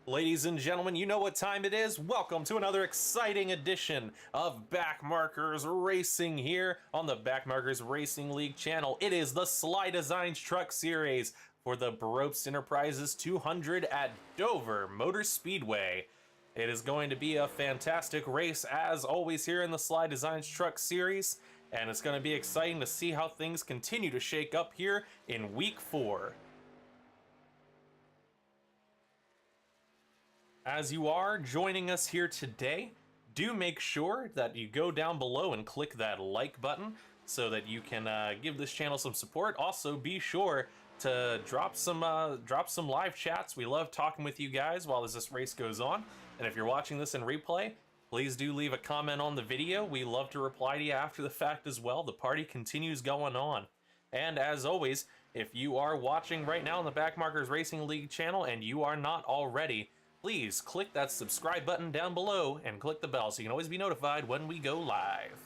Ladies and gentlemen, you know what time it is. Welcome to another exciting edition of Backmarkers Racing here on the Backmarkers Racing League channel. It is the SLiDESIGNS Truck Series for the Brobst Enterprises 200 at Dover Motor Speedway. It is going to be a fantastic race as always here in the SLiDESIGNS Truck Series, and it's going to be exciting to see how things continue to shake up here in Week 4. As you are joining us here today, do make sure that you go down below and click that like button so that you can give this channel some support. Also, be sure to drop some live chats. We love talking with you guys while this race goes on. And if you're watching this in replay, please do leave a comment on the video. We love to reply to you after the fact as well. The party continues going on. And as always, if you are watching right now on the Backmarkers Racing League channel and you are not already, please click that subscribe button down below and click the bell so you can always be notified when we go live.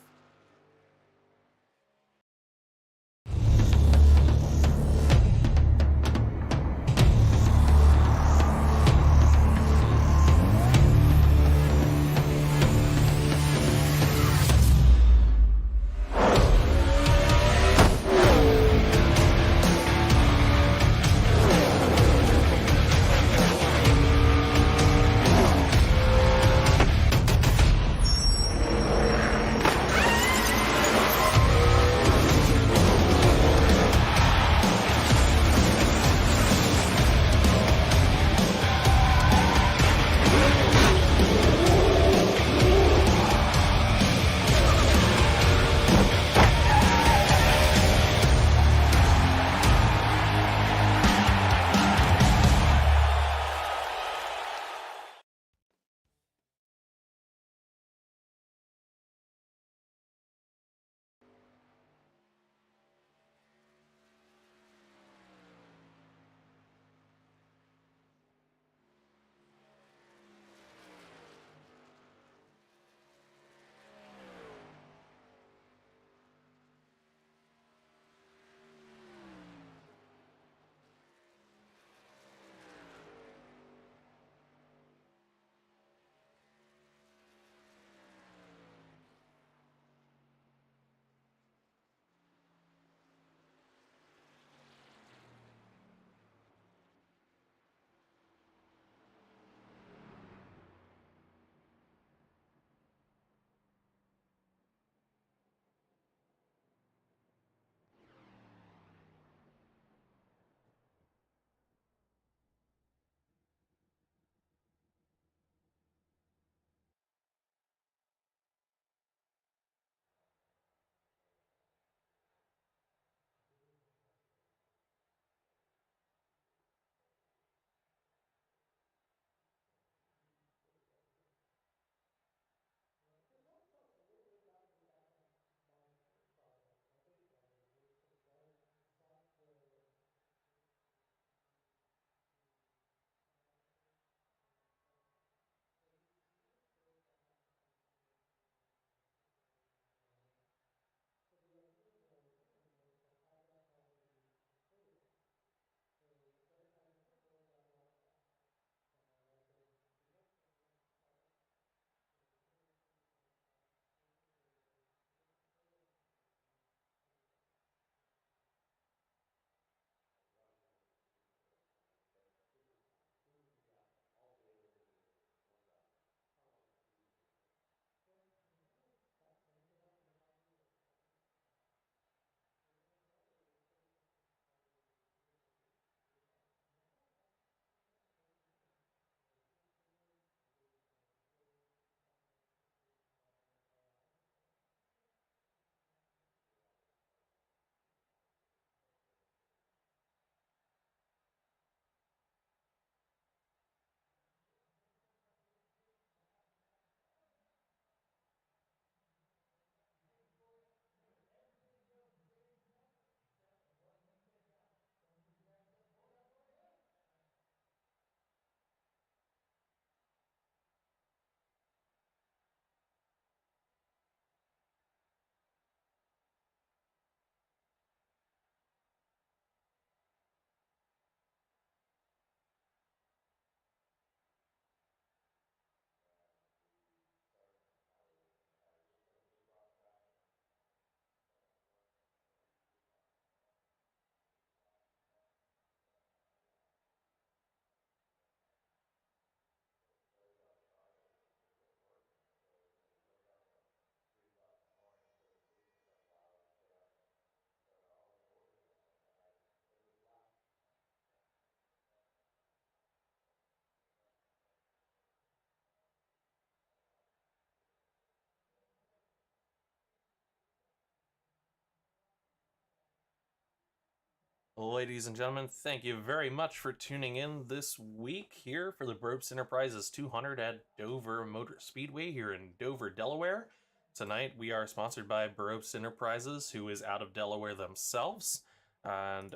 Ladies and gentlemen, thank you very much for tuning in this week here for the Brobst Enterprises 200 at Dover Motor Speedway here in Dover, Delaware. Tonight we are sponsored by Brobst Enterprises, who is out of Delaware themselves. And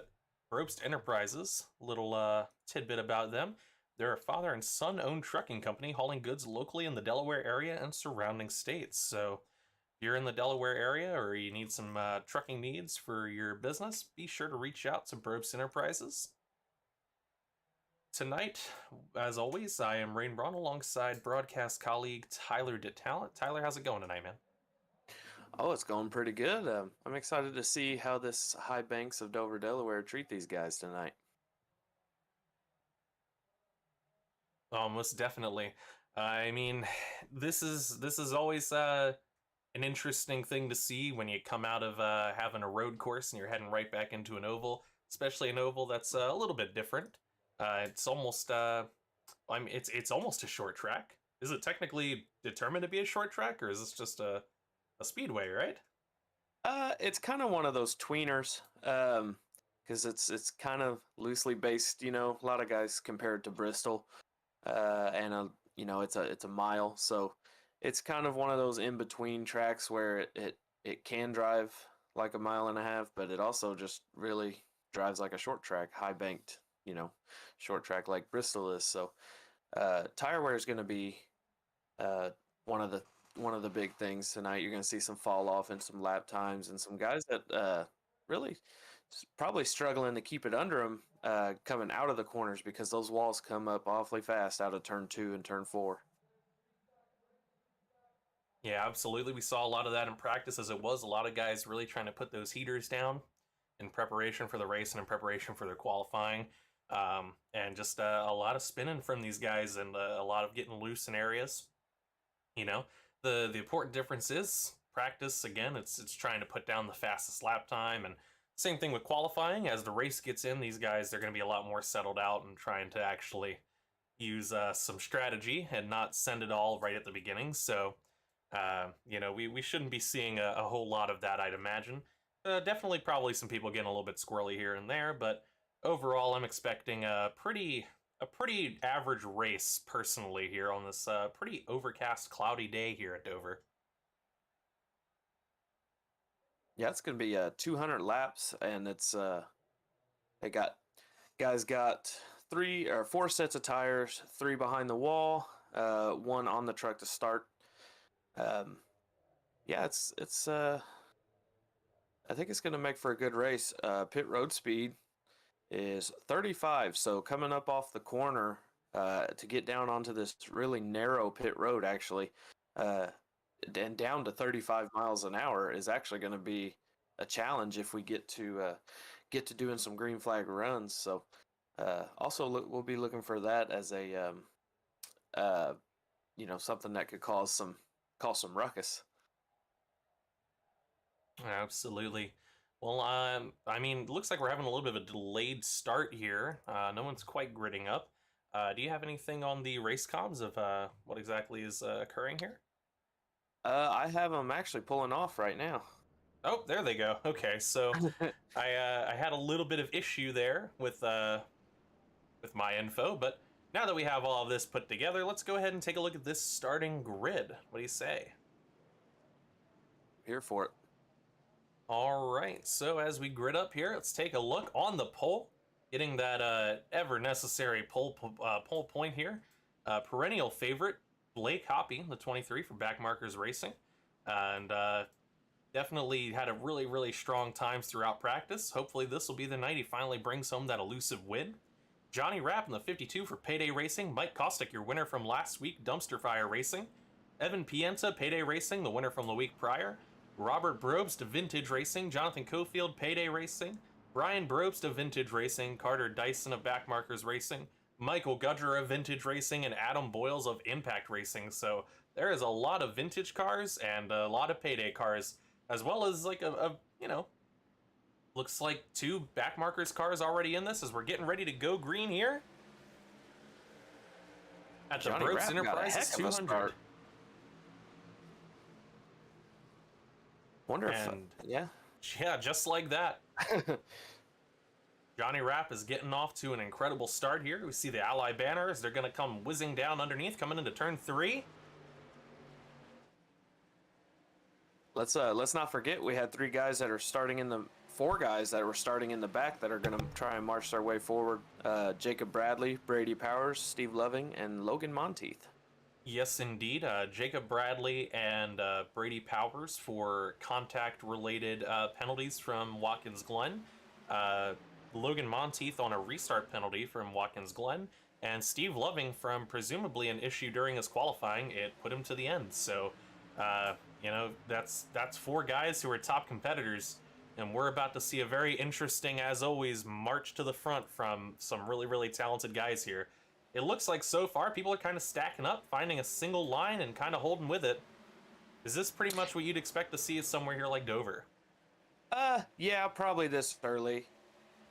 Brobst Enterprises, little tidbit about them. They're a father and son owned trucking company hauling goods locally in the Delaware area and surrounding states. So if you're in the Delaware area or you need some trucking needs for your business, be sure to reach out to Brobst Enterprises. Tonight, as always, I am Rain Braun alongside broadcast colleague Tyler DeTalent. Tyler, how's it going tonight, man? Oh, it's going pretty good. I'm excited to see how this high banks of Dover, Delaware treat these guys tonight. Oh, most definitely. I mean, this is always an interesting thing to see when you come out of having a road course and you're heading right back into an oval, especially an oval that's a little bit different. It's almost it's almost a short track. Is it technically determined to be a short track, or is this just a speedway, right? It's kind of one of those tweeners, because it's kind of loosely based. A lot of guys compare it to Bristol, and it's a mile, so it's kind of one of those in between tracks where it can drive like a mile and a half, but it also just really drives like a short track, high banked, short track like Bristol is. So tire wear is going to be uh, one of the big things tonight. You're going to see some fall off and some lap times and some guys that really probably struggling to keep it under them coming out of the corners because those walls come up awfully fast out of turn 2 and turn 4. Yeah, absolutely. We saw a lot of that in practice as it was. A lot of guys really trying to put those heaters down in preparation for the race and in preparation for their qualifying. And just a lot of spinning from these guys and a lot of getting loose in areas. You know, the important difference is practice. Again, it's trying to put down the fastest lap time, and same thing with qualifying. As the race gets in, these guys they're going to be a lot more settled out and trying to actually use some strategy and not send it all right at the beginning. So, we shouldn't be seeing a whole lot of that, I'd imagine. Definitely, probably some people getting a little bit squirrely here and there, but overall, I'm expecting a pretty average race personally here on this pretty overcast, cloudy day here at Dover. Yeah, it's going to be 200 laps, and it's they got guys got 3 or 4 sets of tires, 3 behind the wall, 1 on the truck to start. Um, yeah, it's I think it's going to make for a good race. Pit road speed is 35, so coming up off the corner to get down onto this really narrow pit road, actually, uh, and down to 35 miles an hour is actually going to be a challenge if we get to doing some green flag runs. So also we'll be looking for that as a uh, something that could cause some ruckus. Absolutely. Well, I mean, it looks like we're having a little bit of a delayed start here. No one's quite gridding up. Do you have anything on the race comms of what exactly is occurring here? I have them actually pulling off right now. Oh, there they go. Okay, so I had a little bit of issue there with my info, but now that we have all of this put together, let's go ahead and take a look at this starting grid. What do you say? Here for it. All right, so as we grid up here, let's take a look on the pole, getting that ever necessary pole point here. Perennial favorite Blake Hoppy, the 23 for Backmarkers Racing, and definitely had a really, really strong times throughout practice. Hopefully this will be the night he finally brings home that elusive win. Johnny Rapp in the 52 for Payday Racing. Mike Kostick, your winner from last week, Dumpster Fire Racing. Evan Pienta, Payday Racing, the winner from the week prior. Robert Brobst of Vintage Racing. Jonathan Cofield, Payday Racing. Brian Brobst of Vintage Racing. Carter Dyson of Backmarkers Racing. Michael Gudger of Vintage Racing. And Adam Boyles of Impact Racing. So there is a lot of vintage cars and a lot of Payday cars, as well as like looks like 2 Backmarkers cars already in this as we're getting ready to go green here at the Johnny Brobst Rapp got a Enterprises heck of a 200. start. Wonder if And yeah. yeah, just like that. Johnny Rapp is getting off to an incredible start here. We see the Ally banners. They're going to come whizzing down underneath, coming into turn 3. Let's not forget we had 4 guys that were starting in the back that are going to try and march their way forward. Jacob Bradley, Brady Powers, Steve Loving, and Logan Monteith. Yes, indeed. Jacob Bradley and Brady Powers for contact-related penalties from Watkins Glen. Logan Monteith on a restart penalty from Watkins Glen. And Steve Loving from presumably an issue during his qualifying. It put him to the end. So, you know, that's 4 guys who are top competitors. And we're about to see a very interesting, as always, march to the front from some really, really talented guys here. It looks like so far people are kind of stacking up, finding a single line and kind of holding with it. Is this pretty much what you'd expect to see somewhere here like Dover? Yeah, probably this early.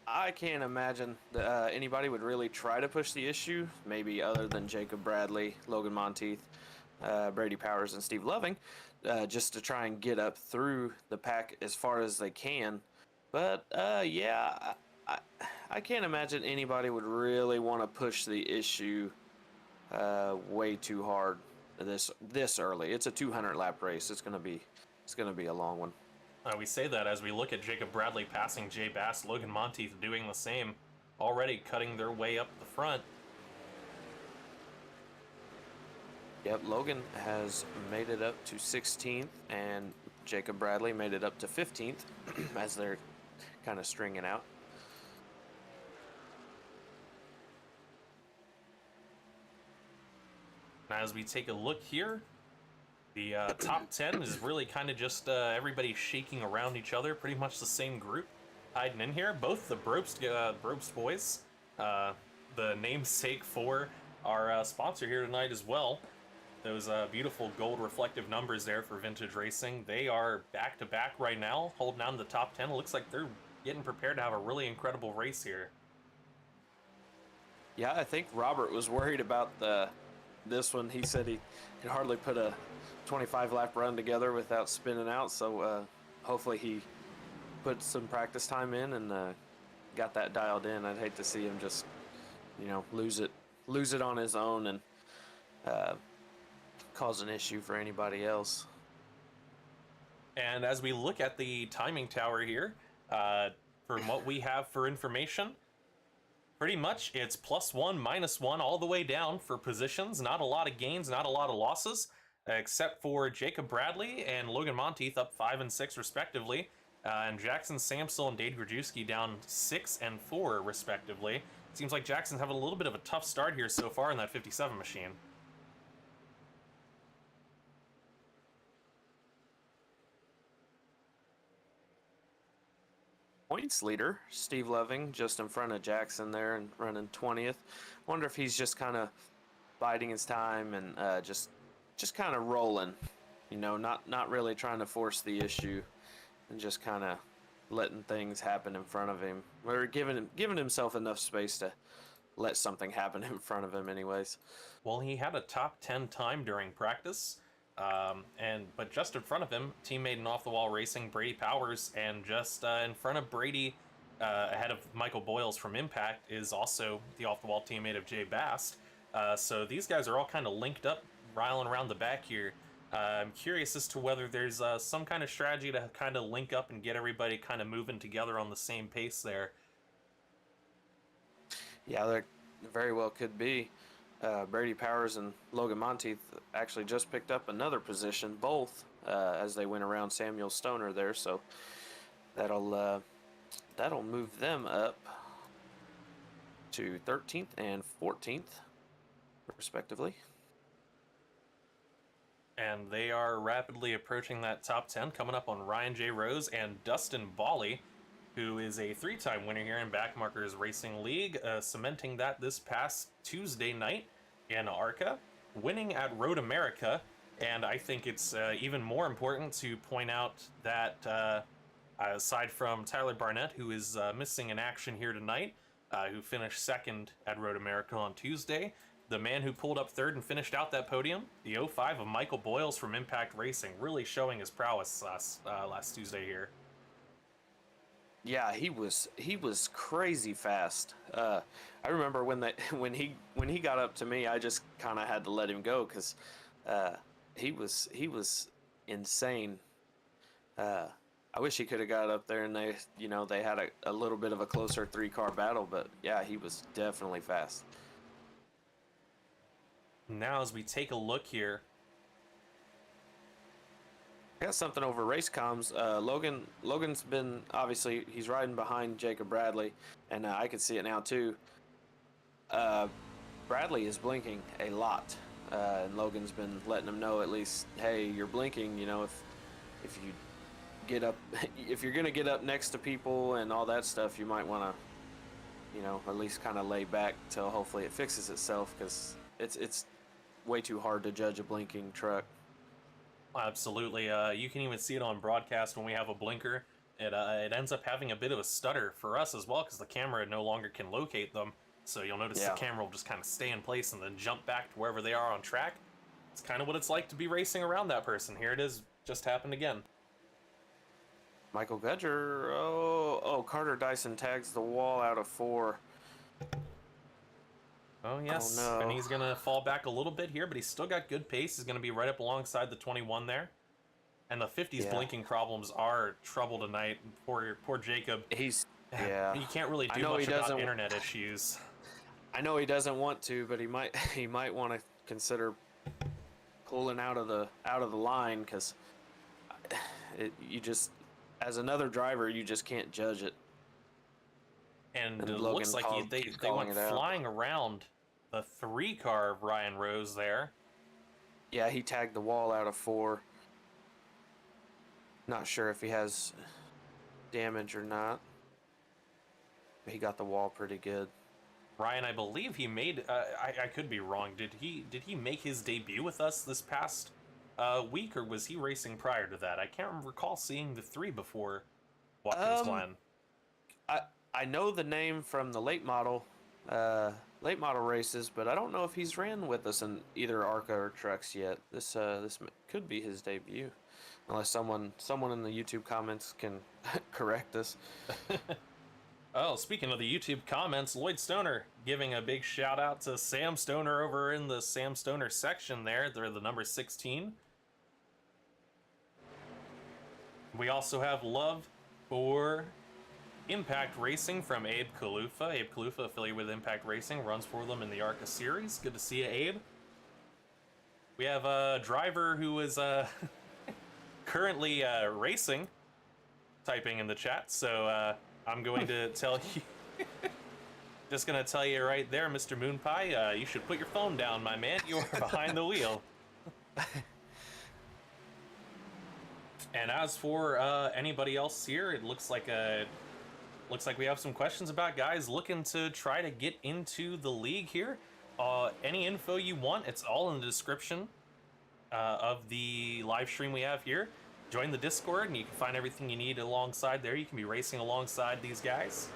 I can't imagine anybody would really try to push the issue, maybe other than Jacob Bradley, Logan Monteith, Brady Powers, and Steve Loving, just to try and get up through the pack as far as they can. But, yeah, I can't imagine anybody would really want to push the issue way too hard this early. It's a 200 lap race. It's gonna be a long one. We say that as we look at Jacob Bradley passing Jay Bass, Logan Monteith doing the same, already cutting their way up the front. Yep, Logan has made it up to 16th, and Jacob Bradley made it up to 15th as they're kind of stringing out. As we take a look here, the top 10 is really kind of just everybody shaking around each other, pretty much the same group hiding in here. Both the Brobst boys, the namesake for our sponsor here tonight as well. Those beautiful gold reflective numbers there for Vintage Racing. They are back-to-back right now, holding down the top 10. It looks like they're getting prepared to have a really incredible race here. Yeah, I think Robert was worried about this one. He said he could hardly put a 25-lap run together without spinning out, so hopefully he put some practice time in and got that dialed in. I'd hate to see him just, you know, lose it on his own and cause an issue for anybody else. And as we look at the timing tower here, from what we have for information, pretty much it's +1, -1 all the way down for positions. Not a lot of gains, not a lot of losses, except for Jacob Bradley and Logan Monteith up 5 and 6 respectively, and Jackson Samsel and Dade Grajewski down 6 and 4 respectively. Seems like Jackson's having a little bit of a tough start here so far in that 57 machine. Points leader, Steve Loving, just in front of Jackson there and running 20th. Wonder if he's just kind of biding his time and just kind of rolling, you know, not really trying to force the issue and just kind of letting things happen in front of him, or giving himself enough space to let something happen in front of him anyways. Well, he had a top 10 time during practice. But just in front of him, teammate in Off the Wall Racing, Brady Powers, and just in front of Brady, ahead of Michael Boyles from Impact, is also the Off the Wall teammate of Jay Bast. So these guys are all kind of linked up, riling around the back here. I'm curious as to whether there's some kind of strategy to kind of link up and get everybody kind of moving together on the same pace there. Yeah, there very well could be. Brady Powers and Logan Monteith actually just picked up another position, both as they went around Samuel Stoner there. So that'll move them up to 13th and 14th, respectively. And they are rapidly approaching that top 10, coming up on Ryan J. Rose and Dustin Bawley, who is a 3-time winner here in Backmarkers Racing League, cementing that this past Tuesday night in ARCA, winning at Road America. And I think it's even more important to point out that aside from Tyler Barnett, who is missing in action here tonight, who finished second at Road America on Tuesday, the man who pulled up third and finished out that podium, the 05 of Michael Boyles from Impact Racing, really showing his prowess last Tuesday here. Yeah, he was crazy fast. I remember when that when he got up to me, I just kind of had to let him go because uh, he was insane. Uh, I wish he could have got up there and they had a little bit of a closer three-car battle, but yeah, he was definitely fast. Now, as we take a look here, I got something over race comms. Logan's been obviously he's riding behind Jacob Bradley, and I can see it now too. Uh, Bradley is blinking a lot, and Logan's been letting him know at least, hey, you're blinking. You know, if you get up, if you're gonna get up next to people and all that stuff, you might want to, at least kind of lay back till hopefully it fixes itself, because it's way too hard to judge a blinking truck. absolutely, you can even see it on broadcast when we have a blinker. It ends up having a bit of a stutter for us as well because the camera no longer can locate them. So you'll notice Yeah. the camera will just kind of stay in place and then jump back to wherever they are on track. It's kind of what it's like to be racing around that person. Here it is, just happened again. Michael Gudger, oh, Carter Dyson tags the wall out of 4. Oh, yes. Oh, no. And he's going to fall back a little bit here, but he's still got good pace. He's going to be right up alongside the 21 there. And the 50's Yeah. blinking problems are trouble tonight. Poor Jacob. Yeah. You can't really I do know much he about doesn't- internet issues. I know he doesn't want to, but he might want to consider pulling out of the line, because you just, as another driver, you just can't judge it. And And it Logan looks like called- they he's calling went it out. flying around the 3-car of Ryan Rose there. Yeah, he tagged the wall out of 4. Not sure if he has damage or not. But he got the wall pretty good. Ryan, I believe he made. I could be wrong. Did he make his debut with us this past week, or was he racing prior to that? I can't recall seeing the 3 before Watkins Glen. I know the name from the late model races, but I don't know if he's ran with us in either ARCA or trucks yet. This could be his debut, unless someone in the YouTube comments can correct us. Oh, speaking of the YouTube comments, Lloyd Stoner giving a big shout out to Sam Stoner over in the Sam Stoner section there. They're the number 16. We also have love for Impact Racing from Abe Kalufa. Abe Kalufa, affiliated with Impact Racing, runs for them in the ARCA series. Good to see you, Abe. We have a driver who is currently racing, typing in the chat, so I'm going to tell you, just going to tell you right there, Mr. Moonpie, you should put your phone down, my man. You are behind the wheel. And as for anybody else here, it looks like we have some questions about guys looking to try to get into the league here. Any info you want, it's all in the description of the live stream we have here. Join the Discord and you can find everything you need alongside there. You can be racing alongside these guys.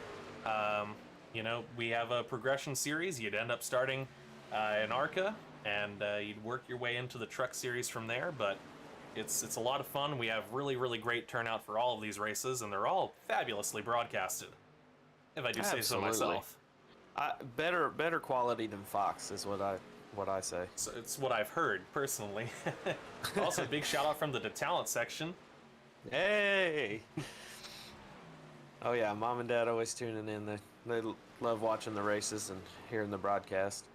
We have a progression series. You'd end up starting in ARCA and you'd work your way into the truck series from there, but it's a lot of fun. We have really, really great turnout for all of these races, and they're all fabulously broadcasted, if I do say so myself. Better quality than Fox is what I say. So it's what I've heard personally. Also, big shout out from the talent section. Hey! Oh yeah, mom and dad always tuning in. They love watching the races and hearing the broadcast.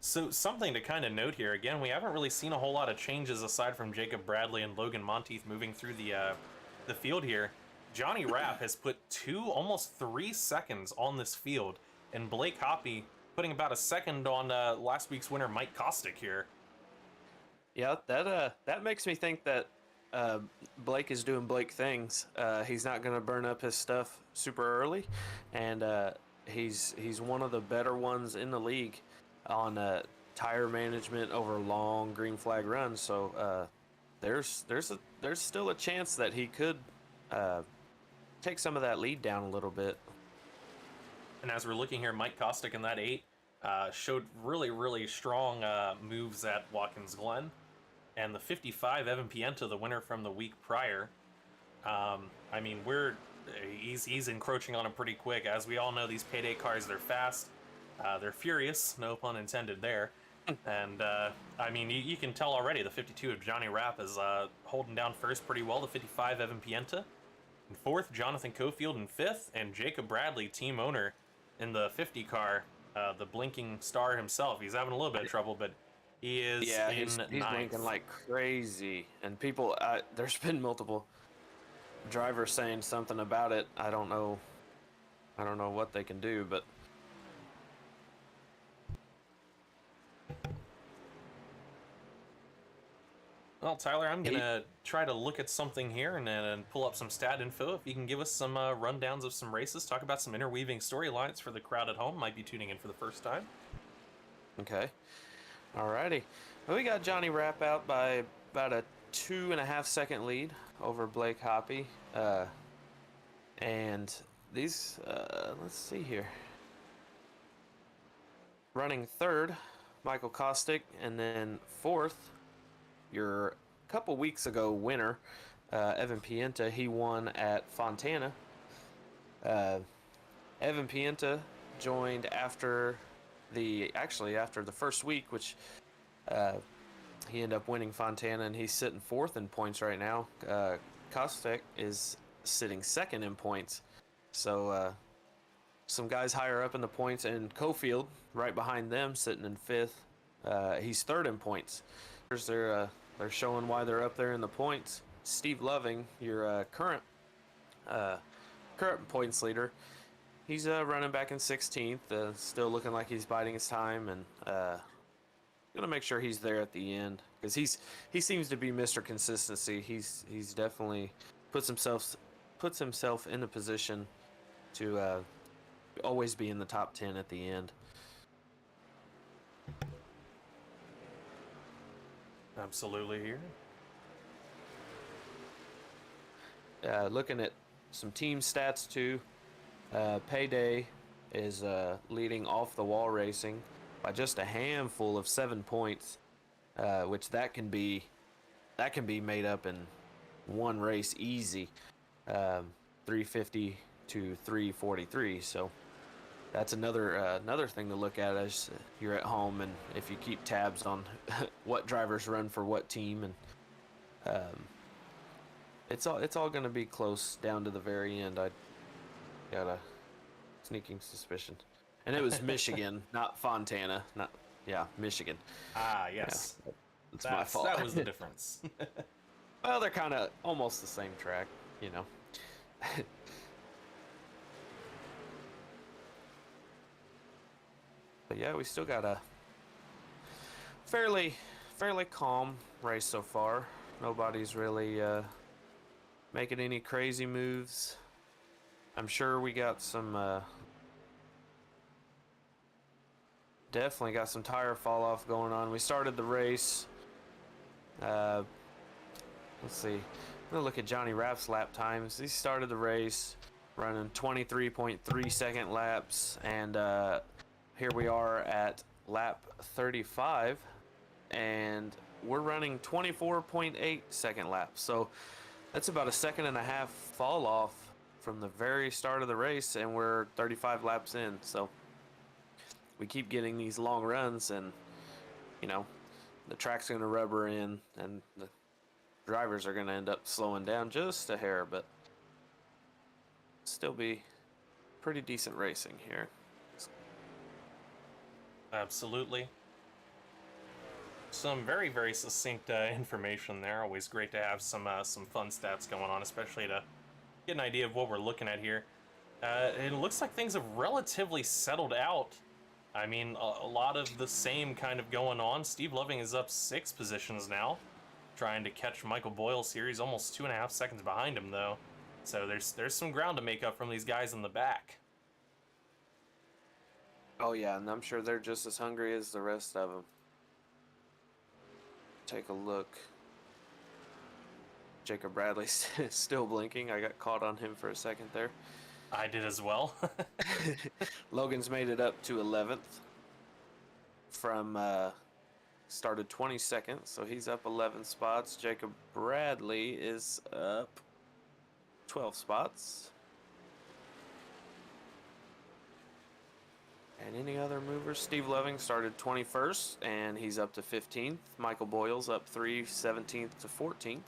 So something to kind of note here, again, we haven't really seen a whole lot of changes aside from Jacob Bradley and Logan Monteith moving through the field here. Johnny Rapp has put almost 3 seconds on this field, and Blake Hoppy putting about a second on last week's winner Mike Kostick here. Yeah, that makes me think that Blake is doing Blake things. He's not going to burn up his stuff super early, and he's one of the better ones in the league on tire management over long green flag runs. So there's still a chance that he could take some of that lead down a little bit. And as we're looking here, Mike Kostick in that 8 showed really, really strong moves at Watkins Glen. And the 55, Evan Pienta, the winner from the week prior, I mean, he's encroaching on him pretty quick. As we all know, these payday cars, they're fast, they're furious, no pun intended there. And I mean, you can tell already the 52 of Johnny Rapp is holding down first pretty well. The 55 Evan Pienta in fourth, Jonathan Cofield in fifth, and Jacob Bradley, team owner, in the 50 car, the blinking star himself. He's having a little bit of trouble, but he is Yeah, in he's ninth. blinking like crazy, and people. There's been multiple drivers saying something about it. I don't know. I don't know what they can do, but Well, Tyler, I'm gonna try to look at something here and pull up some stat info. If you can give us some rundowns of some races, talk about some interweaving storylines for the crowd at home, might be tuning in for the first time. okay. Alrighty. Well, we got Johnny Rapp out by about a 2.5 second lead over Blake Hoppy. And these, let's see here. Running third, Michael Kostick, and then fourth, your couple weeks ago winner, Evan Pienta. He won at Fontana. Evan Pienta joined after after the first week, which he ended up winning Fontana, and he's sitting fourth in points right now. Kostick is sitting second in points. So some guys higher up in the points, and Cofield right behind them, sitting in fifth. He's third in points. They're showing why they're up there in the points. Steve Loving, your current points leader, he's running back in 16th. Still looking like he's biding his time, and gonna make sure he's there at the end, because he seems to be Mr. Consistency. He's definitely puts himself in a position to always be in the top 10 at the end. Absolutely here. Looking at some team stats too, Payday is leading off the wall racing by just a handful of 7 points, which that can be made up in one race easy, 350 to 343. So that's another thing to look at as you're at home, and if you keep tabs on what drivers run for what team, and it's all going to be close down to the very end. I got a sneaking suspicion, and it was Michigan, not Fontana, Michigan. Ah, yes, yeah, that's my fault. That was the difference. Well, they're kind of almost the same track, you know. But yeah, we still got a fairly calm race so far. Nobody's really making any crazy moves. I'm sure we got some definitely got some tire fall off going on. We started the race. Let's see. I'm gonna look at Johnny Rapp's lap times. He started the race running 23.3 second laps, and here we are at lap 35, and we're running 24.8 second laps. So that's about a 1.5 second fall off from the very start of the race, and we're 35 laps in. So we keep getting these long runs, and you know, the track's going to rubber in, and the drivers are going to end up slowing down just a hair, but still be pretty decent racing here. Absolutely. Some very, very succinct information there. Always great to have some fun stats going on, especially to get an idea of what we're looking at here. It looks like things have relatively settled out. I mean, a lot of the same kind of going on. Steve Loving is up 6 positions now, trying to catch Michael Boyle's here. He's almost 2.5 seconds behind him, though. So there's some ground to make up from these guys in the back. Oh yeah, and I'm sure they're just as hungry as the rest of them. Take a look. Jacob Bradley's still blinking. I got caught on him for a second there. I did as well. Logan's made it up to 11th from started 22nd, so he's up 11 spots. Jacob Bradley is up 12 spots. And any other movers? Steve Loving started 21st, and he's up to 15th. Michael Boyle's up 3, 17th to 14th.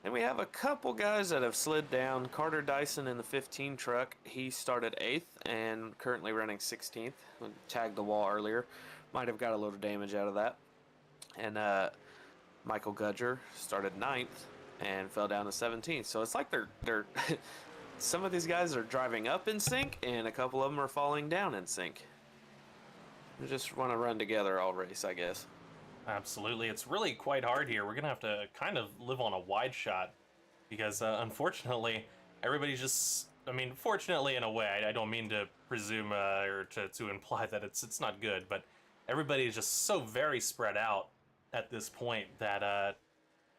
And we have a couple guys that have slid down. Carter Dyson in the 15 truck. He started 8th and currently running 16th. Tagged the wall earlier. Might have got a little damage out of that. And Michael Gudger started 9th and fell down to 17th. So it's like they're some of these guys are driving up in sync, and a couple of them are falling down in sync. They just want to run together all race, I guess. Absolutely. It's really quite hard here. We're going to have to kind of live on a wide shot because, unfortunately, everybody's just... I mean, fortunately, in a way, I don't mean to presume or to imply that it's not good, but everybody is just so very spread out at this point that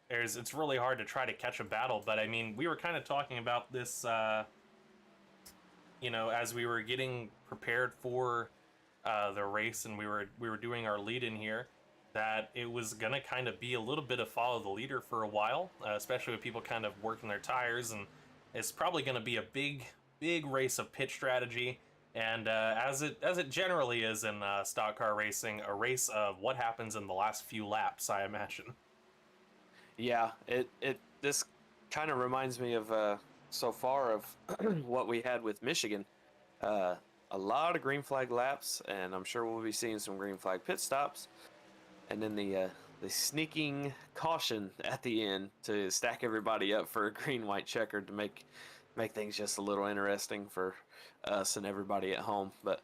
it's really hard to try to catch a battle. But I mean, we were kind of talking about this, you know, as we were getting prepared for the race, and we were doing our lead in here, that it was gonna kind of be a little bit of follow the leader for a while, especially with people kind of working their tires, and it's probably gonna be a big race of pit strategy. And as it generally is in stock car racing, a race of what happens in the last few laps, I imagine. Yeah, this kind of reminds me of so far of what we had with Michigan. A lot of green flag laps, and I'm sure we'll be seeing some green flag pit stops, and then the sneaking caution at the end to stack everybody up for a green-white checker to make things just a little interesting for us and everybody at home. But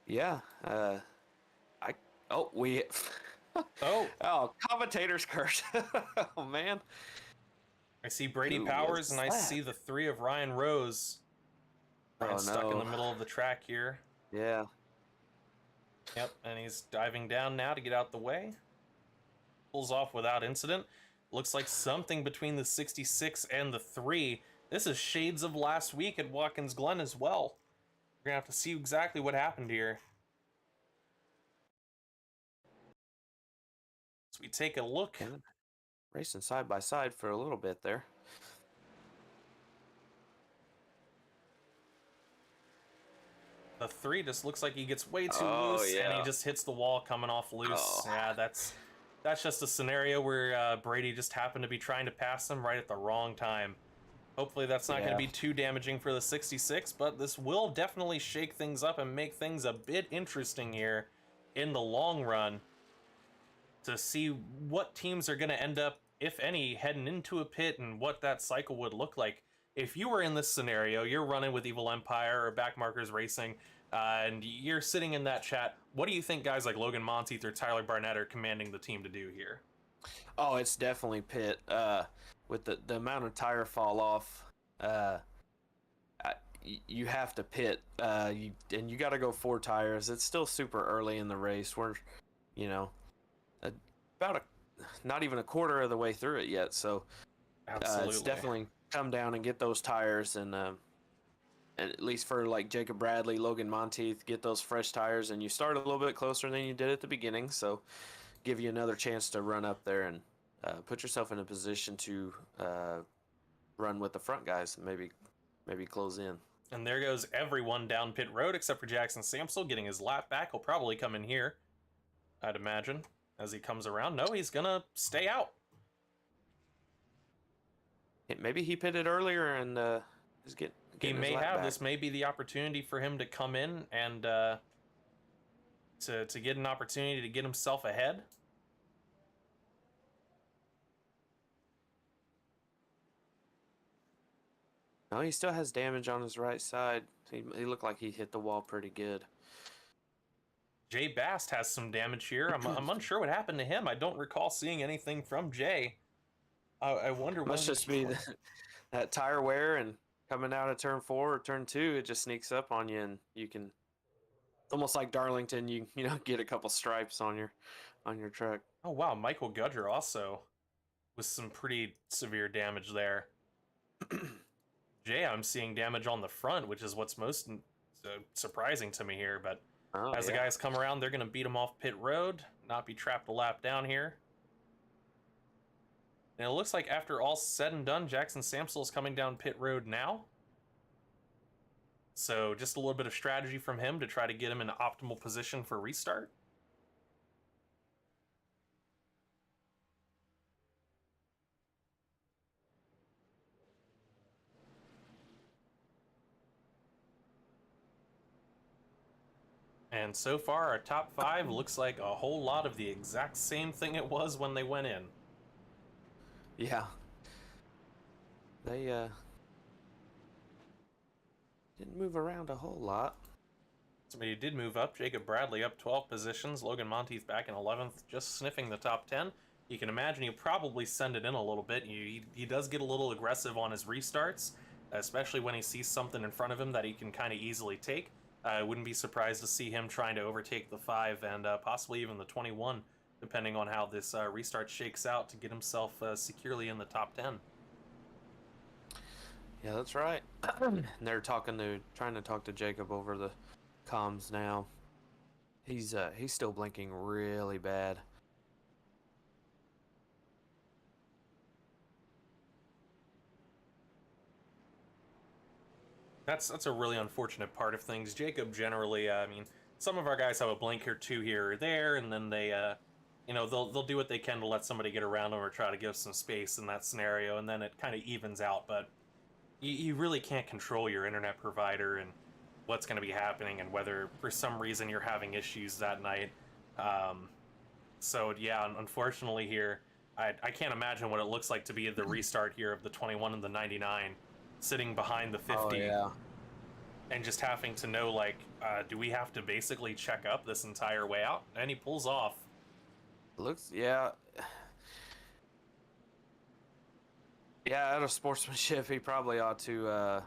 yeah, oh, commentator's curse. Oh man, I see Brady Who Powers, was and I that? see the 3 of Ryan Rose. Ryan's stuck in the middle of the track here. Yeah. Yep, and he's diving down now to get out the way. Pulls off without incident. Looks like something between the 66 and the 3. This is shades of last week at Watkins Glen as well. We're gonna have to see exactly what happened here. So we take a look. And racing side by side for a little bit there. The 3 just looks like he gets way too Oh, loose, and yeah. he just hits the wall coming off loose. Oh. Yeah, that's just a scenario where Brady just happened to be trying to pass him right at the wrong time. Hopefully that's not going to be too damaging for the 66, but this will definitely shake things up and make things a bit interesting here in the long run to see what teams are going to end up, if any, heading into a pit and what that cycle would look like. If you were in this scenario, you're running with Evil Empire or Backmarkers Racing, and you're sitting in that chat, what do you think guys like Logan Monteith or Tyler Barnett are commanding the team to do here? Oh, it's definitely pit. With the amount of tire fall off, you have to pit. You got to go 4 tires. It's still super early in the race. We're, you know, about not even a quarter of the way through it yet. So it's definitely come down and get those tires, and at least for like Jacob Bradley, Logan Monteith, get those fresh tires, and you start a little bit closer than you did at the beginning. So give you another chance to run up there and put yourself in a position to run with the front guys and maybe close in. And there goes everyone down pit road except for Jackson Samsel getting his lap back. He'll probably come in here, I'd imagine, as he comes around. No, he's gonna stay out. Maybe he pitted earlier and is getting He his may lap have. back. This may be the opportunity for him to come in and to get an opportunity to get himself ahead. No, he still has damage on his right side. He looked like he hit the wall pretty good. Jay Bast has some damage here. I'm unsure what happened to him. I don't recall seeing anything from Jay. I wonder. Must just be that tire wear and coming out of turn 4 or turn 2, it just sneaks up on you, and you can, almost like Darlington, you know, get a couple stripes on your truck. Oh wow, Michael Gudger also with some pretty severe damage there. Jay, I'm seeing damage on the front, which is what's most surprising to me here. But as the guys come around, they're going to beat him off pit road, not be trapped a lap down here. And it looks like after all said and done, Jackson Samsel is coming down pit road now. So just a little bit of strategy from him to try to get him in optimal position for restart. And so far, our top 5 looks like a whole lot of the exact same thing it was when they went in. Yeah. They didn't move around a whole lot. Somebody did move up. Jacob Bradley up 12 positions. Logan Monteith back in 11th, just sniffing the top 10. You can imagine he'll probably send it in a little bit. He does get a little aggressive on his restarts, especially when he sees something in front of him that he can kind of easily take. I wouldn't be surprised to see him trying to overtake the 5 and possibly even the 21, depending on how this restart shakes out, to get himself securely in the top 10. Yeah, that's right. They're trying to talk to Jacob over the comms now. He's still blinking really bad. That's a really unfortunate part of things. Jacob generally, I mean, some of our guys have a blink or two here or there, and then they, you know, they'll do what they can to let somebody get around them or try to give some space in that scenario, and then it kind of evens out. But you really can't control your internet provider and what's going to be happening, and whether for some reason you're having issues that night. So yeah, unfortunately here, I can't imagine what it looks like to be at the restart here of the 21 and the 99. Sitting behind the 50, Oh, yeah. And just having to know, like, do we have to basically check up this entire way out? And he pulls off. Yeah, out of sportsmanship, he probably ought to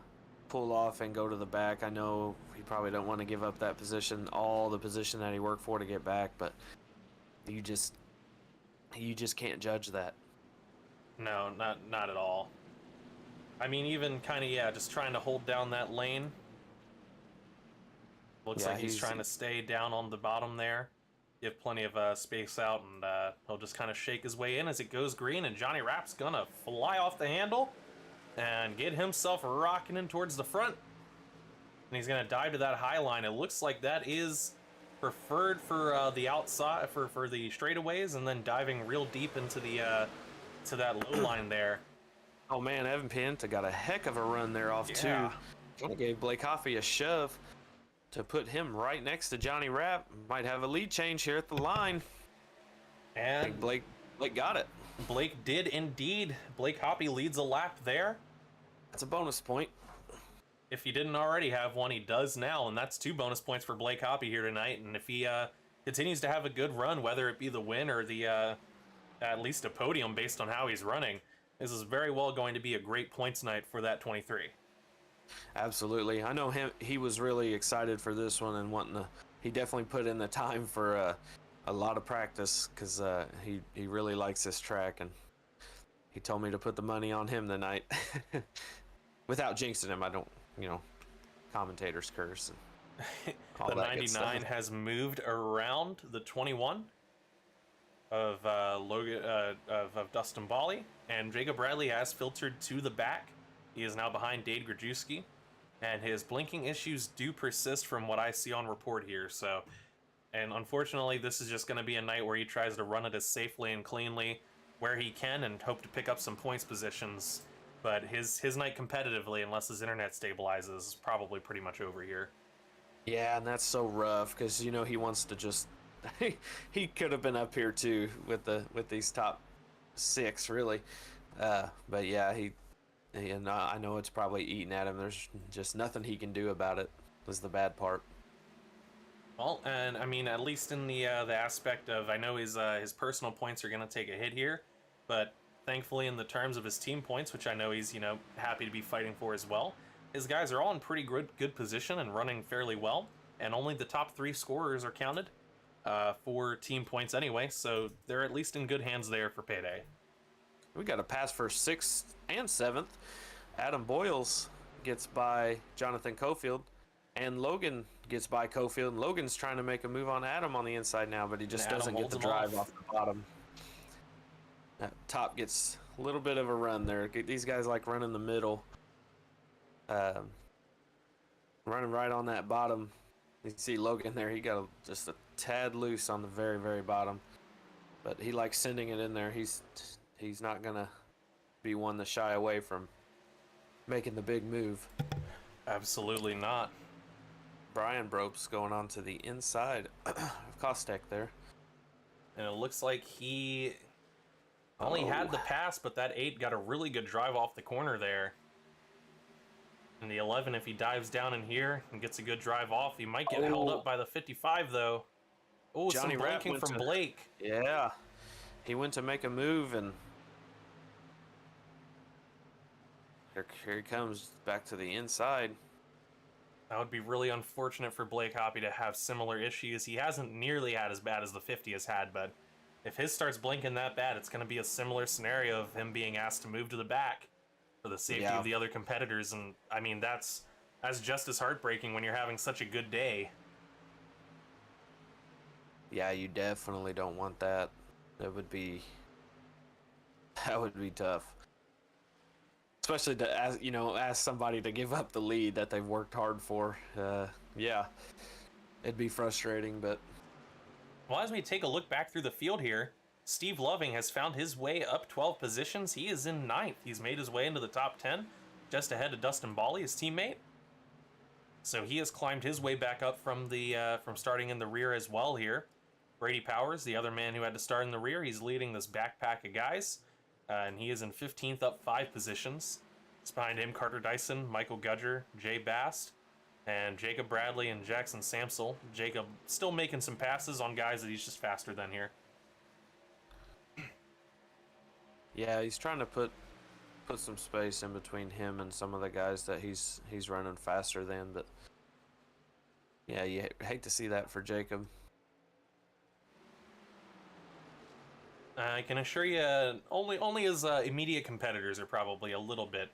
pull off and go to the back. I know he probably don't want to give up that position, all the position that he worked for, to get back, but you just can't judge that. No, not at all. I mean, even kind of, yeah, just trying to hold down that lane. Looks like he's trying to stay down on the bottom there. Give plenty of space out, and he'll just kind of shake his way in as it goes green, and Johnny Rapp's gonna fly off the handle and get himself rocking in towards the front. And he's gonna dive to that high line. It looks like that is preferred for the outside, for the straightaways, and then diving real deep into the to that low line there. Oh man, Evan Pienta got a heck of a run there off two. Kind of gave Blake Hoffey a shove to put him right next to Johnny Rapp. Might have a lead change here at the line. And I think Blake got it. Blake did indeed. Blake Hoppy leads a lap there. That's a bonus point. If he didn't already have one, he does now, and that's 2 bonus points for Blake Hoppy here tonight. And if he continues to have a good run, whether it be the win or the at least a podium based on how he's running, this is very well going to be a great points night for that 23. Absolutely. I know he was really excited for this one and wanting to. He definitely put in the time for a lot of practice, because he really likes this track, and he told me to put the money on him tonight. Without jinxing him, I don't, commentators curse. And all the 99 has moved around the 21 of Logan of Dustin Bally, and Jacob Bradley has filtered to the back. He is now behind Dade Grajewski, and his blinking issues do persist from what I see on report here. So, and unfortunately, this is just going to be a night where he tries to run it as safely and cleanly where he can and hope to pick up some points positions. But his night competitively, unless his internet stabilizes, is probably pretty much over here. Yeah, and that's so rough, because he wants to just he could have been up here too with these top 6 really, but yeah, and I know it's probably eating at him. There's just nothing he can do about it. Was the bad part. Well, and I mean, at least in the aspect of, I know his personal points are going to take a hit here, but thankfully in the terms of his team points, which I know he's happy to be fighting for as well, his guys are all in pretty good position and running fairly well, and only the top 3 scorers are counted for team points anyway, so they're at least in good hands there for payday. We got a pass for 6th and 7th. Adam Boyles gets by Jonathan Cofield, and Logan gets by Cofield. And Logan's trying to make a move on Adam on the inside now, but he just doesn't get the drive off the bottom. That top gets little bit of a run there. These guys like running the middle. Running right on that bottom. You see Logan there, he got just a tad loose on the very, very bottom. But he likes sending it in there. He's not going to be one to shy away from making the big move. Absolutely not. Brian Brobst going on to the inside of Kostek there. And it looks like he only had the pass, but that 8 got a really good drive off the corner there. And the 11, if he dives down in here and gets a good drive off, he might get held up by the 55, though. Oh, some blinking from Blake. Yeah. He went to make a move, and here he comes back to the inside. That would be really unfortunate for Blake Hoppy to have similar issues. He hasn't nearly had as bad as the 50 has had, but if his starts blinking that bad, it's going to be a similar scenario of him being asked to move to the back for the safety of the other competitors. And I mean, that's just as heartbreaking when you're having such a good day. Yeah, you definitely don't want that. That would be tough. Especially to ask somebody to give up the lead that they've worked hard for. Yeah, it'd be frustrating, but... Well, as we take a look back through the field here, Steve Loving has found his way up 12 positions. He is in 9th. He's made his way into the top 10, just ahead of Dustin Bally, his teammate. So he has climbed his way back up from starting in the rear as well here. Brady Powers, the other man who had to start in the rear, he's leading this backpack of guys. And he is in 15th, up 5 positions. It's behind him Carter Dyson, Michael Gudger, Jay Bast, and Jacob Bradley and Jackson Samsel. Jacob still making some passes on guys that he's just faster than here. Yeah, he's trying to put some space in between him and some of the guys that he's running faster than, but yeah, you hate to see that for Jacob. I can assure you, only his immediate competitors are probably a little bit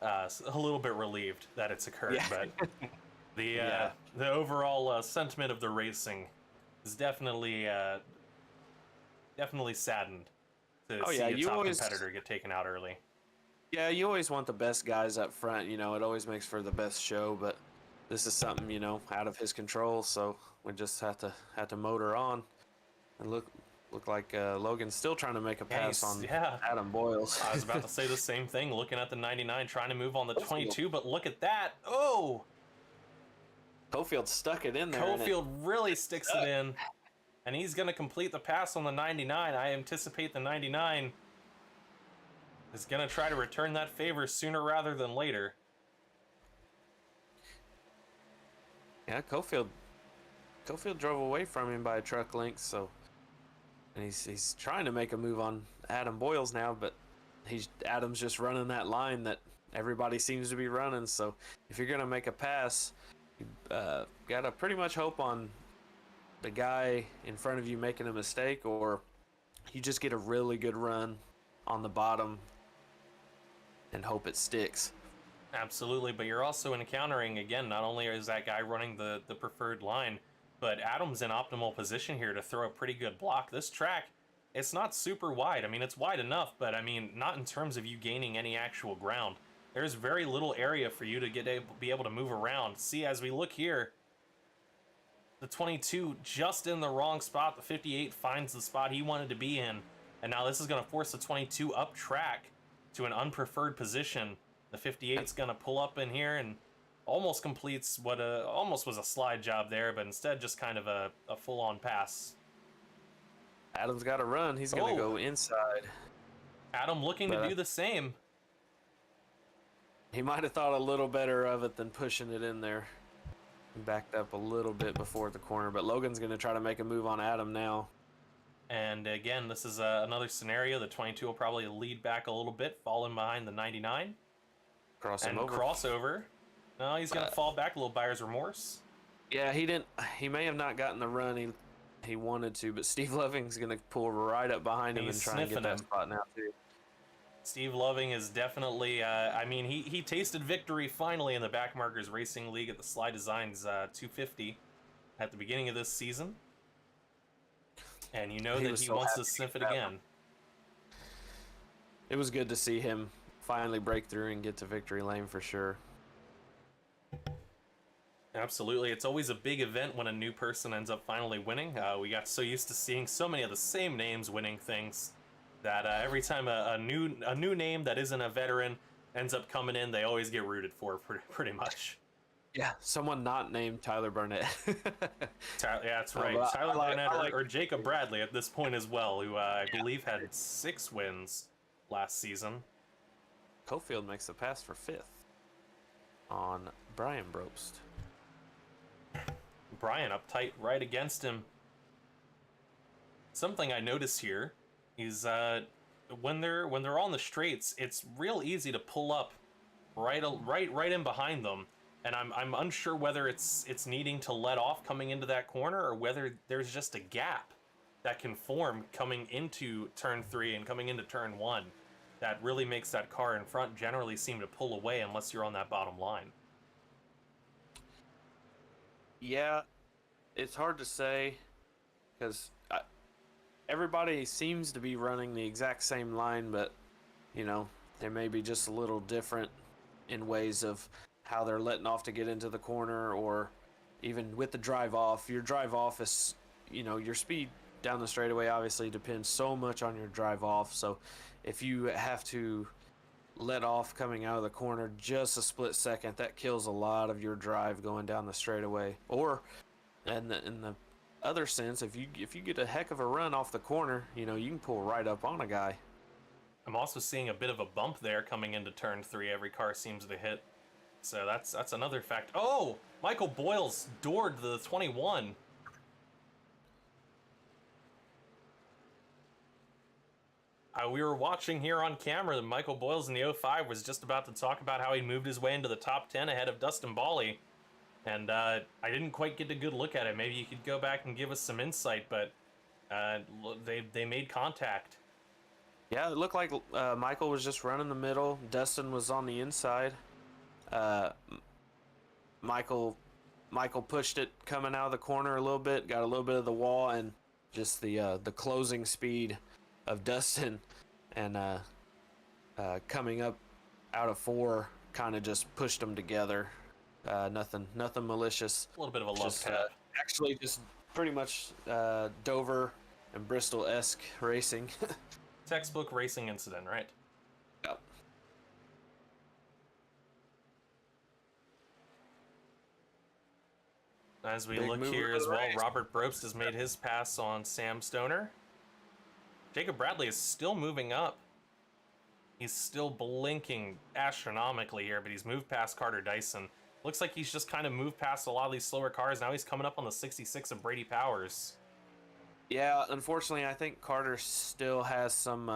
relieved that it's occurred. Yeah. But the overall sentiment of the racing is definitely saddened to see a top competitor get taken out early. Yeah, you always want the best guys up front. You know, it always makes for the best show. But this is something out of his control. So we just have to motor on and look like Logan's still trying to make a pass on Adam Boyles. I was about to say the same thing, looking at the 99, trying to move on the 22, but look at that. Oh! Cofield stuck it in there. Cofield really sticks it in, and he's going to complete the pass on the 99. I anticipate the 99 is going to try to return that favor sooner rather than later. Yeah, Cofield drove away from him by a truck length, so... And he's trying to make a move on Adam Boyles now, but Adam's just running that line that everybody seems to be running. So if you're going to make a pass, you got to pretty much hope on the guy in front of you making a mistake, or you just get a really good run on the bottom and hope it sticks. Absolutely, but you're also encountering, again, not only is that guy running the preferred line, but Adam's in optimal position here to throw a pretty good block. This track, it's not super wide. I mean, it's wide enough, but I mean, not in terms of you gaining any actual ground. There's very little area for you to be able to move around. See, as we look here, the 22 just in the wrong spot. The 58 finds the spot he wanted to be in. And now this is going to force the 22 up track to an unpreferred position. The 58 is going to pull up in here and almost completes what almost was a slide job there, but instead just kind of a full-on pass. Adam's got to run. He's going to go inside. Adam looking to do the same. He might have thought a little better of it than pushing it in there. He backed up a little bit before the corner, but Logan's going to try to make a move on Adam now. And again, this is another scenario. The 22 will probably lead back a little bit, fall in behind the 99. Crossover. No, he's going to fall back a little, buyer's remorse. Yeah, he may have not gotten the run he wanted to, but Steve Loving's going to pull right up behind him and try and get that spot now, too. Steve Loving is definitely, I mean, he tasted victory finally in the Backmarkers Racing League at the SLiDESIGNS 250 at the beginning of this season. And you know that he wants to sniff it again. it was good to see him finally break through and get to victory lane for sure. Absolutely. It's always a big event when a new person ends up finally winning. We got so used to seeing so many of the same names winning things that every time a new name that isn't a veteran ends up coming in, they always get rooted for pretty much. Yeah, someone not named Tyler Burnett. Yeah, that's right. Tyler Burnett or Jacob Bradley at this point as well, who I believe had 6 wins last season. Cofield makes the pass for 5th on Brian Brobst. Brian up tight right against him. Something I notice here is when they're on the straights, it's real easy to pull up right in behind them. And I'm unsure whether it's needing to let off coming into that corner or whether there's just a gap that can form coming into turn 3 and coming into turn 1 that really makes that car in front generally seem to pull away unless you're on that bottom line. Yeah, it's hard to say because everybody seems to be running the exact same line, but you know, they may be just a little different in ways of how they're letting off to get into the corner, or even with the drive off. Your drive off is, you know, your speed down the straightaway obviously depends so much on your drive off. So if you have to let off coming out of the corner just a split second, that kills a lot of your drive going down the straightaway. Or in the other sense, if you get a heck of a run off the corner, you know, you can pull right up on a guy. I'm also seeing a bit of a bump there coming into turn 3. Every car seems to hit. So that's another fact. Oh, Michael Boyles doored the 21. We were watching here on camera that Michael Boyles in the 05 was just about to talk about how he moved his way into the top 10 ahead of Dustin Bally. And I didn't quite get a good look at it. Maybe you could go back and give us some insight, but they made contact. Yeah, it looked like Michael was just running the middle. Dustin was on the inside. Michael pushed it coming out of the corner a little bit, got a little bit of the wall, and just the closing speed of Dustin and coming up out of 4 kind of just pushed them together. Nothing malicious. A little bit of a love tap. Actually, just pretty much Dover and Bristol-esque racing. Textbook racing incident, right? Yep. As we look here as well, Robert Brobst has made his pass on Sam Stoner. Jacob Bradley is still moving up. He's still blinking astronomically here, but he's moved past Carter Dyson. Looks like he's just kind of moved past a lot of these slower cars. Now he's coming up on the 66 of Brady Powers. Yeah, unfortunately, I think Carter still has some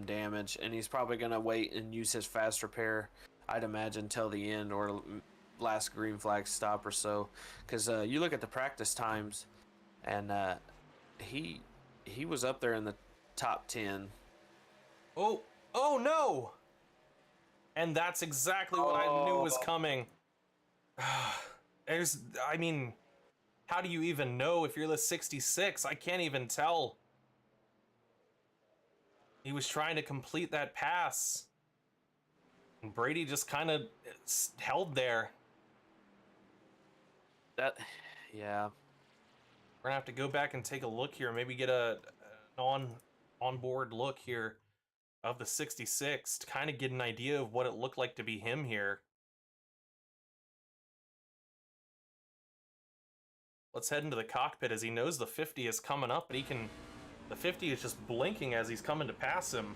damage, and he's probably gonna wait and use his fast repair, I'd imagine, till the end or last green flag stop or so. Because you look at the practice times, and he was up there in the top 10. Oh no! And that's exactly what I knew was coming. I mean, how do you even know if you're the 66? I can't even tell. He was trying to complete that pass. And Brady just kind of held there. Yeah. We're gonna have to go back and take a look here. Maybe get an onboard look here of the 66 to kind of get an idea of what it looked like to be him here. Let's head into the cockpit as he knows the 50 is coming up, but the 50 is just blinking as he's coming to pass him.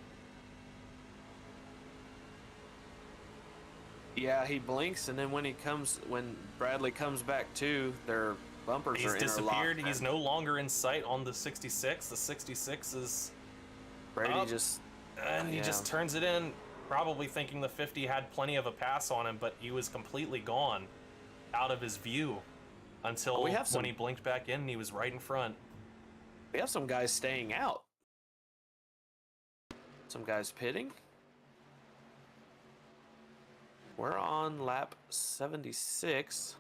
Yeah, he blinks, and then when Bradley comes back too, their bumpers are interlocked. He's disappeared. He's no longer in sight on the 66. The 66 is Brady up, just... and he just turns it in, probably thinking the 50 had plenty of a pass on him, but he was completely gone, out of his view, until when he blinked back in and he was right in front. We have some guys staying out. Some guys pitting. We're on lap 76.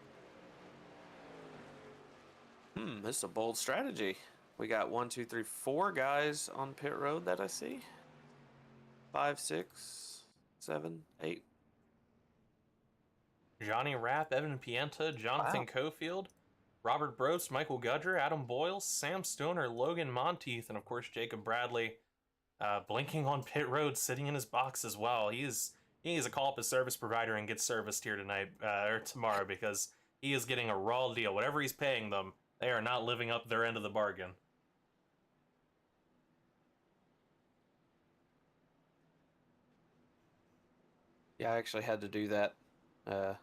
This is a bold strategy. We got 1, 2, 3, 4 guys on pit road that I see. 5, 6, 7, 8. Johnny Rapp, Evan Pienta, Jonathan Wow. Cofield, Robert Brobst, Michael Gudger, Adam Boyle, Sam Stoner, Logan Monteith, and of course Jacob Bradley, blinking on pit road, sitting in his box as well. He needs to call up his service provider and get serviced here tonight or tomorrow, because he is getting a raw deal. Whatever he's paying them, they are not living up their end of the bargain. Yeah, I actually had to do that. I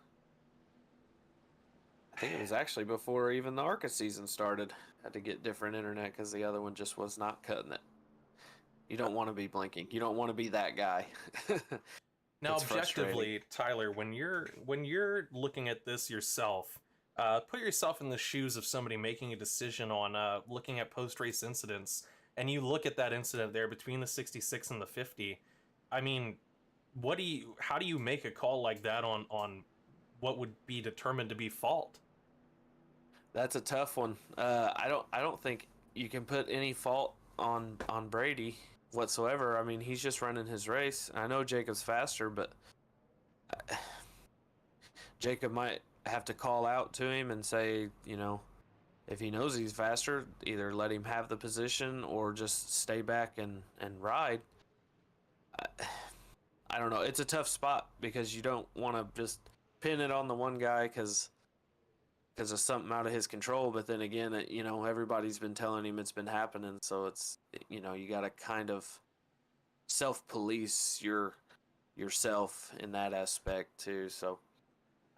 think it was actually before even the ARCA season started. Had to get different internet because the other one just was not cutting it. You don't want to be blinking. You don't want to be that guy. Now, It's objectively, frustrating. Tyler, when you're looking at this yourself, put yourself in the shoes of somebody making a decision on looking at post-race incidents, and you look at that incident there between the 66 and the 50. I mean, how do you make a call like that on what would be determined to be fault? That's a tough one. I don't think you can put any fault on Brady whatsoever. I mean, he's just running his race. I know Jacob's faster, but Jacob might have to call out to him and say, if he knows he's faster, either let him have the position or just stay back and ride. I don't know. It's a tough spot because you don't want to just pin it on the one guy because of something out of his control. But then again, everybody's been telling him it's been happening. So it's, you got to kind of self-police yourself in that aspect too. So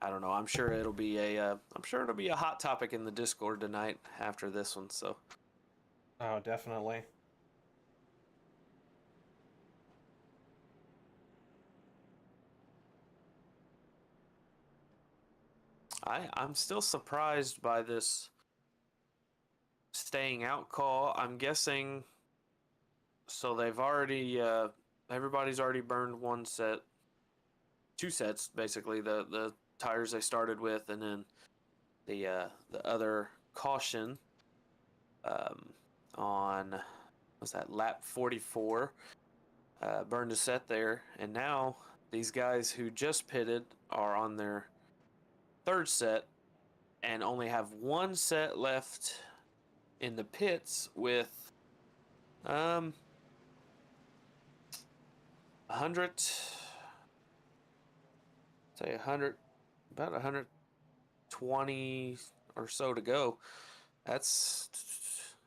I don't know. I'm sure it'll be a hot topic in the Discord tonight after this one. So Oh, definitely. I'm still surprised by this staying out call. I'm guessing so they've already everybody's already burned two sets basically, the tires they started with, and then the other caution on, was that lap 44, burned a set there, and now these guys who just pitted are on their third set and only have one set left in the pits with 100, say 100, about 120 or so to go. That's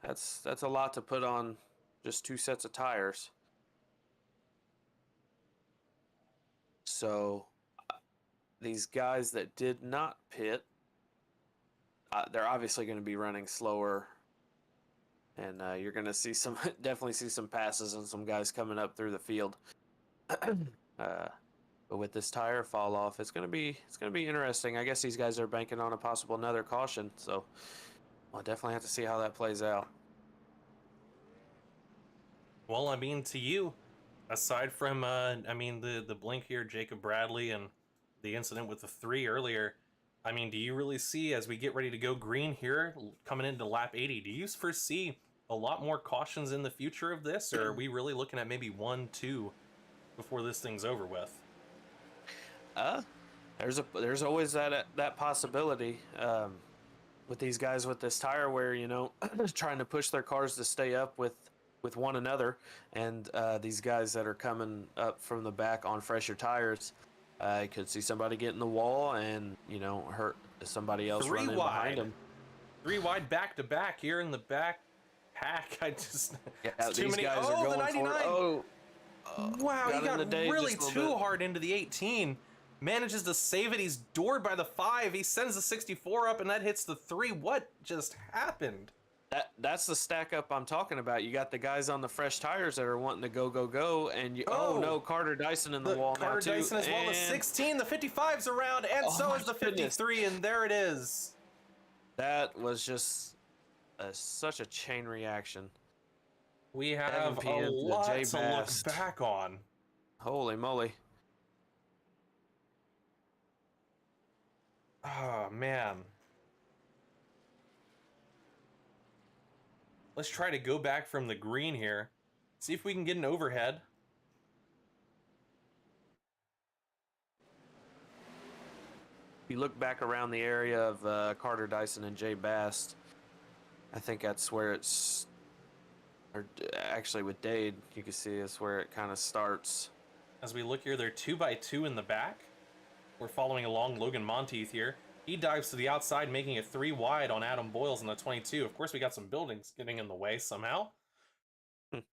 a lot to put on just two sets of tires. So these guys that did not pit, they're obviously going to be running slower, and you're going to see definitely see some passes and some guys coming up through the field. But with this tire fall off, it's going to be interesting. I guess these guys are banking on a possible another caution, so I'll definitely have to see how that plays out. Well, I mean, to you, aside from the blink here, Jacob Bradley, and the incident with the 3 earlier, I mean, do you really see, as we get ready to go green here, coming into lap 80, do you foresee a lot more cautions in the future of this, or are we really looking at maybe 1, 2 before this thing's over with? There's always that possibility with these guys with this tire wear, trying to push their cars to stay up with one another, and these guys that are coming up from the back on fresher tires, I could see somebody get in the wall and hurt somebody else running behind them. 3 wide back to back here in the back pack. It's too these many. guys are going the 99. for it. Wow, he got really too bit. hard into the 18. Manages to save it. He's doored by the 5. He sends the 64 up, and that hits the 3. What just happened? That's the stack up I'm talking about. You got the guys on the fresh tires that are wanting to go, and oh no, Carter Dyson in the wall now too. Carter Dyson as well. The 16, the 55's around, and so is the 53, and there it is. That was just such a chain reaction. We have a lot to look back on. Holy moly. Oh, man. Let's try to go back from the green here. See if we can get an overhead. you look back around the area of Carter Dyson and Jay Bast, I think that's where it's, or actually with Dade, you can see it's where it kind of starts. As we look here, they're 2x2 in the back. We're following along Logan Monteith here. He dives to the outside, making it 3 wide on Adam Boyles in the 22. Of course, we got some buildings getting in the way somehow. The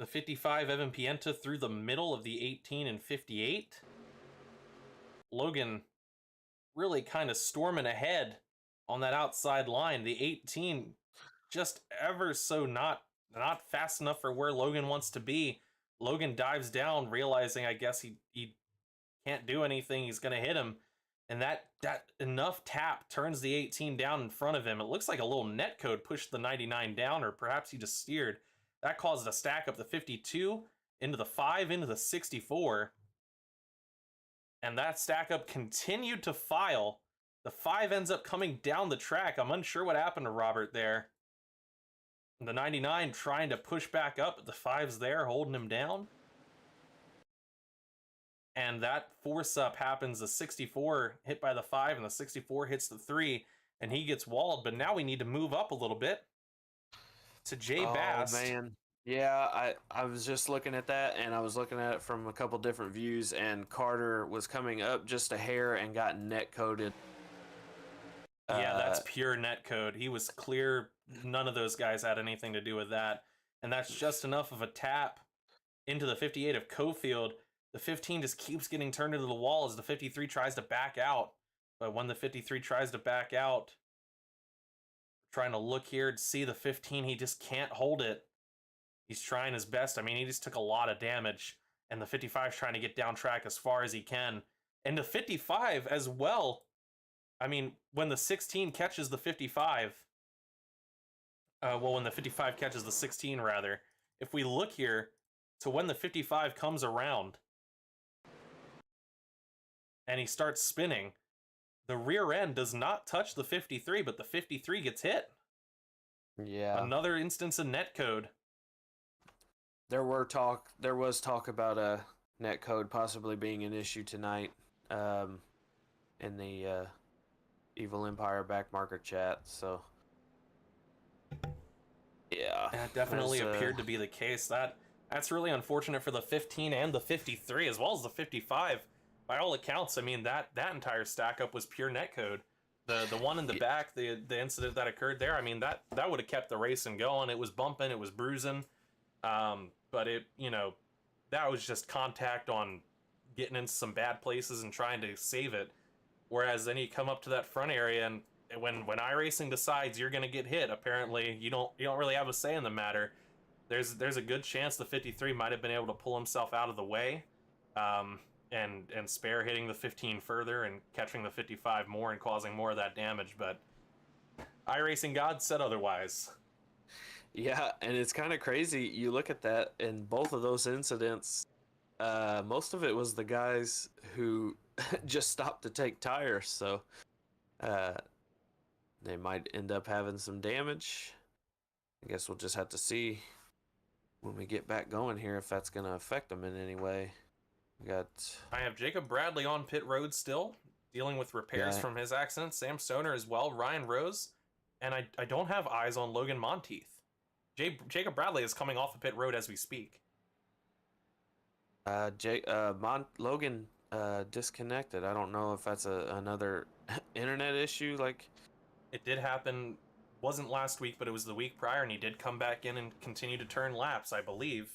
55 Evan Pienta through the middle of the 18 and 58. Logan really kind of storming ahead on that outside line. The 18 just ever so not fast enough for where Logan wants to be. Logan dives down, realizing I guess he can't do anything. He's going to hit him. And that enough tap turns the 18 down in front of him. It looks like a little netcode pushed the 99 down, or perhaps he just steered. That caused a stack up the 52, into the 5, into the 64. And that stack up continued to file. The 5 ends up coming down the track. I'm unsure what happened to Robert there. The 99 trying to push back up, but the 5's there holding him down. And that force up happens. The 64 hit by the 5, and the 64 hits the 3, and he gets walled. But now we need to move up a little bit to Jay Bast. Oh, man. Yeah, I was just looking at that, and I was looking at it from a couple different views, and Carter was coming up just a hair and got net coded. Yeah, that's pure net code. He was clear. None of those guys had anything to do with that. And that's just enough of a tap into the 58 of Cofield. The 15 just keeps getting turned into the wall as the 53 tries to back out. But when the 53 tries to back out, trying to look here to see the 15, he just can't hold it. He's trying his best. I mean, he just took a lot of damage. And the 55's trying to get down track as far as he can. And the 55 as well. I mean, when the 16 catches the 55, when the 55 catches the 16, rather, if we look here to when the 55 comes around and he starts spinning, the rear end does not touch the 53, but the 53 gets hit. Yeah. Another instance of netcode. There was talk about a netcode possibly being an issue tonight in the Evil Empire backmarker chat, so yeah. That definitely appeared to be the case. That's really unfortunate for the 15 and the 53, as well as the 55. By all accounts, I mean, that entire stack up was pure netcode. The one in the back, the incident that occurred there, I mean, that would have kept the racing going. It was bumping, it was bruising. But it, that was just contact on getting into some bad places and trying to save it. Whereas then you come up to that front area, and when iRacing decides you're going to get hit, apparently you don't really have a say in the matter. There's a good chance the 53 might have been able to pull himself out of the way, and spare hitting the 15 further and catching the 55 more and causing more of that damage. But iRacing God said otherwise. Yeah, and it's kind of crazy. You look at that, in both of those incidents, most of it was the guys who just stopped to take tires, so they might end up having some damage. I guess we'll just have to see when we get back going here if that's going to affect them in any way. I have Jacob Bradley on pit road still, dealing with repairs from his accident. Sam Stoner as well, Ryan Rose, and I don't have eyes on Logan Monteith. Jacob Bradley is coming off the pit road as we speak. Logan disconnected. I don't know if that's another internet issue. Like, it did happen. Wasn't last week, but it was the week prior, and he did come back in and continue to turn laps, I believe.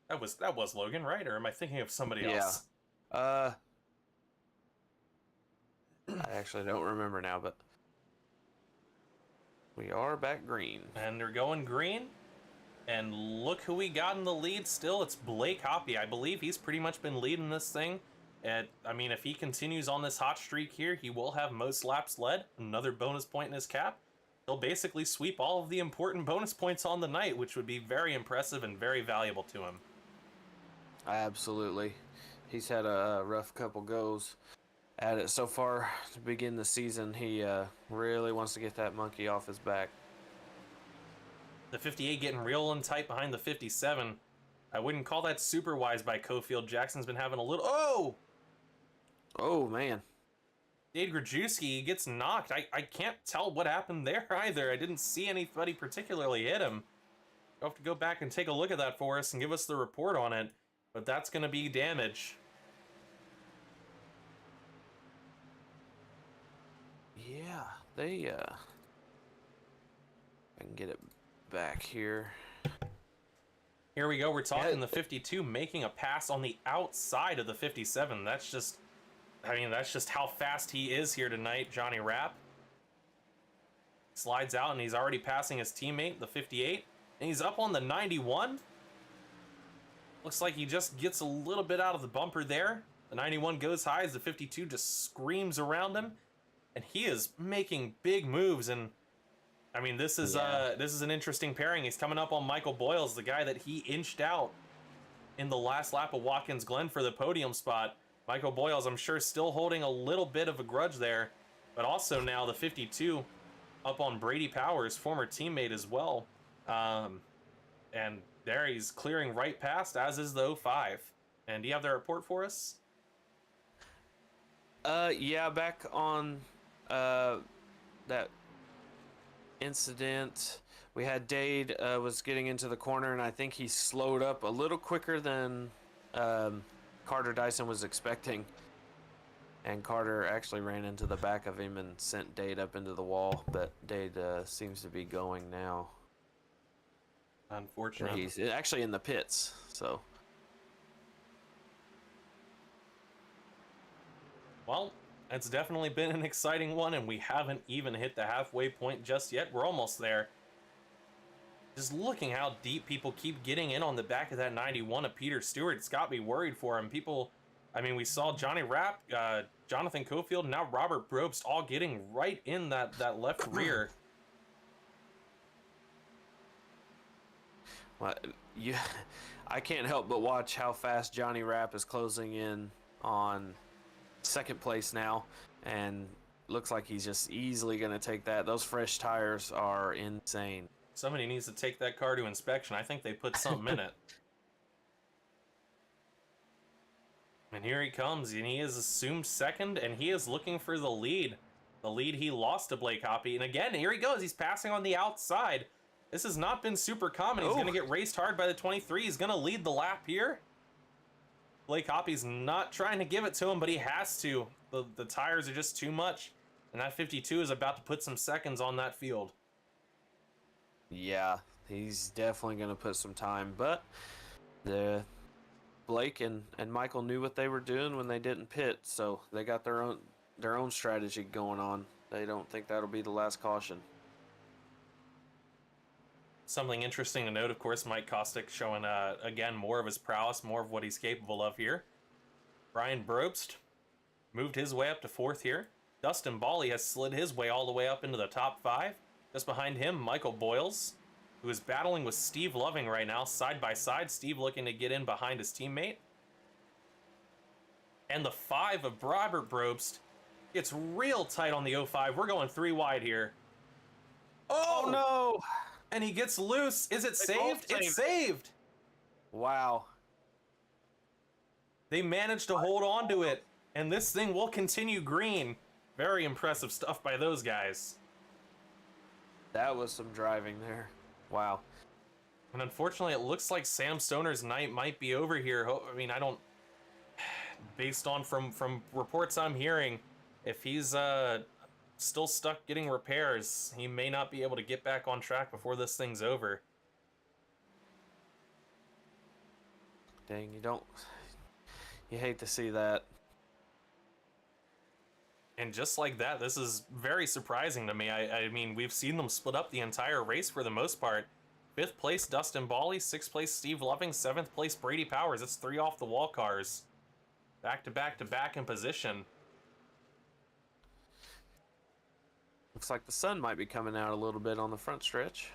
That was Logan, right? Or am I thinking of somebody else? I actually don't remember now, but we are back green. And they're going green. And look who we got in the lead still. It's Blake Hoppy. I believe he's pretty much been leading this thing. And I mean, if he continues on this hot streak here, he will have most laps led. Another bonus point in his cap. He'll basically sweep all of the important bonus points on the night, which would be very impressive and very valuable to him. Absolutely. He's had a rough couple goes at it so far to begin the season. He really wants to get that monkey off his back. The 58 getting real and tight behind the 57. I wouldn't call that super wise by Cofield. Jackson's been having a little... Oh! Oh, man. Dade Grajewski gets knocked. I can't tell what happened there either. I didn't see anybody particularly hit him. You'll have to go back and take a look at that for us and give us the report on it. But that's going to be damage. Yeah, they, I can get it back here. Here we go. We're talking the 52 making a pass on the outside of the 57. That's just... I mean, that's just how fast he is here tonight, Johnny Rapp. Slides out, and he's already passing his teammate, the 58. And he's up on the 91. Looks like he just gets a little bit out of the bumper there. The 91 goes high as the 52 just screams around him. And he is making big moves. And, I mean, this is an interesting pairing. He's coming up on Michael Boyles, the guy that he inched out in the last lap of Watkins Glen for the podium spot. Michael Boyles, I'm sure, still holding a little bit of a grudge there, but also now the 52 up on Brady Powers, former teammate as well. And there he's clearing right past, as is the 05. And do you have the report for us? Yeah, back on that incident, we had Dade was getting into the corner, and I think he slowed up a little quicker than Carter Dyson was expecting, and Carter actually ran into the back of him and sent Dade up into the wall, but Dade seems to be going now. Unfortunately. He's actually in the pits, so. Well, it's definitely been an exciting one, and we haven't even hit the halfway point just yet. We're almost there. Just looking how deep people keep getting in on the back of that 91 of Peter Stewart, it's got me worried for him. People, I mean, we saw Johnny Rapp, Jonathan Cofield, and now Robert Brobst all getting right in that left rear. Well, I can't help but watch how fast Johnny Rapp is closing in on second place now, and looks like he's just easily going to take that. Those fresh tires are insane. Somebody needs to take that car to inspection. I think they put something in it. And here he comes, and he is assumed second, and he is looking for the lead. The lead he lost to Blake Hoppy. And again, here he goes. He's passing on the outside. This has not been super common. He's going to get raced hard by the 23. He's going to lead the lap here. Blake Hoppy's not trying to give it to him, but he has to. The tires are just too much. And that 52 is about to put some seconds on that field. Yeah, he's definitely going to put some time, but Blake and Michael knew what they were doing when they didn't pit, so they got their own strategy going on. They don't think that'll be the last caution. Something interesting to note, of course, Mike Kostick showing, again, more of his prowess, more of what he's capable of here. Brian Brobst moved his way up to fourth here. Dustin Bally has slid his way all the way up into the top 5. Just behind him, Michael Boyles, who is battling with Steve Loving right now, side by side. Steve looking to get in behind his teammate. And the 5 of Robert Brobst gets real tight on the 05. We're going 3 wide here. Oh, no! And he gets loose. Is it saved? It's saved! Wow. They managed to hold on to it, and this thing will continue green. Very impressive stuff by those guys. That was some driving there. Wow. And unfortunately, it looks like Sam Stoner's night might be over here. I mean, I don't... Based on from reports I'm hearing, if he's still stuck getting repairs, he may not be able to get back on track before this thing's over. Dang, you hate to see that. And just like that, this is very surprising to me. I mean, we've seen them split up the entire race for the most part. 5th place, Dustin Bally. 6th place, Steve Loving. 7th place, Brady Powers. It's 3 off-the-wall cars. Back to back to back in position. Looks like the sun might be coming out a little bit on the front stretch.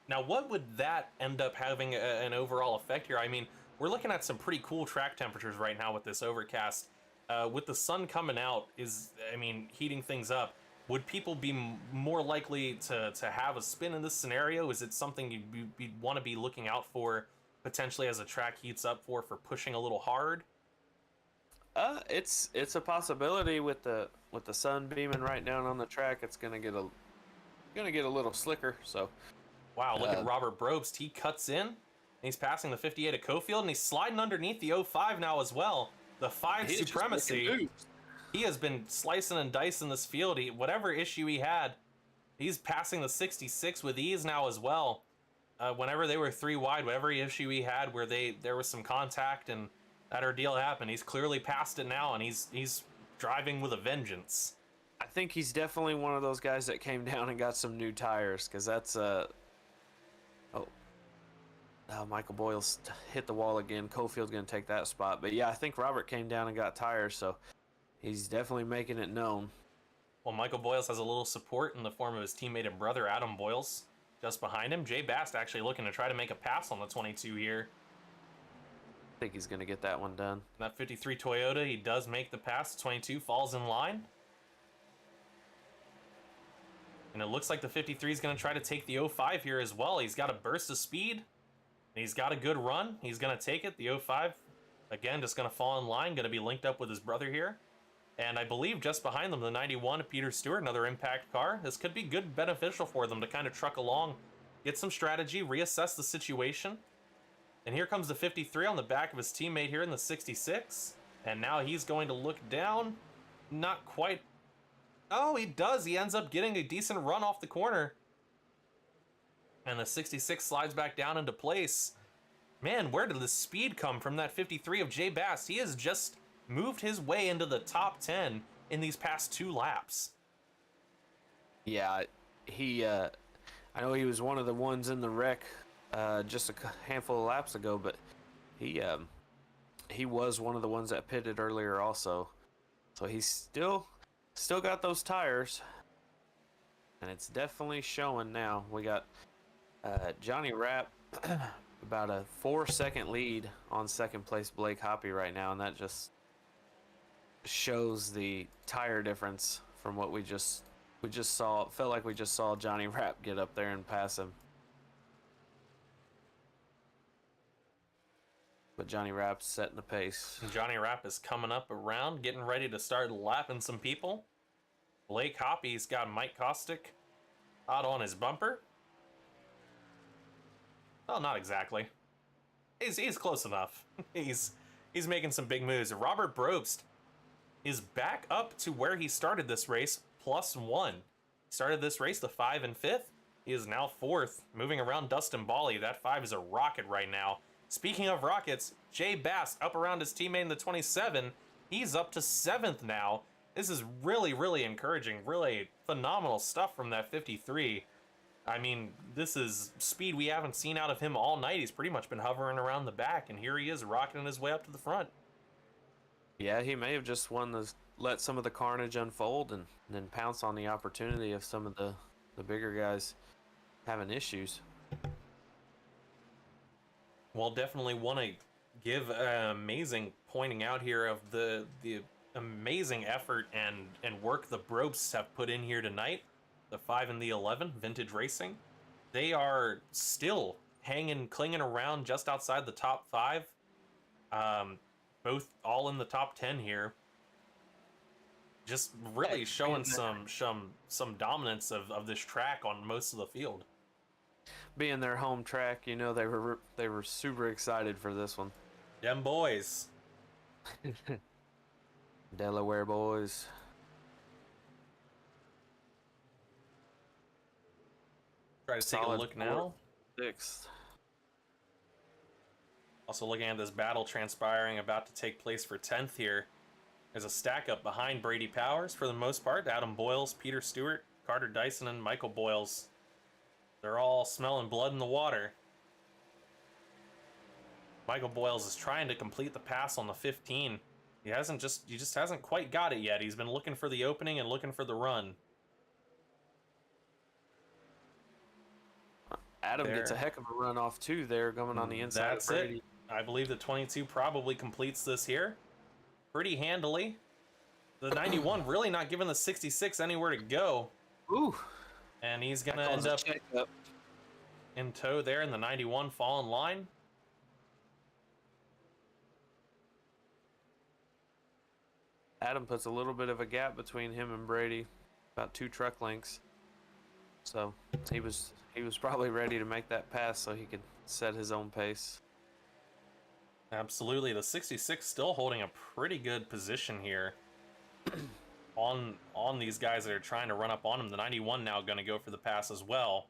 Now, what would that end up having an overall effect here? I mean, we're looking at some pretty cool track temperatures right now with this overcast. With the sun coming out, heating things up, would people be more likely to have a spin in this scenario? Is it something you'd want to be looking out for potentially as the track heats up for pushing a little hard? It's a possibility with the sun beaming right down on the track. It's gonna get a little slicker. So Wow, look at Robert Brobst. He cuts in, and he's passing the 58 at Cofield, and he's sliding underneath the 05 now as well. The 5 supremacy. He has been slicing and dicing this field. Whatever issue he had, he's passing the 66 with ease now as well. Whenever they were 3 wide, whatever issue he had where there was some contact and that ordeal happened, he's clearly passed it now, and he's driving with a vengeance. I think he's definitely one of those guys that came down and got some new tires, because that's Michael Boyle's hit the wall again. Cofield's going to take that spot. But yeah, I think Robert came down and got tires, so he's definitely making it known. Well, Michael Boyles has a little support in the form of his teammate and brother, Adam Boyles, just behind him. Jay Bast actually looking to try to make a pass on the 22 here. I think he's going to get that one done. That 53 Toyota, he does make the pass. 22 falls in line. And it looks like the 53 is going to try to take the 05 here as well. He's got a burst of speed. And he's got a good run. He's going to take it. The 05, again, just going to fall in line. Going to be linked up with his brother here. And I believe just behind them, the 91, Peter Stewart, another impact car. This could be good, beneficial for them to kind of truck along, get some strategy, reassess the situation. And here comes the 53 on the back of his teammate here in the 66. And now he's going to look down. Not quite. Oh, he does. He ends up getting a decent run off the corner. And the 66 slides back down into place. Man, where did the speed come from that 53 of Jay Bast? He has just moved his way into the top 10 in these past 2 laps. Yeah, I know he was one of the ones in the wreck just a handful of laps ago, but he was one of the ones that pitted earlier also. So he's still got those tires, and it's definitely showing now. We got Johnny Rapp about a 4-second lead on second place Blake Hoppy right now, and that just shows the tire difference from what we just saw. It felt like we just saw Johnny Rapp get up there and pass him. But Johnny Rapp's setting the pace. Johnny Rapp is coming up around, getting ready to start lapping some people. Blake Hoppy's got Mike Kostick out on his bumper. Well, not exactly. He's close enough. He's making some big moves. Robert Brobst is back up to where he started this race, +1. Started this race the 5 and 5th. He is now 4th, moving around Dustin Bally. That 5 is a rocket right now. Speaking of rockets, Jay Bast up around his teammate in the 27. He's up to 7th now. This is really, really encouraging. Really phenomenal stuff from that 53. I mean, this is speed we haven't seen out of him all night. He's pretty much been hovering around the back, and here he is rocketing his way up to the front. Yeah, he may have just let some of the carnage unfold and then pounce on the opportunity of some of the bigger guys having issues. Well, definitely want to give amazing pointing out here of the amazing effort and work the Brobsts have put in here tonight. The 5 and the 11, Vintage Racing. They are still clinging around just outside the top 5. Both all in the top 10 here. Just really showing some dominance of this track on most of the field. Being their home track, you know, they were super excited for this one. Them boys. Delaware boys. Try to take a look now. 6th. Also looking at this battle transpiring about to take place for 10th here. There's a stack up behind Brady Powers for the most part. Adam Boyles, Peter Stewart, Carter Dyson, and Michael Boyles. They're all smelling blood in the water. Michael Boyles is trying to complete the pass on the 15. He just hasn't quite got it yet. He's been looking for the opening and looking for the run. Adam gets a heck of a run off too there, going on the inside. That's of Brady. it. I believe the 22 probably completes this here pretty handily. The 91 really not giving the 66 anywhere to go. Ooh. And he's going to end up in tow there, and the 91 fall in line. Adam puts a little bit of a gap between him and Brady, about 2 truck lengths. So he was probably ready to make that pass so he could set his own pace. Absolutely. The 66 still holding a pretty good position here on these guys that are trying to run up on him. The 91 now going to go for the pass as well.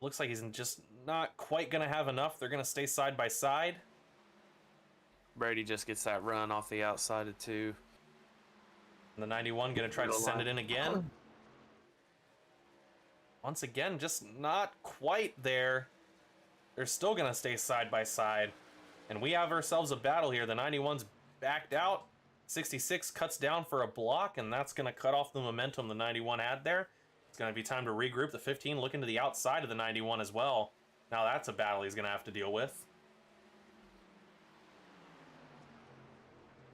Looks like he's just not quite going to have enough. They're going to stay side by side. Brady just gets that run off the outside of 2. And the 91 going to try to send it in again. Once again, just not quite there. They're still going to stay side by side. And we have ourselves a battle here. The 91's backed out. 66 cuts down for a block, and that's going to cut off the momentum the 91 had there. It's going to be time to regroup. The 15 looking to the outside of the 91 as well. Now that's a battle he's going to have to deal with.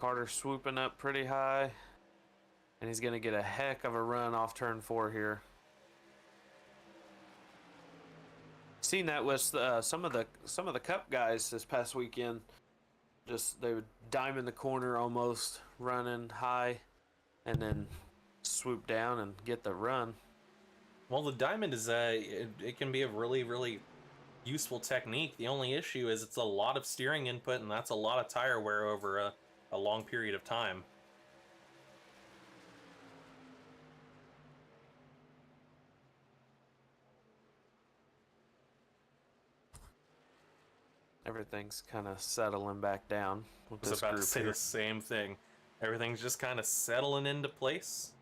Carter swooping up pretty high. And he's going to get a heck of a run off turn 4 here. Seen that with some of the Cup guys this past weekend. Just they would diamond the corner almost, running high, and then swoop down and get the run. Well, the diamond is it can be a really, really useful technique. The only issue is it's a lot of steering input, and that's a lot of tire wear over a long period of time. Everything's kind of settling back down with I was this about to group say here. the same thing. Everything's just kind of settling into place.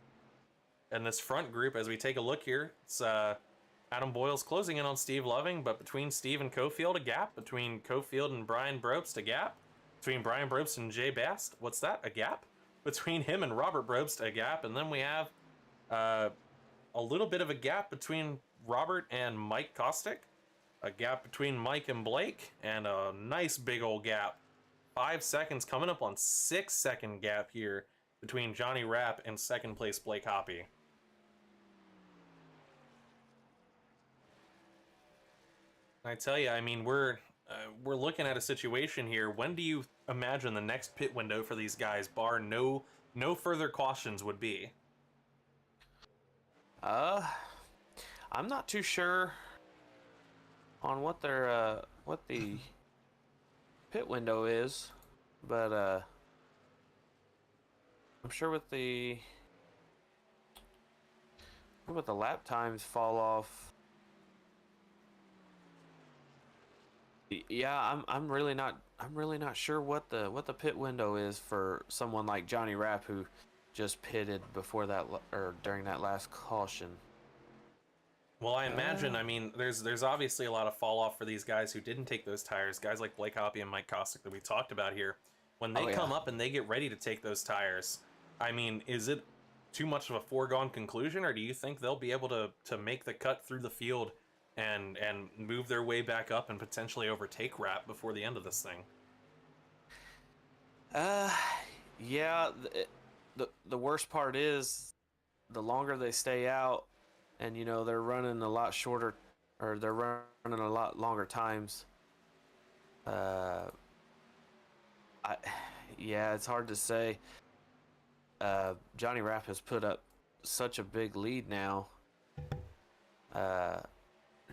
And this front group, as we take a look here, it's Adam Boyle's closing in on Steve Loving, but between Steve and Cofield, a gap. Between Cofield and Brian Brobst, a gap. Between Brian Brobst and Jay Bast, what's that? A gap. Between him and Robert Brobst, a gap. And then we have a little bit of a gap between Robert and Mike Kostick. A gap between Mike and Blake, and a nice big old gap. 5 seconds coming up on 6-second gap here between Johnny Rapp and second place Blake Hoppy. I tell you, I mean, we're looking at a situation here. When do you imagine the next pit window for these guys, bar no further cautions, would be? I'm not too sure on what their what the pit window is, but I'm sure with the lap times fall off. Yeah, I'm really not sure what the pit window is for someone like Johnny Rapp, who just pitted before that or during that last caution. Well, I imagine, I mean, there's obviously a lot of fall off for these guys who didn't take those tires, guys like Blake Hoppy and Mike Kostick that we talked about here. When they come up and they get ready to take those tires, I mean, is it too much of a foregone conclusion, or do you think they'll be able to make the cut through the field and move their way back up and potentially overtake Rapp before the end of this thing? Yeah, the worst part is the longer they stay out, and you know they're running a lot shorter, or they're running a lot longer times. Yeah, it's hard to say. Johnny Rapp has put up such a big lead now.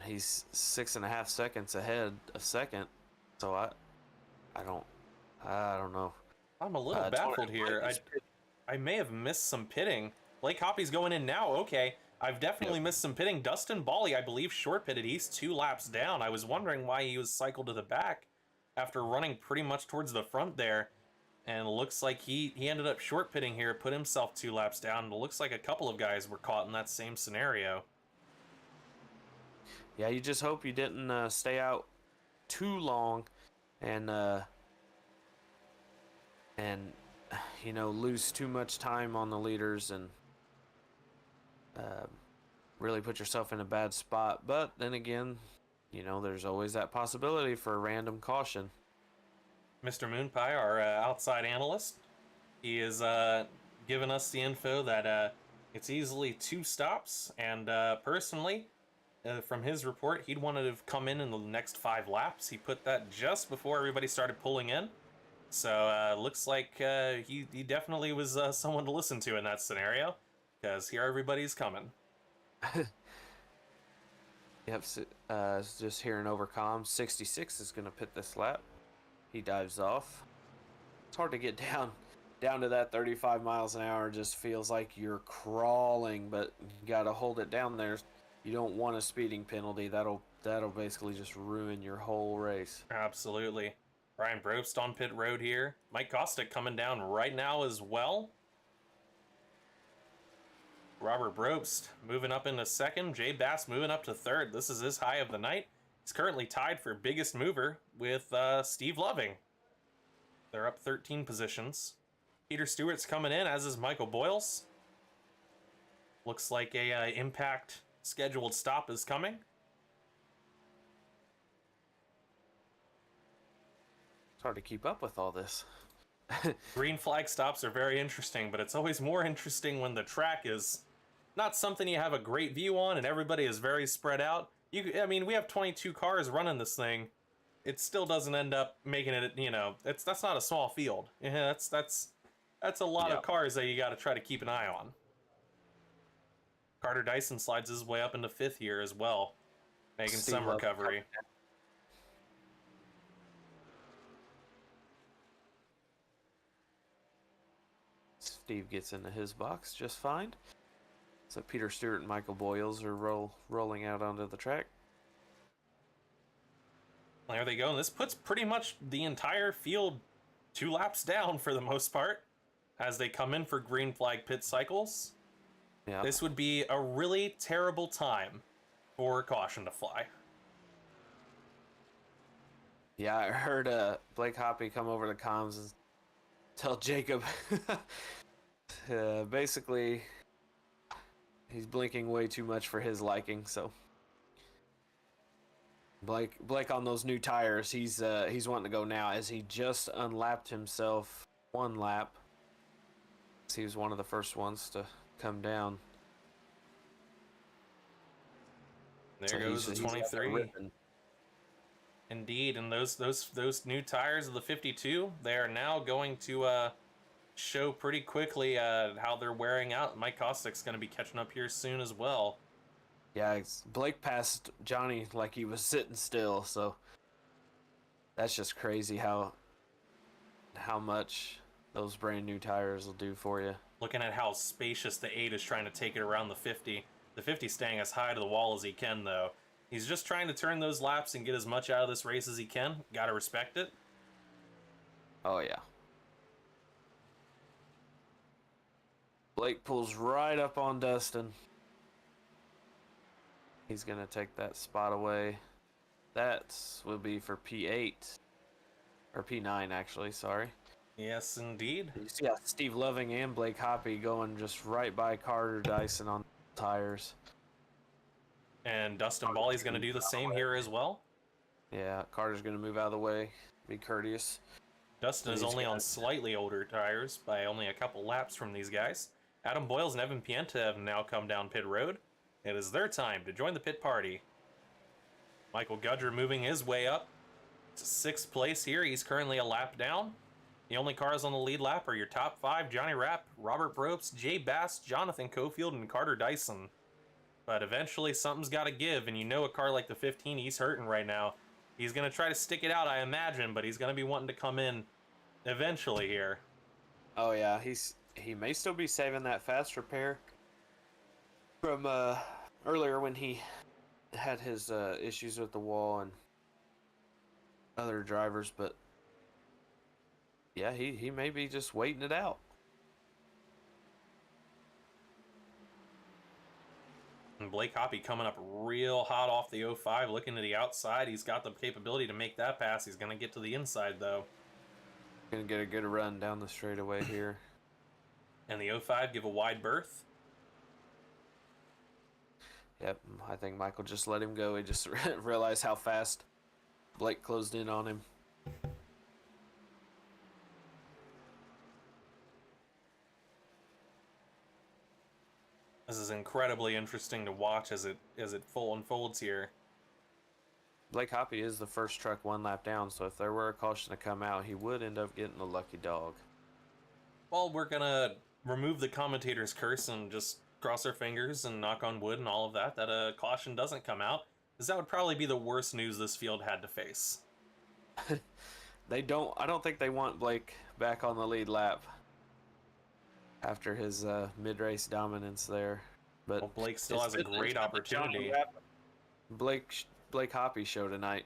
He's 6.5 seconds ahead of second, so I don't know. I'm a little baffled here. I may have missed some pitting. Blake Hoppy's going in now. Okay. I've definitely missed some pitting. Dustin Bally, I believe, short pitted. He's 2 laps down. I was wondering why he was cycled to the back after running pretty much towards the front there. And it looks like he ended up short pitting here, put himself 2 laps down. It looks like a couple of guys were caught in that same scenario. Yeah, you just hope you didn't stay out too long and you know, lose too much time on the leaders and really put yourself in a bad spot. But then again, you know, there's always that possibility for a random caution. Mr. Moonpie, our outside analyst, he is giving us the info that it's easily 2 stops, and personally, from his report, he'd want to have come in the next 5 laps. He put that just before everybody started pulling in. So looks like he definitely was someone to listen to in that scenario, because here everybody's coming. Yep, just hearing over comms. 66 is going to pit this lap. He dives off. It's hard to get down to that 35 miles an hour. Just feels like you're crawling, but you got to hold it down there. You don't want a speeding penalty. That'll basically just ruin your whole race. Absolutely. Brian Brobst on pit road here. Mike Kostick coming down right now as well. Robert Brobst moving up into second. Jay Bass moving up to third. This is his high of the night. He's currently tied for biggest mover with Steve Loving. They're up 13 positions. Peter Stewart's coming in, as is Michael Boyles. Looks like a impact scheduled stop is coming. It's hard to keep up with all this. Green flag stops are very interesting, but it's always more interesting when the track is not something you have a great view on and everybody is very spread out. I mean, we have 22 cars running this thing. It still doesn't end up making it, you know, that's not a small field. Yeah, that's a lot of cars that you got to try to keep an eye on. Carter Dyson slides his way up into fifth here as well, making some recovery. Steve gets into his box just fine. So Peter Stewart and Michael Boyles are rolling out onto the track. There they go, and this puts pretty much the entire field 2 laps down for the most part as they come in for green flag pit cycles. Yeah. This would be a really terrible time for caution to fly. Yeah, I heard Blake Hoppy come over to comms and tell Jacob basically he's blinking way too much for his liking, so Blake on those new tires, he's wanting to go now as he just unlapped himself 1 lap. He was one of the first ones to come down. There goes the 23. Indeed, and those new tires of the 52, they are now going to show pretty quickly how they're wearing out. Mike Kostick's going to be catching up here soon as well. Yeah, Blake passed Johnny like he was sitting still, so that's just crazy how much those brand new tires will do for you. Looking at how spacious the 8 is trying to take it around the 50. The 50 staying as high to the wall as he can, though. He's just trying to turn those laps and get as much out of this race as he can. Gotta respect it. Oh, yeah. Blake pulls right up on Dustin. He's going to take that spot away. That will be for P8. Or P9, actually, sorry. Yes, indeed. Yeah, Steve Loving and Blake Hoppy going just right by Carter Dyson on tires. And Dustin Bawley's going to do the same here as well. Yeah, Carter's going to move out of the way. Be courteous. Dustin is only on slightly older tires by only a couple laps from these guys. Adam Boyles and Evan Pienta have now come down pit road. It is their time to join the pit party. Michael Gudger moving his way up to 6th place here. He's currently a lap down. The only cars on the lead lap are your top 5, Johnny Rapp, Robert Brobst, Jay Bass, Jonathan Cofield, and Carter Dyson. But eventually something's got to give, and you know a car like the 15, he's hurting right now. He's going to try to stick it out, I imagine, but he's going to be wanting to come in eventually here. Oh yeah, he may still be saving that fast repair from earlier when he had his issues with the wall and other drivers, but yeah, he may be just waiting it out. And Blake Hoppy coming up real hot off the 05, looking to the outside. He's got the capability to make that pass. He's going to get to the inside, though. Going to get a good run down the straightaway here. And the 05 give a wide berth. Yep, I think Michael just let him go. He just realized how fast Blake closed in on him. This is incredibly interesting to watch as it unfolds here. Blake Hoppy is the first truck one lap down, so if there were a caution to come out, he would end up getting the lucky dog. Well, we're gonna remove the commentator's curse and just cross our fingers and knock on wood and all of that a caution doesn't come out, because that would probably be the worst news this field had to face. I don't think they want Blake back on the lead lap after his mid-race dominance there. But well, Blake still has a great opportunity. Blake Hoppy show tonight.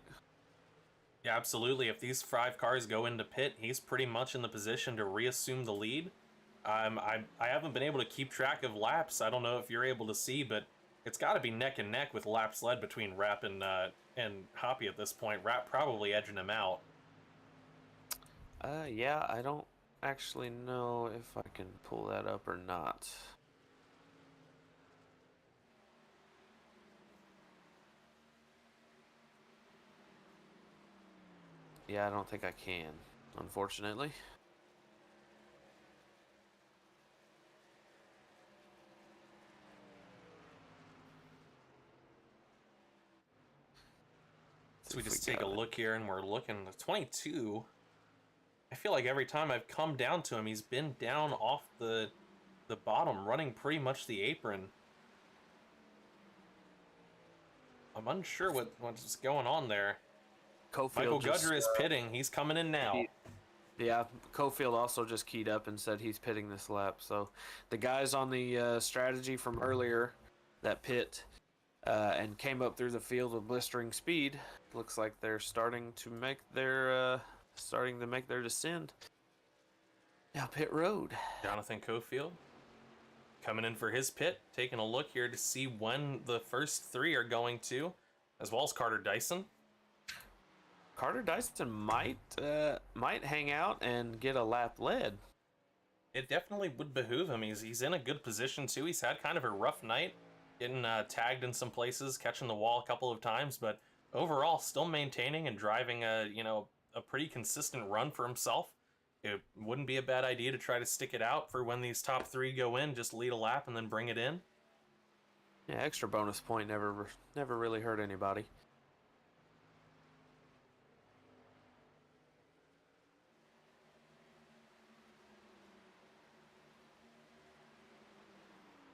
Yeah, absolutely. If these 5 cars go into pit, he's pretty much in the position to reassume the lead. I haven't been able to keep track of laps. I don't know if you're able to see, but it's got to be neck and neck with laps led between Rapp and Hoppy at this point. Rapp probably edging him out. Yeah, I don't actually know if I can pull that up or not. Yeah, I don't think I can, unfortunately. So we just take a look here, and we're looking at 22. I feel like every time I've come down to him, he's been down off the bottom, running pretty much the apron. I'm unsure what's going on there. Michael Gudger is pitting. He's coming in now. Yeah, Cofield also just keyed up and said he's pitting this lap. So the guys on the strategy from earlier that pit and came up through the field with blistering speed, looks like they're starting to make their descent down pit road. Jonathan Cofield coming in for his pit, taking a look here to see when the first 3 are going to, as well as Carter Dyson. Carter Dyson might hang out and get a lap led. It definitely would behoove him. He's in a good position too. He's had kind of a rough night, getting tagged in some places, catching the wall a couple of times, but overall still maintaining and driving a pretty consistent run for himself. It wouldn't be a bad idea to try to stick it out for when these top 3 go in. Just lead a lap and then bring it in. Yeah, extra bonus point never really hurt anybody.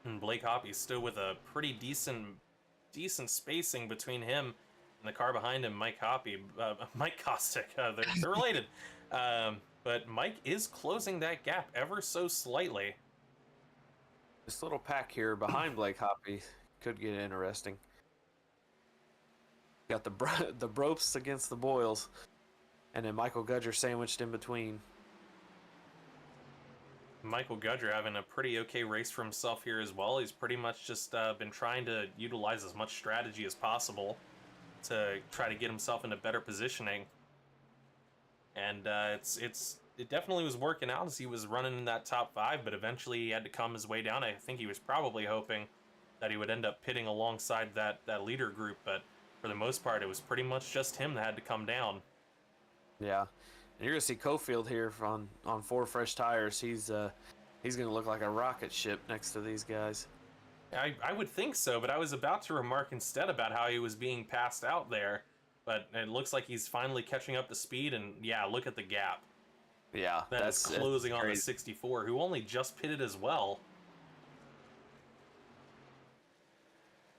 And Blake Hoppy's still with a pretty decent spacing between him and the car behind him, Mike Hoppy, Mike Kostick. They're related, but Mike is closing that gap ever so slightly. This little pack here behind Blake Hoppy could get interesting. Got the Brobsts against the Boyles, and then Michael Gudger sandwiched in between. Michael Gudger having a pretty okay race for himself here as well. He's pretty much just been trying to utilize as much strategy as possible to try to get himself into better positioning. And it definitely was working out as he was running in that top 5, but eventually he had to come his way down. I think he was probably hoping that he would end up pitting alongside that leader group, but for the most part, it was pretty much just him that had to come down. Yeah. And you're gonna see Cofield here on 4 fresh tires. He's gonna look like a rocket ship next to these guys. I would think so, but I was about to remark instead about how he was being passed out there, but it looks like he's finally catching up to speed, and yeah, look at the gap. Yeah, that's closing on the 64, who only just pitted as well.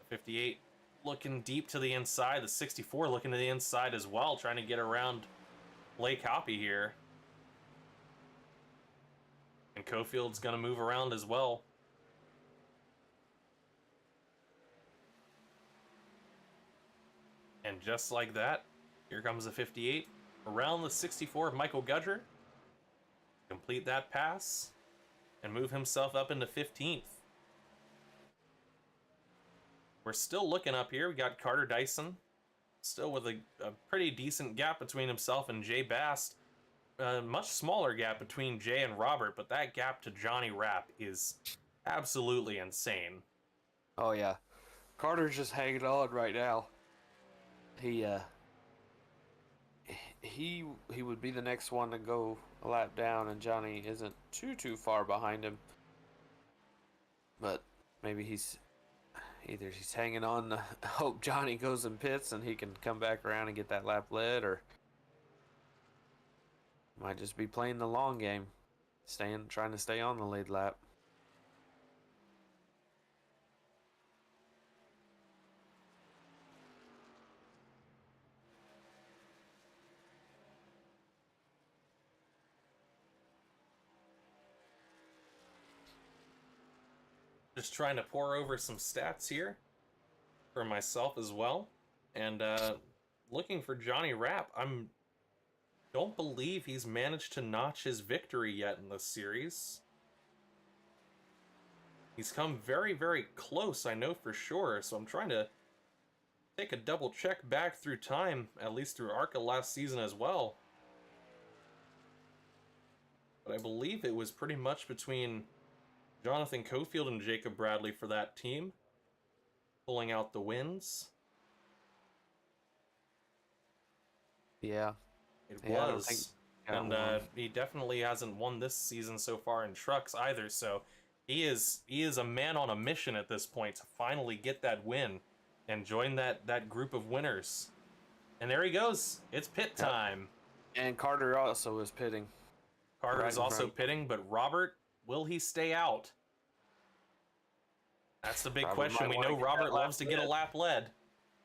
58 looking deep to the inside, the 64 looking to the inside as well, trying to get around Blake Hoppy here. And Cofield's going to move around as well. And just like that, here comes the 58 around the 64 of Michael Gudger. Complete that pass and move himself up into 15th. We're still looking up here. We got Carter Dyson, still with a pretty decent gap between himself and Jay Bast. A much smaller gap between Jay and Robert, but that gap to Johnny Rapp is absolutely insane. Oh yeah, Carter's just hanging on right now. He would be the next one to go a lap down, and Johnny isn't too far behind him. But maybe he's Either he's hanging on to hope Johnny goes and pits and he can come back around and get that lap led, or might just be playing the long game, trying to stay on the lead lap. Just trying to pour over some stats here for myself as well. And looking for Johnny Rapp. Don't believe he's managed to notch his victory yet in this series. He's come very, very close, I know for sure. So I'm trying to take a double check back through time, at least through ARCA last season as well. But I believe it was pretty much between Jonathan Cofield and Jacob Bradley for that team, pulling out the wins. Yeah. It was. And he definitely hasn't won this season so far in trucks either, so he is a man on a mission at this point to finally get that win and join that group of winners. And there he goes. It's pit time. And Carter also is pitting. Carter is also pitting, but Robert, will he stay out? That's the big question. We know Robert loves to get a lap led.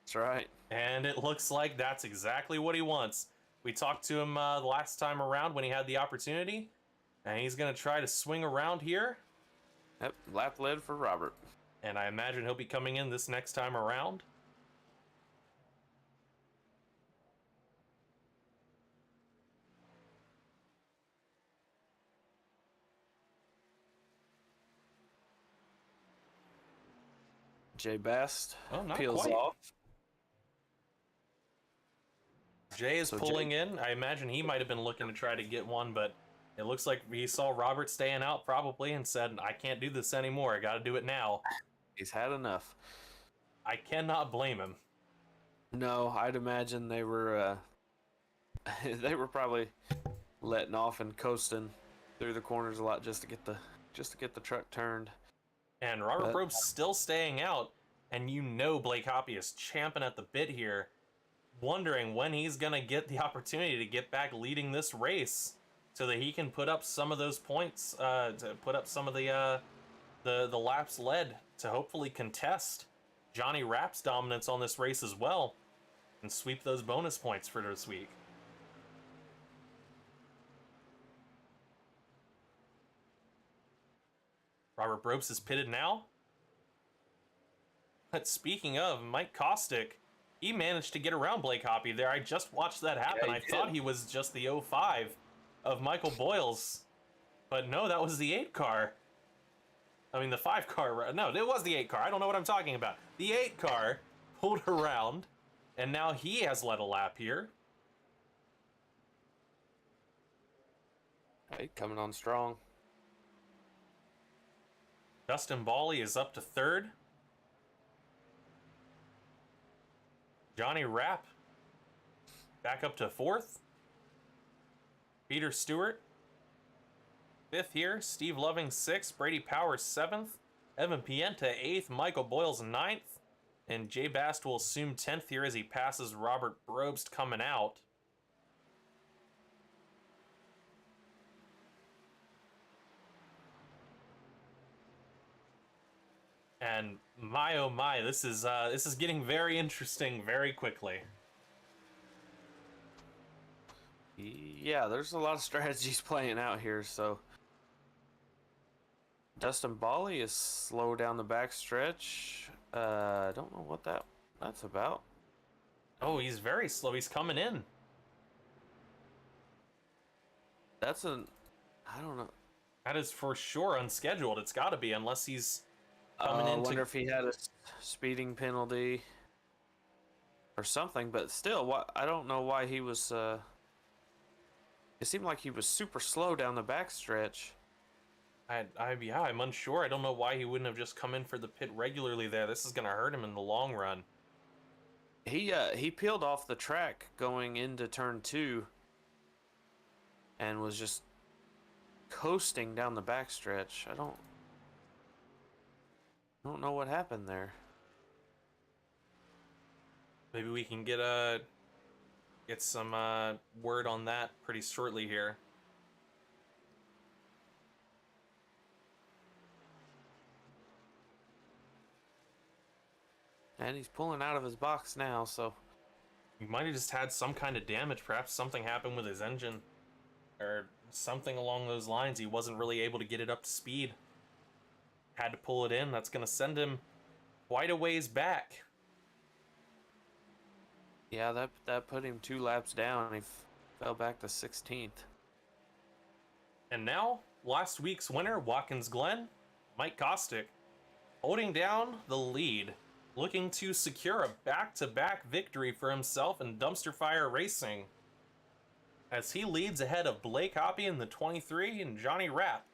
That's right. And it looks like that's exactly what he wants. We talked to him the last time around when he had the opportunity, and he's going to try to swing around here. Yep, lap led for Robert. And I imagine he'll be coming in this next time around. Jay Bast not peels quite. off. Jay is pulling in. I imagine he might have been looking to try to get one, but it looks like he saw Robert staying out probably and said, I can't do this anymore. I got to do it now. He's had enough. I cannot blame him. No, I'd imagine they were they were probably letting off and coasting through the corners a lot just to get the truck turned. And Robert Brobst still staying out, and you know Blake Hoppy is champing at the bit here, wondering when he's going to get the opportunity to get back leading this race so that he can put up some of those points, to put up some of the laps led to hopefully contest Johnny Rapp's dominance on this race as well and sweep those bonus points for this week. Robert Brobst is pitted now. But speaking of, Mike Kostick, he managed to get around Blake Hoppy there. I just watched that happen. Yeah, I thought he was just the 05 of Michael Boyles. But no, that was the 8 car. I mean, the 5 car. No, it was the 8 car. I don't know what I'm talking about. The 8 car pulled around, and now he has led a lap here. Hey, coming on strong. Justin Bawley is up to 3rd. Johnny Rapp back up to 4th. Peter Stewart 5th here. Steve Loving 6th. Brady Powers 7th. Evan Pienta 8th. Michael Boyles 9th. And Jay Bast will assume 10th here as he passes Robert Brobst coming out. And my oh my, this is getting very interesting very quickly. Yeah, there's a lot of strategies playing out here. So Dustin Bawley is slow down the back stretch. I don't know what that's about. Oh, he's very slow. He's coming in. I don't know. That is for sure unscheduled. It's got to be, unless he's coming in. I wonder if he had a speeding penalty or something. But still, I don't know why he was. It seemed like he was super slow down the back stretch. I'm unsure. I don't know why he wouldn't have just come in for the pit regularly there. This is going to hurt him in the long run. He peeled off the track going into turn 2 and was just coasting down the back stretch. I don't know what happened there. Maybe we can get some word on that pretty shortly here. And he's pulling out of his box now, so He might have just had some kind of damage. Perhaps something happened with his engine or something along those lines. He wasn't really able to get it up to speed. Had to pull it in. That's going to send him quite a ways back. yeah, that put him 2 laps down, and he fell back to 16th. And now, last week's winner, Watkins Glen, Mike Kostick, holding down the lead, looking to secure a back-to-back victory for himself in Dumpster Fire Racing, as he leads ahead of Blake Hoppy in the 23 and Johnny Rapp,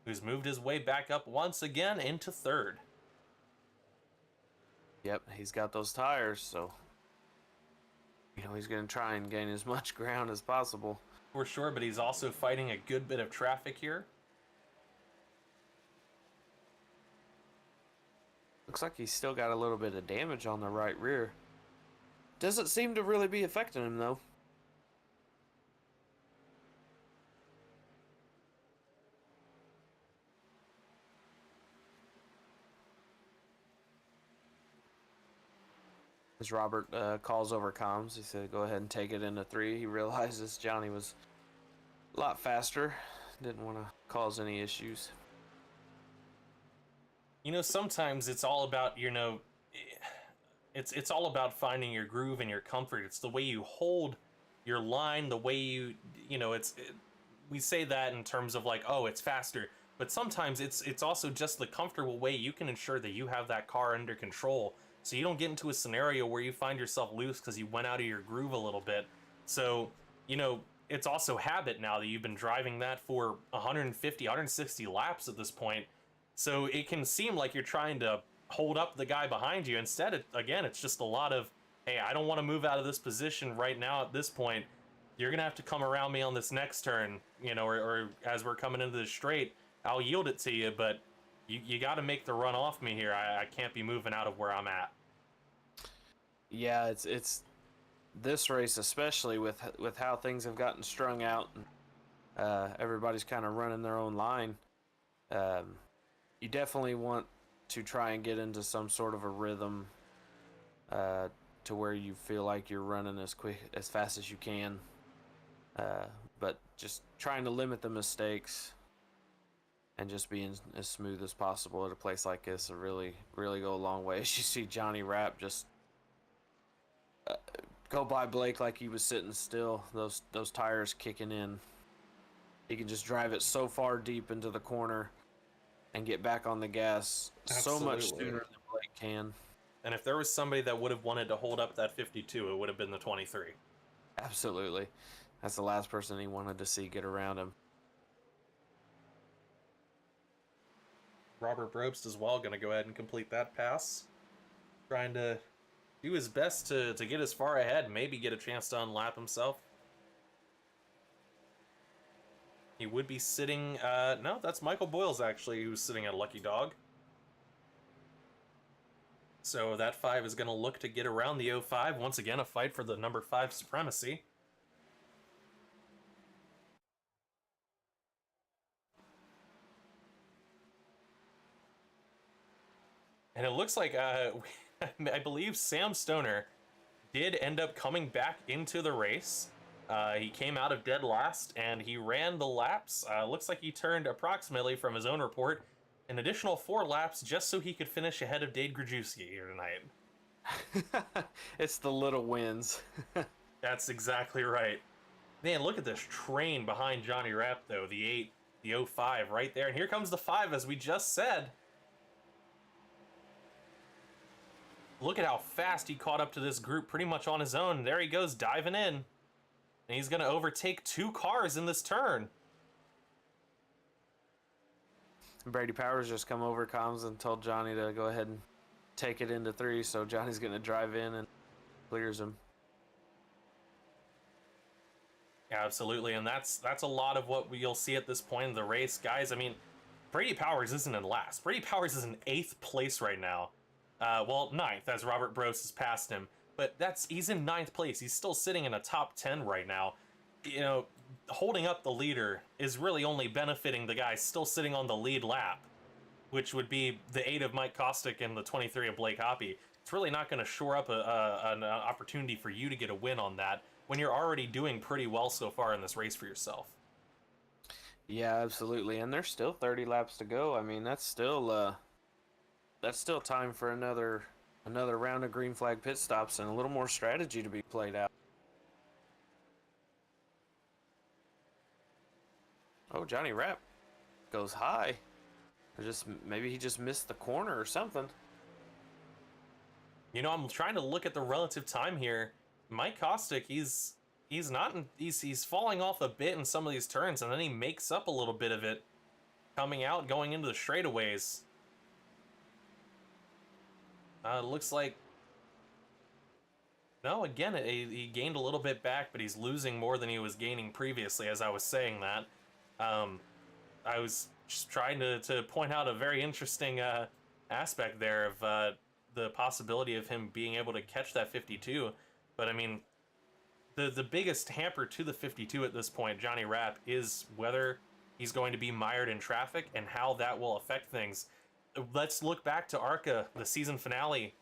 who's moved his way back up once again into 3rd. Yep, he's got those tires, so he's going to try and gain as much ground as possible. For sure, but he's also fighting a good bit of traffic here. Looks like he's still got a little bit of damage on the right rear. Doesn't seem to really be affecting him, though. As Robert calls over comms, he said, go ahead and take it into 3. He realizes Johnny was a lot faster. Didn't want to cause any issues. Sometimes it's all about, it's all about finding your groove and your comfort. It's the way you hold your line, the way you, we say that in terms of like, oh, it's faster. But sometimes it's also just the comfortable way you can ensure that you have that car under control. So you don't get into a scenario where you find yourself loose because you went out of your groove a little bit. So, it's also habit now that you've been driving that for 150, 160 laps at this point. So it can seem like you're trying to hold up the guy behind you. Instead, it's just a lot of, hey, I don't want to move out of this position right now at this point. You're going to have to come around me on this next turn, or as we're coming into the straight, I'll yield it to you, but you got to make the run off me here. I can't be moving out of where I'm at. Yeah, it's this race, especially with how things have gotten strung out, and everybody's kind of running their own line. You definitely want to try and get into some sort of a rhythm to where you feel like you're running as fast as you can. But just trying to limit the mistakes and just being as smooth as possible at a place like this will really, really go a long way. As you see Johnny Rapp just go by Blake like he was sitting still, those tires kicking in. He can just drive it so far deep into the corner and get back on the gas so much sooner than Blake can. And if there was somebody that would have wanted to hold up that 52, it would have been the 23. Absolutely. That's the last person he wanted to see get around him. Robert Brobst as well going to go ahead and complete that pass. Trying to do his best to get as far ahead, maybe get a chance to unlap himself. He would be sitting, no, that's Michael Boyles actually, who's sitting at Lucky Dog. So that 5 is going to look to get around the 05. Once again, a fight for the number 5 supremacy. And it looks like, I believe Sam Stoner did end up coming back into the race. He came out of dead last, and he ran the laps. Looks like he turned approximately, from his own report, an additional 4 laps just so he could finish ahead of Dade Grajewski here tonight. It's the little wins. That's exactly right. Man, look at this train behind Johnny Rapp, though. The 8, the 05 right there. And here comes the 5, as we just said. Look at how fast he caught up to this group pretty much on his own. There he goes, diving in. And he's going to overtake 2 cars in this turn. Brady Powers just come over comms and told Johnny to go ahead and take it into 3, so Johnny's going to drive in and clears him. Yeah, absolutely, and that's a lot of what you'll see at this point in the race. Guys, I mean, Brady Powers isn't in last. Brady Powers is in 8th place right now. Well, 9th, as Robert Brobst has passed him. but he's in 9th place. He's still sitting in a top 10 right now. You know, holding up the leader is really only benefiting the guy still sitting on the lead lap, which would be the 8 of Mike Kostick and the 23 of Blake Hoppy. It's really not going to shore up an opportunity for you to get a win on that when you're already doing pretty well so far in this race for yourself. Yeah, absolutely. And there's still 30 laps to go. I mean, that's still time for another round of green flag pit stops and a little more strategy to be played out. Oh, Johnny Rapp goes high. Or maybe he just missed the corner or something. You know, I'm trying to look at the relative time here. Mike Kostick, he's falling off a bit in some of these turns, and then he makes up a little bit of it coming out, going into the straightaways. Looks like... No, again, he gained a little bit back, but he's losing more than he was gaining previously, as I was saying that. I was just trying to point out a very interesting aspect there of the possibility of him being able to catch that 52. But, I mean, the biggest hamper to the 52 at this point, Johnny Rapp, is whether he's going to be mired in traffic and how that will affect things. Let's look back to ARCA, the season finale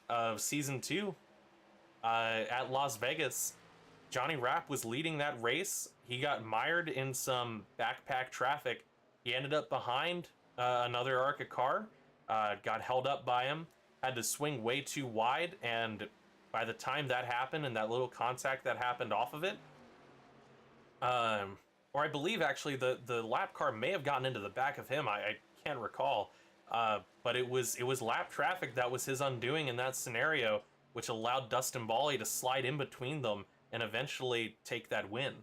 of Season 2 at Las Vegas. Johnny Rapp was leading that race. He got mired in some backpack traffic. He ended up behind another ARCA car, got held up by him, had to swing way too wide, and by the time that happened and that little contact that happened off of it, or I believe actually the lap car may have gotten into the back of him, I can't recall, but it was lap traffic that was his undoing in that scenario, which allowed Dustin Bally to slide in between them and eventually take that win.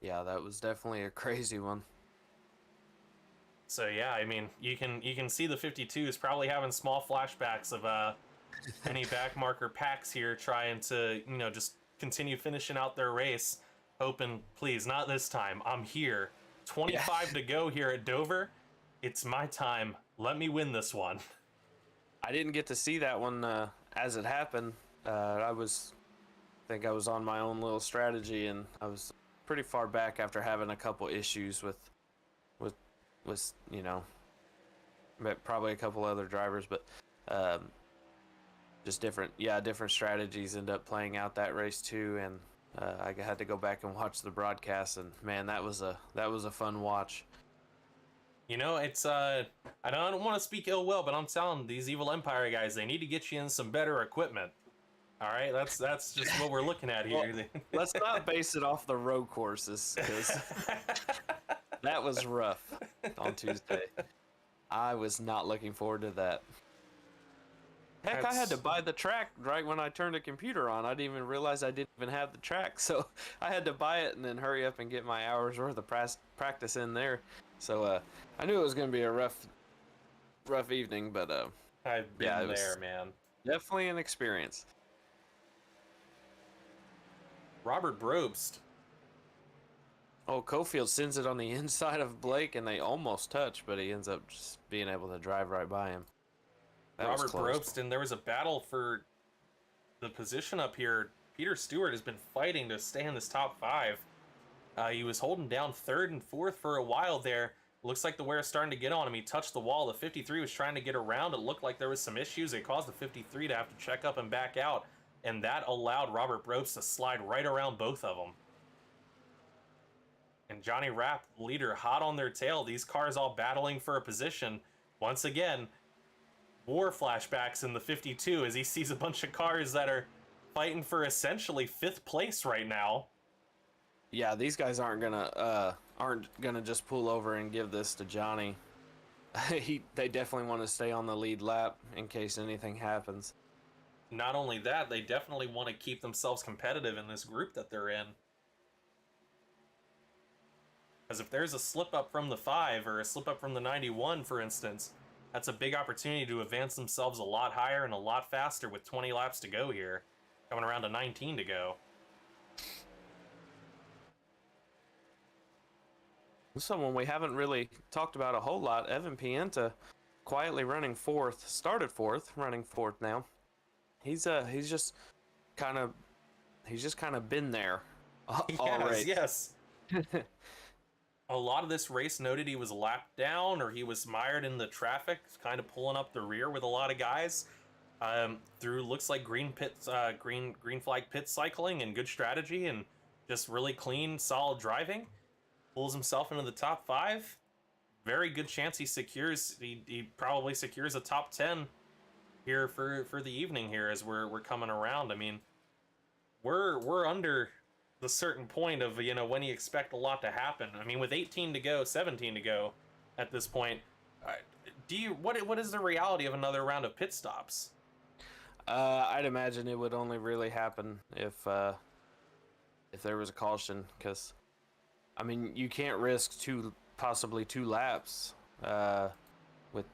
Yeah, that was definitely a crazy one. So yeah, I mean, you can see the 52 is probably having small flashbacks of any backmarker packs here trying to, you know, just continue finishing out their race, hoping, please, not this time. I'm here. 25 to go here at Dover. It's my time. Let me win this one. I didn't get to see that one as it happened. I think I was on my own little strategy, and I was pretty far back after having a couple issues with you know, probably a couple other drivers, but just different strategies end up playing out that race too, and I had to go back and watch the broadcast, and man, that was a fun watch. You know, it's I don't want to speak ill will, but I'm telling these Evil Empire guys, they need to get you in some better equipment. All right, that's just what we're looking at here. Well, let's not base it off the road courses, because that was rough on Tuesday. I was not looking forward to that. Heck, I had to buy the track right when I turned the computer on. I didn't even realize I didn't even have the track, so I had to buy it and then hurry up and get my hours worth of practice in there. So I knew it was going to be a rough evening, but I've been there, man. Definitely an experience. Robert Brobst. Oh, Cofield sends it on the inside of Blake, and they almost touch, but he ends up just being able to drive right by him. Robert Brobst, and there was a battle for the position up here. Peter Stewart has been fighting to stay in this top 5. He was holding down 3rd and 4th for a while there. Looks like the wear is starting to get on him. He touched the wall. The 53 was trying to get around. It looked like there was some issues. It caused the 53 to have to check up and back out, and that allowed Robert Brobst to slide right around both of them. And Johnny Rapp, leader, hot on their tail. These cars all battling for a position. Once again, war flashbacks in the 52 as he sees a bunch of cars that are fighting for essentially 5th place right now. Yeah, these guys aren't gonna just pull over and give this to Johnny. They definitely want to stay on the lead lap in case anything happens. Not only that, they definitely want to keep themselves competitive in this group that they're in. Because if there's a slip up from the 5 or a slip up from the 91, for instance, that's a big opportunity to advance themselves a lot higher and a lot faster with 20 laps to go here. Coming around to 19 to go. Someone we haven't really talked about a whole lot, Evan Pienta quietly running fourth. Started fourth, running fourth now. He's just kind of been there all Yes, race. yes. A lot of this race noted he was lapped down or he was mired in the traffic, kind of pulling up the rear with a lot of guys. Through looks like green flag pit cycling and good strategy and just really clean, solid driving. Pulls himself into the top 5. Very good chance he probably secures a top 10 here for the evening here as we're coming around. I mean, we're under the certain point of when you expect a lot to happen. I mean, with 18 to go, 17 to go at this point, what is the reality of another round of pit stops? I'd imagine it would only really happen if there was a caution, because I mean, you can't risk possibly two laps with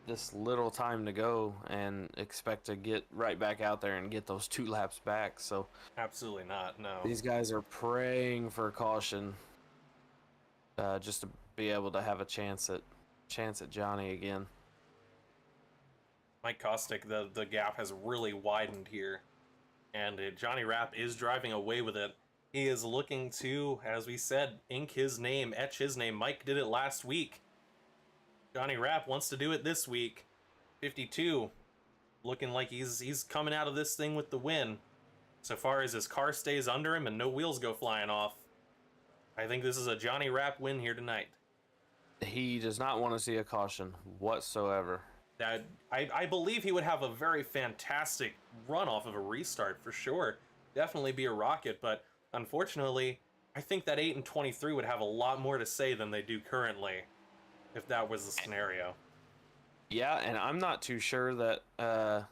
this little time to go and expect to get right back out there and get those 2 laps back. So Absolutely not. No. these guys are praying for caution, just to be able to have a chance at Johnny again. Mike Kostick, the gap has really widened here, and Johnny Rapp is driving away with it. He is looking to, as we said, ink his name, etch his name. Mike did it last week. Johnny Rapp wants to do it this week. 52, looking like he's coming out of this thing with the win. So far as his car stays under him and no wheels go flying off, I think this is a Johnny Rapp win here tonight. He does not want to see a caution whatsoever. I believe he would have a very fantastic run off of a restart for sure. Definitely be a rocket, but unfortunately, I think that 8 and 23 would have a lot more to say than they do currently, if that was the scenario. Yeah, and I'm not too sure that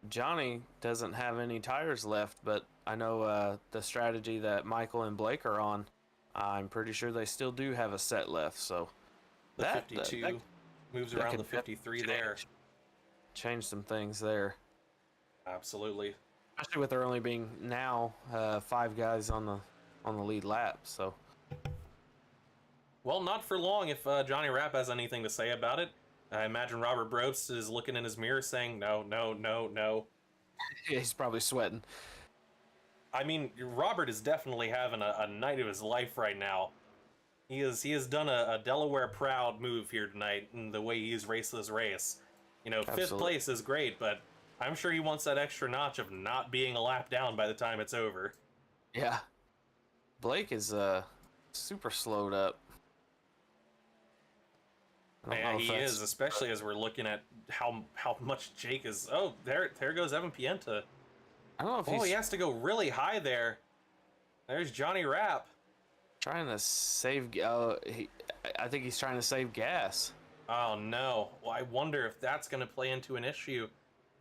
Johnny doesn't have any tires left, but I know the strategy that Michael and Blake are on, I'm pretty sure they still do have a set left, so The 52 moves around the 53 there. Change some things there. Absolutely. Especially with there only being now 5 guys on the lead lap, so. Well, not for long if Johnny Rapp has anything to say about it. I imagine Robert Brobst is looking in his mirror saying, no, no, no, no. He's probably sweating. I mean, Robert is definitely having a night of his life right now. He has done a Delaware proud move here tonight in the way he's raced this race. Absolutely. 5th place is great, but I'm sure he wants that extra notch of not being a lap down by the time it's over. Yeah. Blake is super slowed up. Yeah, he is, especially as we're looking at how much Jake is. Oh, there goes Evan Pienta. I don't know if he has to go really high there. There's Johnny Rapp. Trying to save. I think he's trying to save gas. Oh no! Well, I wonder if that's going to play into an issue.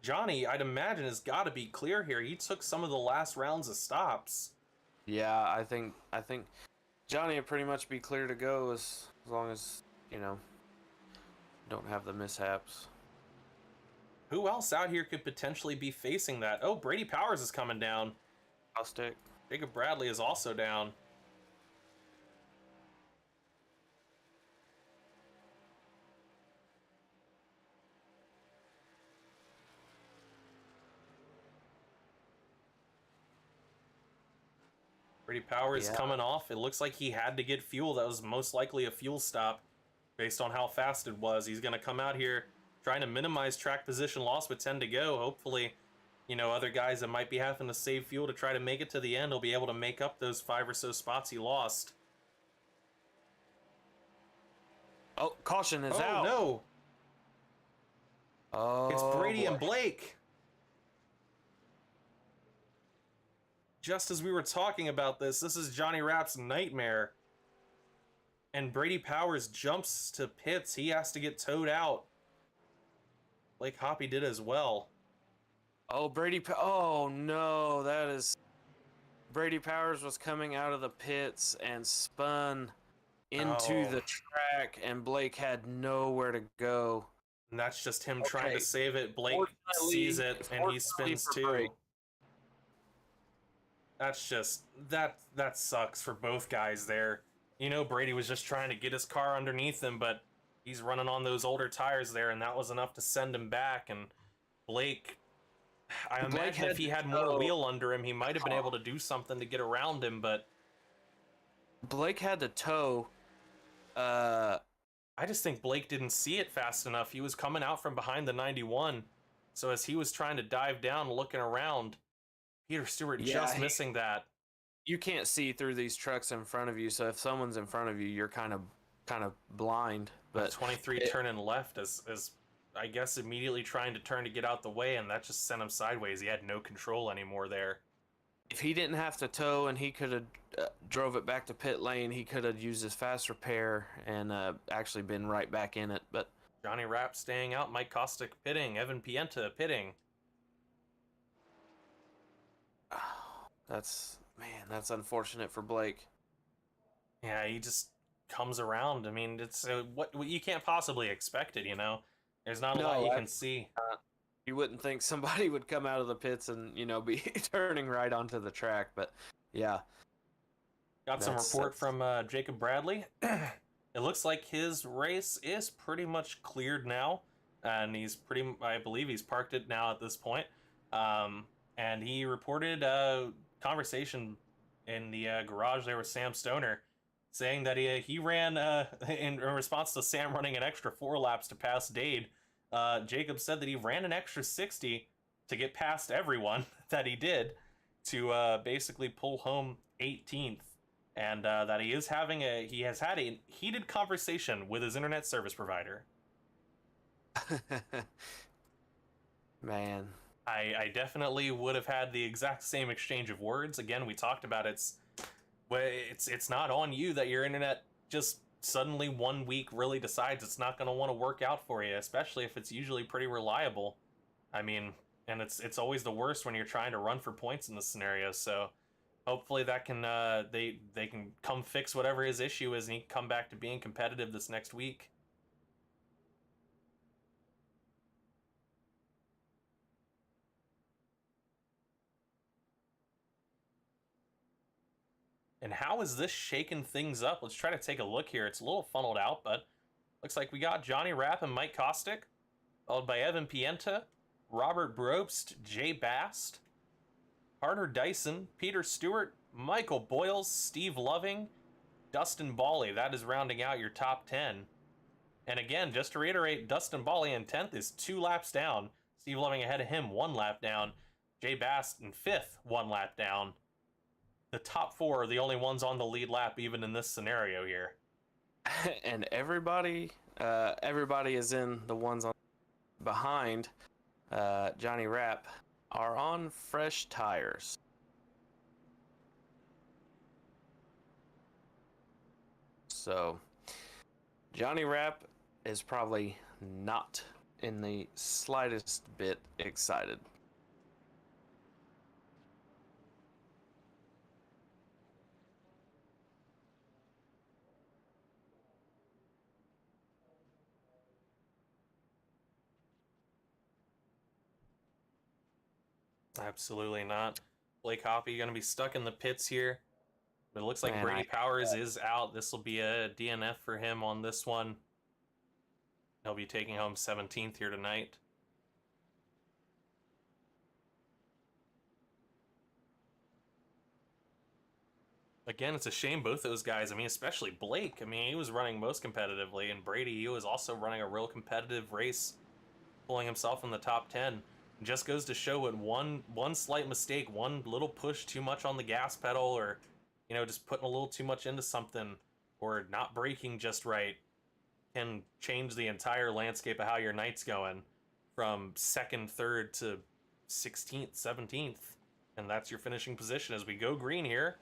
Johnny, I'd imagine, has got to be clear here. He took some of the last rounds of stops. Yeah, I think Johnny would pretty much be clear to go as long as don't have the mishaps. Who else out here could potentially be facing that? Oh, Brady Powers is coming down. I'll stick. Jacob Bradley is also down. Brady Powers coming off. It looks like he had to get fuel. That was most likely a fuel stop based on how fast it was. He's going to come out here trying to minimize track position loss with 10 to go. Hopefully, other guys that might be having to save fuel to try to make it to the end will be able to make up those 5 or so spots he lost. Oh, caution is out. Oh, no. Oh, it's Brady and Blake. Just as we were talking about this is Johnny Rapp's nightmare. And Brady Powers jumps to pits. He has to get towed out. Blake Hoppy did as well. Oh, oh no, that is... Brady Powers was coming out of the pits and spun into the track, and Blake had nowhere to go. And that's just him trying to save it. Blake sees it, and he spins too. Brake. That's just... That sucks for both guys there. Brady was just trying to get his car underneath him, but He's running on those older tires there, and that was enough to send him back. And Blake, I Blake imagine if he had more wheel under him, he might have been able to do something to get around him, but Blake had to tow. I just think Blake didn't see it fast enough. He was coming out from behind the 91, so as he was trying to dive down, looking around, Peter Stewart just missing that. You can't see through these trucks in front of you, so if someone's in front of you, you're kind of blind. But 23 turning left as I guess immediately trying to turn to get out the way, and that just sent him sideways. He had no control anymore there. If he didn't have to tow and he could have drove it back to pit lane, he could have used his fast repair and actually been right back in it. But Johnny Rapp staying out, Mike Kostick pitting, Evan Pienta pitting. That's unfortunate for Blake. Yeah, he just comes around. I mean, it's what you can't possibly expect it, you know. There's not a lot you can see. You wouldn't think somebody would come out of the pits and, you know, be turning right onto the track, but yeah. Got some report from Jacob Bradley. It looks like his race is pretty much cleared now, and I believe he's parked it now at this point. And he reported a conversation in the garage there with Sam Stoner, saying that he ran in response to Sam running an extra 4 laps to pass Dade. Jacob said that he ran an extra 60 to get past everyone that he did to basically pull home 18th, and that he has had a heated conversation with his internet service provider. Man, I definitely would have had the exact same exchange of words. Again, we talked about it's not on you that your internet just suddenly 1 week really decides it's not going to want to work out for you, especially if it's usually pretty reliable. I mean, and it's always the worst when you're trying to run for points in this scenario. So hopefully that can they can come fix whatever his issue is and he can come back to being competitive this next week. And how is this shaking things up? Let's try to take a look here. It's a little funneled out, but looks like we got Johnny Rapp and Mike Kostick, followed by Evan Pienta, Robert Brobst, Jay Bast, Carter Dyson, Peter Stewart, Michael Boyles, Steve Loving, Dustin Bawley. That is rounding out your top 10. And again, just to reiterate, Dustin Bawley in 10th is 2 laps down. Steve Loving ahead of him, 1 lap down. Jay Bast in 5th, 1 lap down. The top 4 are the only ones on the lead lap, even in this scenario here. And everybody is in the ones on behind Johnny Rapp are on fresh tires. So Johnny Rapp is probably not in the slightest bit excited. Absolutely not. Blake Hoppy going to be stuck in the pits here. But it looks like Brady Powers is out. This will be a DNF for him on this one. He'll be taking home 17th here tonight. Again, it's a shame both those guys. I mean, especially Blake. I mean, he was running most competitively, and Brady, he was also running a real competitive race, pulling himself in the top 10. It just goes to show what one slight mistake, one little push too much on the gas pedal, or, you know, just putting a little too much into something, or not braking just right, can change the entire landscape of how your night's going from 2nd, 3rd to 16th, 17th. And that's your finishing position as we go green here.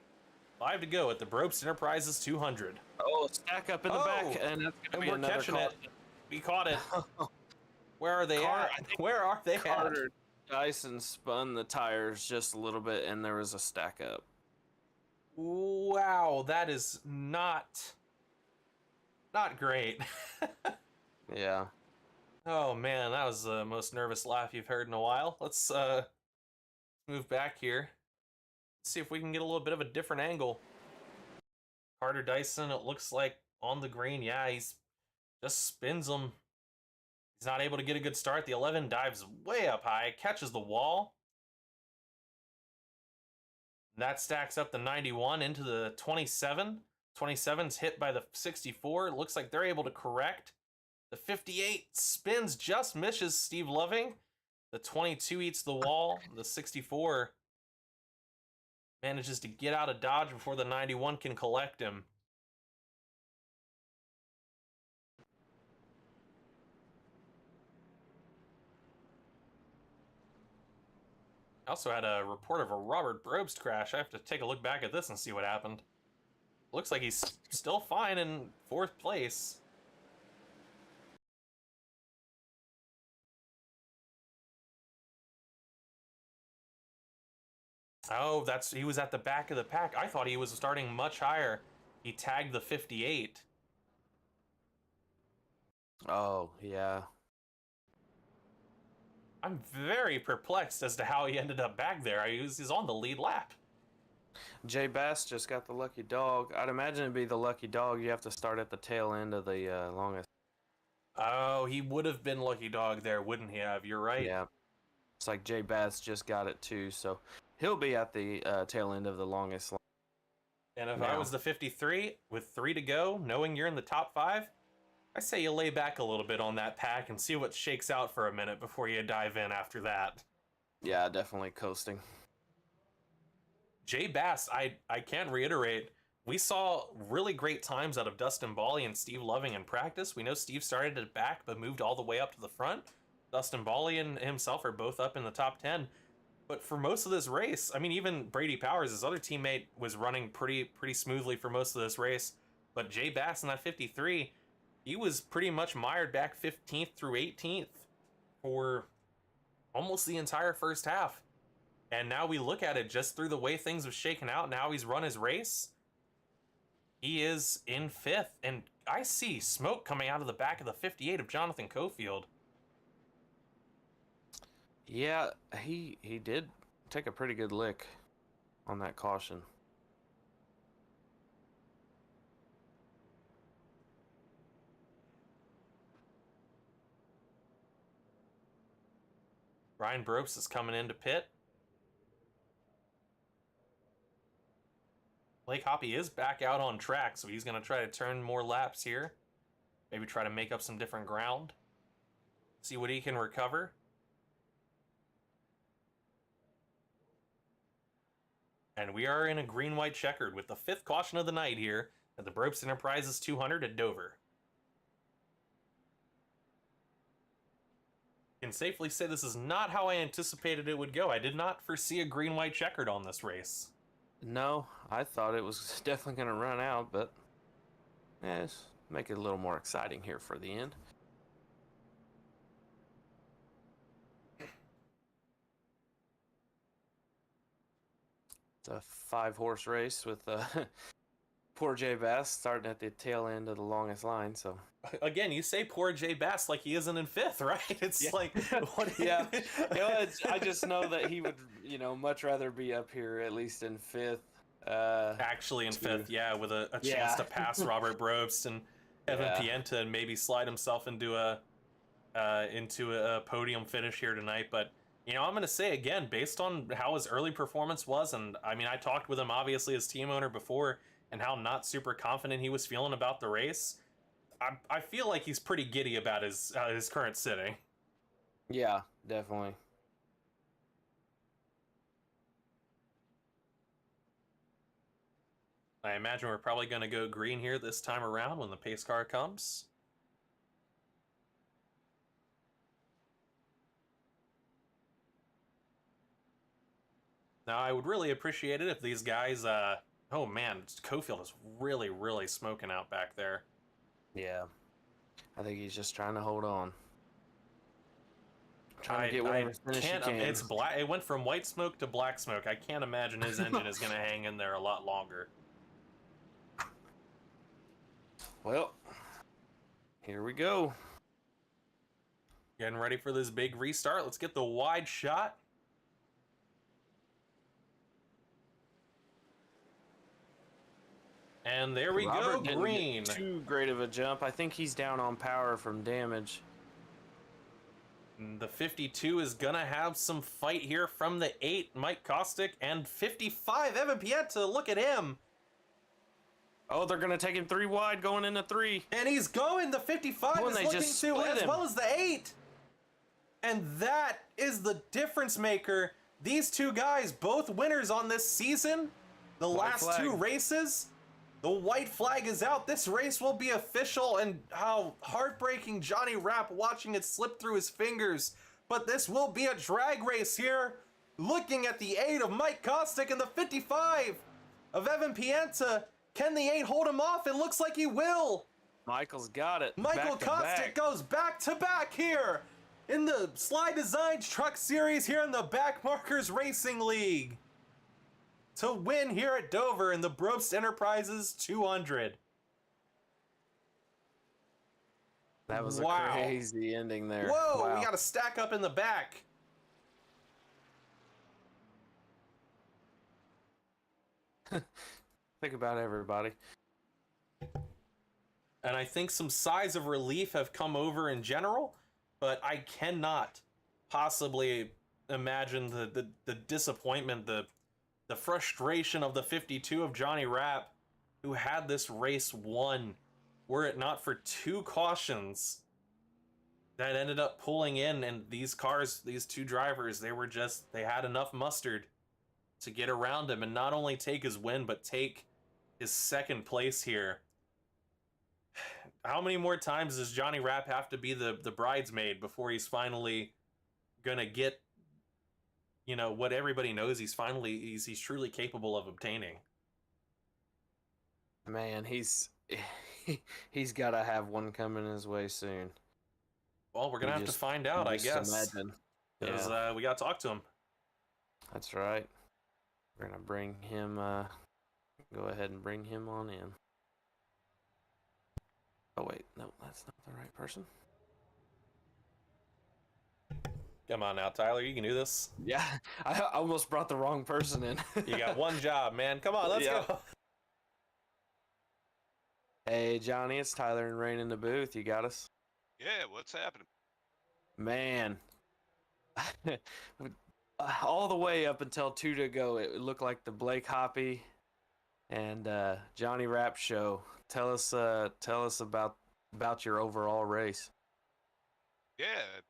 5 to go at the Brobst Enterprises 200. Oh, stack up in the back, and that's gonna be we're catching it. We caught it. Where are they at? Where are they Carter at? Dyson spun the tires just a little bit, and there was a stack up. Wow, that is not great. Yeah. Oh man, that was the most nervous laugh you've heard in a while. Let's move back here. See if we can get a little bit of a different angle. Carter Dyson, it looks like on the green. Yeah, he's Just spins him. He's not able to get a good start. The 11 dives way up high, catches the wall. That stacks up the 91 into the 27. 27's hit by the 64. It looks like they're able to correct. The 58 spins, just misses Steve Loving. The 22 eats the wall. The 64 manages to get out of dodge before the 91 can collect him. I also had a report of a Robert Brobst crash. I have to take a look back at this and see what happened. Looks like he's still fine in 4th place. Oh, he was at the back of the pack. I thought he was starting much higher. He tagged the 58. Oh, yeah. I'm very perplexed as to how he ended up back there. He's on the lead lap. Jay Bass just got the lucky dog. I'd imagine it'd be the lucky dog. You have to start at the tail end of the longest. Oh, he would have been lucky dog there, wouldn't he have? You're right. Yeah. It's like Jay Bass just got it too, so he'll be at the tail end of the longest line. And if I was the 53 with 3 to go, knowing you're in the top 5, I say you lay back a little bit on that pack and see what shakes out for a minute before you dive in after that. Yeah, definitely coasting. Jay Bass, I can't reiterate, we saw really great times out of Dustin Bally and Steve Loving in practice. We know Steve started at back but moved all the way up to the front. Dustin Bally and himself are both up in the top 10. But for most of this race, I mean, even Brady Powers, his other teammate, was running pretty smoothly for most of this race. But Jay Bass in that 53, he was pretty much mired back 15th through 18th for almost the entire first half. And now we look at it just through the way things have shaken out. Now he's run his race. He is in 5th. And I see smoke coming out of the back of the 58 of Jonathan Cofield. Yeah, he did take a pretty good lick on that caution. Ryan Brobst is coming into pit. Blake Hoppy is back out on track, so he's going to try to turn more laps here. Maybe try to make up some different ground. See what he can recover. And we are in a green-white checkered with the 5th caution of the night here at the Brobst Enterprises 200 at Dover. I can safely say this is not how I anticipated it would go. I did not foresee a green-white checkered on this race. No, I thought it was definitely going to run out, but let's make it a little more exciting here for the end. It's a 5-horse race with poor Jay Bass starting at the tail end of the longest line. So again, you say poor Jay Bass like he isn't in 5th, right? It's like, what? Yeah. I just know that he would, much rather be up here at least in 5th. Actually in 5th, yeah, with a chance to pass Robert Brobst and Evan Pienta and maybe slide himself into a podium finish here tonight. But I'm going to say again, based on how his early performance was, and I mean, I talked with him obviously as team owner before, and how not super confident he was feeling about the race. I feel like he's pretty giddy about his current sitting. Yeah, definitely. I imagine we're probably going to go green here this time around when the pace car comes. Now, I would really appreciate it if these guys, oh man, Cofield is really smoking out back there. Yeah. I think he's just trying to hold on. Trying to get whatever finish he can. It's black. It went from white smoke to black smoke. I can't imagine his engine is going to hang in there a lot longer. Well, here we go. Getting ready for this big restart. Let's get the wide shot. And there we Robert go, didn't green. get too great of a jump. I think he's down on power from damage. The 52 is gonna have some fight here from the 8, Mike Kostick, and 55, Evan Pienta, look at him. Oh, they're gonna take him 3 wide going into 3. And he's going, the 55 Oh, is they looking just to, split as him. well as the 8. And that is the difference maker. These two guys, both winners on this season, the White last 2 flag. races. The white flag is out. This race will be official, and how heartbreaking Johnny Rapp watching it slip through his fingers. But this will be a drag race here. Looking at the 8 of Mike Kostick and the 55 of Evan Pienta. Can the 8 hold him off? It looks like he will. Michael's got it. Michael Back to Kostick back. goes back to back here in the SLiDESIGNS Truck Series here in the Backmarkers Racing League to win here at Dover in the Brobst Enterprises 200. That was Wow. a crazy ending there. Whoa, Wow. we got a stack up in the back. Think about everybody. And I think some sighs of relief have come over in general, but I cannot possibly imagine the disappointment, the frustration of the 52 of Johnny Rapp, who had this race won, were it not for 2 cautions that ended up pulling in. And these cars, these 2 drivers, they had enough mustard to get around him and not only take his win, but take his 2nd place here. How many more times does Johnny Rapp have to be the bridesmaid before he's finally gonna get, you know, what everybody knows he's truly capable of obtaining? Man, he's got to have one coming his way soon. Well, we're gonna have to find out, I guess. Imagine. Because Yeah, we gotta talk to him. that's right. We're gonna bring him. Go ahead and bring him on in. Oh wait, no, that's not the right person. Come on now, Tyler, you can do this. Yeah, I almost brought the wrong person in. You got one job, man. Come on, let's Yeah. go. Hey, Johnny, it's Tyler and Rain in the booth. You got us? Yeah, what's happening? Man, all the way up until 2 to go, it looked like the Blake Hoppy and Johnny Rapp show. Tell us about your overall race. Yeah, it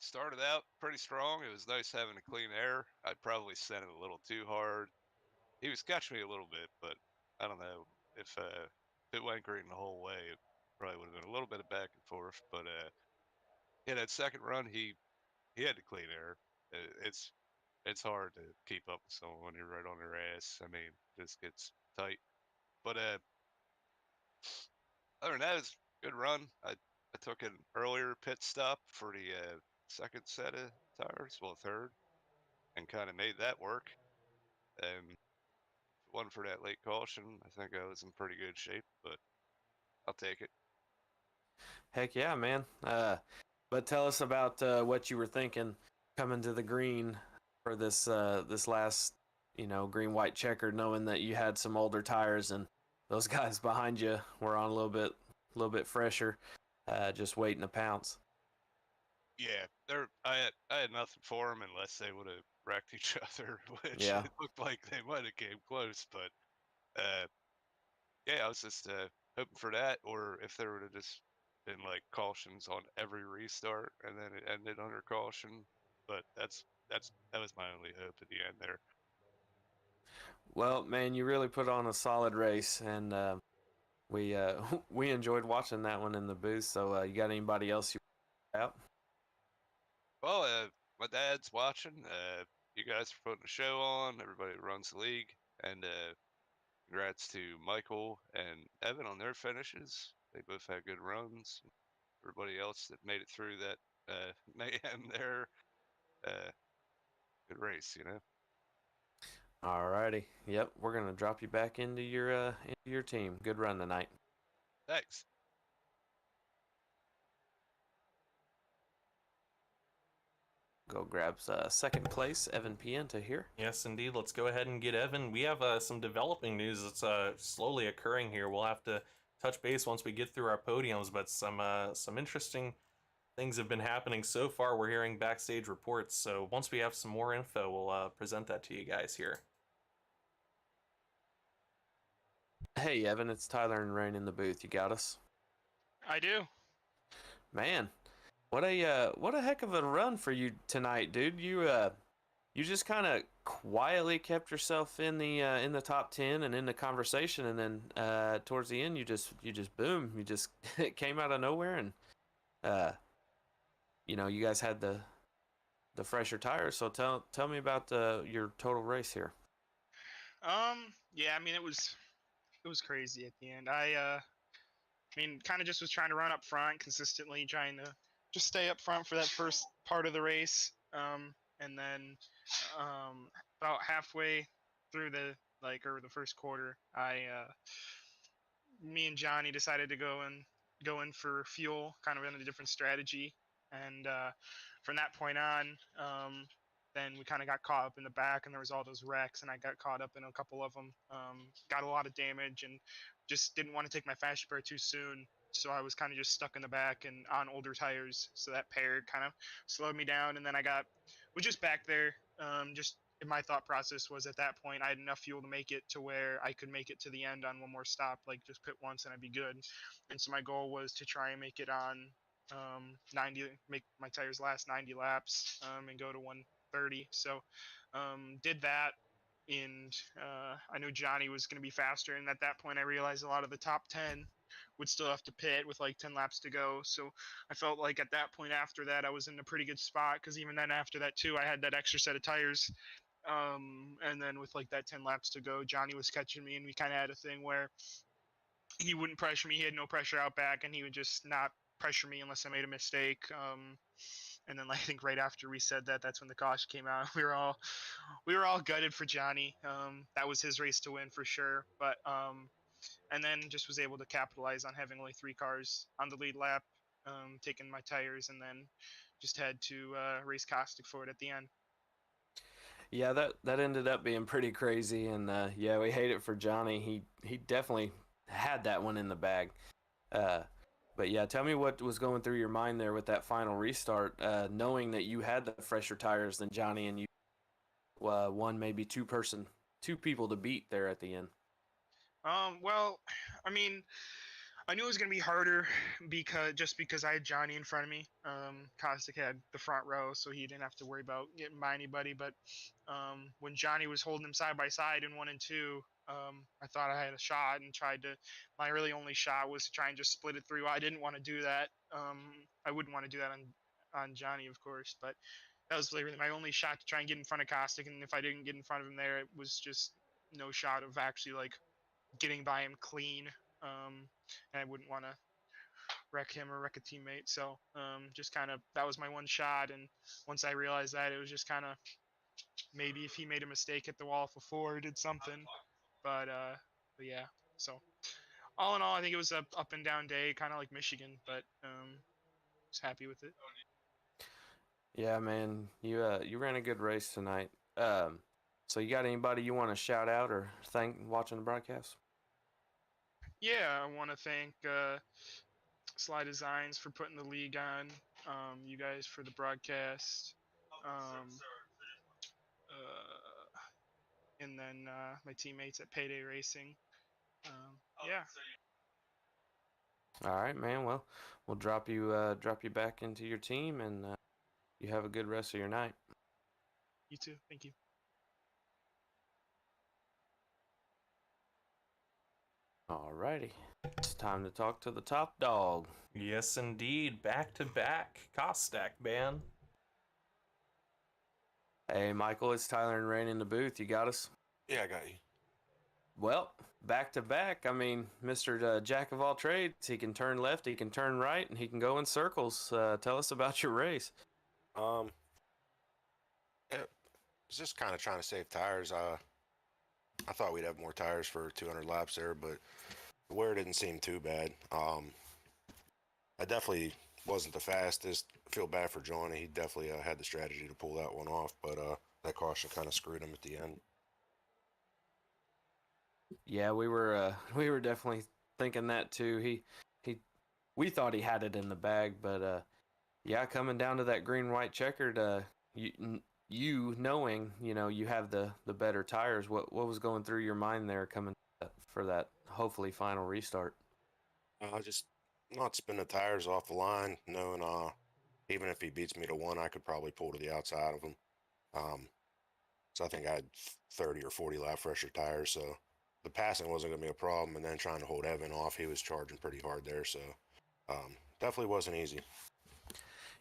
started out pretty strong. It was nice having a clean air. I'd probably sent it a little too hard. He was catching me a little bit, but I don't know if it went green the whole way. It probably would have been a little bit of back and forth. But yeah, that 2nd run, he had the clean air. It's hard to keep up with someone when you're right on their ass. I mean, it just gets tight. But other than that, it's a good run. I took an earlier pit stop for the 2nd set of tires, well, 3rd, and kind of made that work. And if it wasn't for that late caution, I think I was in pretty good shape, but I'll take it. Heck yeah, man. But tell us about what you were thinking coming to the green for this last, green white checker, knowing that you had some older tires and those guys behind you were on a little bit fresher, just waiting to pounce. Yeah, I had nothing for them unless they would have wrecked each other, which Yeah. it looked like they might have came close. But yeah, I was just hoping for that, or if there would have just been like cautions on every restart and then it ended under caution. But that was my only hope at the end there. Well, man, you really put on a solid race, and we we enjoyed watching that one in the booth. So, you got anybody else you out? Well, my dad's watching. You guys are putting a show on. Everybody that runs the league, and congrats to Michael and Evan on their finishes. They both had good runs. Everybody else that made it through that mayhem there, good race, Alrighty. Yep, we're gonna drop you back into your team. Good run tonight. Thanks. go grab second place, Evan Pienta here. Yes, indeed. Let's go ahead and get Evan. We have some developing news that's slowly occurring here. We'll have to touch base once we get through our podiums, but some interesting things have been happening so far. We're hearing backstage reports, so once we have some more info, we'll present that to you guys here. Hey, Evan, it's Tyler and Rain in the booth. You got us? I do. Man, what a heck of a run for you tonight, dude. You just kind of quietly kept yourself in the top 10 and in the conversation, and then towards the end you just boom, you just it came out of nowhere, and you guys had the fresher tires. So tell me about your total race here. Yeah, I mean it was crazy at the end. I mean, kind of just was trying to run up front consistently, trying to just stay up front for that first part of the race. And then about halfway through the first quarter, me and Johnny decided to go in for fuel, kind of in a different strategy. And from that point on, then we kind of got caught up in the back, and there was all those wrecks, and I got caught up in a couple of them. Got a lot of damage, and just didn't want to take my fast repair too soon. So I was kind of just stuck in the back and on older tires. So that pair kind of slowed me down, and then was just back there. Just my thought process was at that point I had enough fuel to make it to where I could make it to the end on one more stop, like just pit once and I'd be good. And so my goal was to try and make it on 90, make my tires last 90 laps, and go to 130. So did that, and I knew Johnny was going to be faster, and at that point I realized a lot of the top 10 would still have to pit with like 10 laps to go. So I felt like at that point after that I was in a pretty good spot, because even then after that too I had that extra set of tires, and then with like that 10 laps to go, Johnny was catching me, and we kind of had a thing where he wouldn't pressure me. He had no pressure out back, and he would just not pressure me unless I made a mistake. And then I think right after we said that, that's when the caution came out. We were all gutted for Johnny. That was his race to win for sure. But and then just was able to capitalize on having only 3 cars on the lead lap, taking my tires, and then just had to race Caustic for it at the end. Yeah, that ended up being pretty crazy, and yeah, we hate it for Johnny. He definitely had that one in the bag. But yeah, tell me what was going through your mind there with that final restart, knowing that you had the fresher tires than Johnny, and you one maybe two people to beat there at the end. Well, I mean, I knew it was going to be harder because I had Johnny in front of me. Caustic had the front row, so he didn't have to worry about getting by anybody. But when Johnny was holding them side by side in 1 and 2, I thought I had a shot and my really only shot was to try and just split it through. I didn't want to do that. I wouldn't want to do that on Johnny, of course, but that was literally my only shot to try and get in front of Caustic. And if I didn't get in front of him there, it was just no shot of actually like getting by him clean. And I wouldn't want to wreck him or wreck a teammate. So just kind of, that was my one shot. And once I realized that, it was just kind of, maybe if he made a mistake at the wall before, did something. But yeah, so all in all, I think it was a up and down day, kind of like Michigan, but was happy with it. Yeah, man, you ran a good race tonight. So you got anybody you want to shout out or thank watching the broadcast? Yeah, I want to thank SLiDESIGNS for putting the league on, you guys for the broadcast, and then my teammates at Payday Racing. Yeah. All right, man. Well, we'll drop you back into your team, and you have a good rest of your night. You too. Thank you. All righty. It's time to talk to the top dog. Yes, indeed. Back to back. Caustic, man. Hey, Michael, it's Tyler and Rain in the booth. You got us? Yeah, I got you. Well, back to back. I mean, Mr. Jack of all trades. He can turn left, he can turn right, and he can go in circles. Tell us about your race. It was just kind of trying to save tires. I thought we'd have more tires for 200 laps there, but the wear didn't seem too bad. I definitely wasn't the fastest. Feel bad for Johnny. He definitely had the strategy to pull that one off, but that caution kind of screwed him at the end. Yeah, we were definitely thinking that too. We thought he had it in the bag, but yeah, coming down to that green white checkered, you knowing, you have the better tires. What was going through your mind there coming for that hopefully final restart? Just not spin the tires off the line, knowing even if he beats me to one, I could probably pull to the outside of him. So I think I had 30 or 40 lap fresher tires, so the passing wasn't going to be a problem. And then trying to hold Evan off, he was charging pretty hard there, so definitely wasn't easy.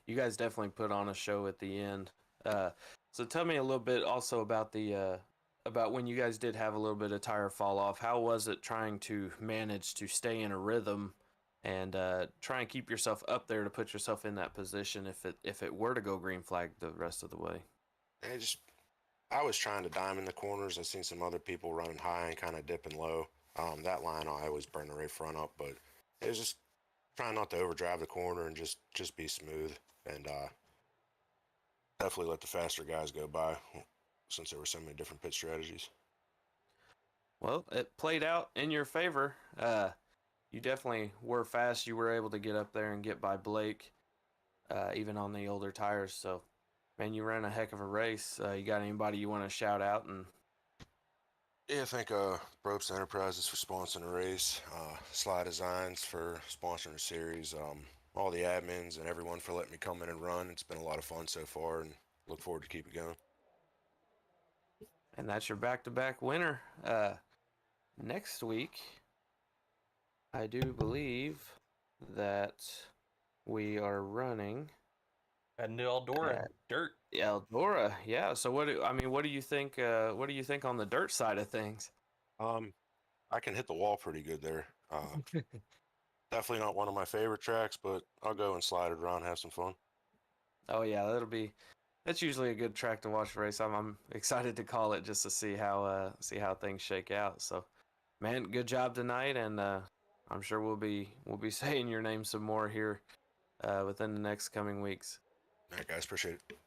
You guys definitely put on a show at the end. So tell me a little bit also about the about when you guys did have a little bit of tire fall off. How was it trying to manage to stay in a rhythm and try and keep yourself up there to put yourself in that position if it were to go green flag the rest of the way? I was trying to diamond the corners. I've seen some other people running high and kind of dipping low. That line I always burn the right front up, but it was just trying not to overdrive the corner and just be smooth and definitely let the faster guys go by since there were so many different pit strategies. Well, it played out in your favor. You definitely were fast. You were able to get up there and get by Blake, even on the older tires. So, man, you ran a heck of a race. You got anybody you want to shout out? And yeah, I think Brobst Enterprises for sponsoring the race, SLiDESIGNS for sponsoring the series, all the admins and everyone for letting me come in and run. It's been a lot of fun so far, and look forward to keep it going. And that's your back-to-back winner. Next week, I do believe that we are running at Eldora dirt. Eldora, yeah. So what do you think? What do you think on the dirt side of things? I can hit the wall pretty good there. Definitely not one of my favorite tracks, but I'll go and slide it around, have some fun. Oh yeah, that's usually a good track to watch race. I'm excited to call it just to see how things shake out. So, man, good job tonight, and I'm sure we'll be saying your name some more here within the next coming weeks. All right, guys, appreciate it.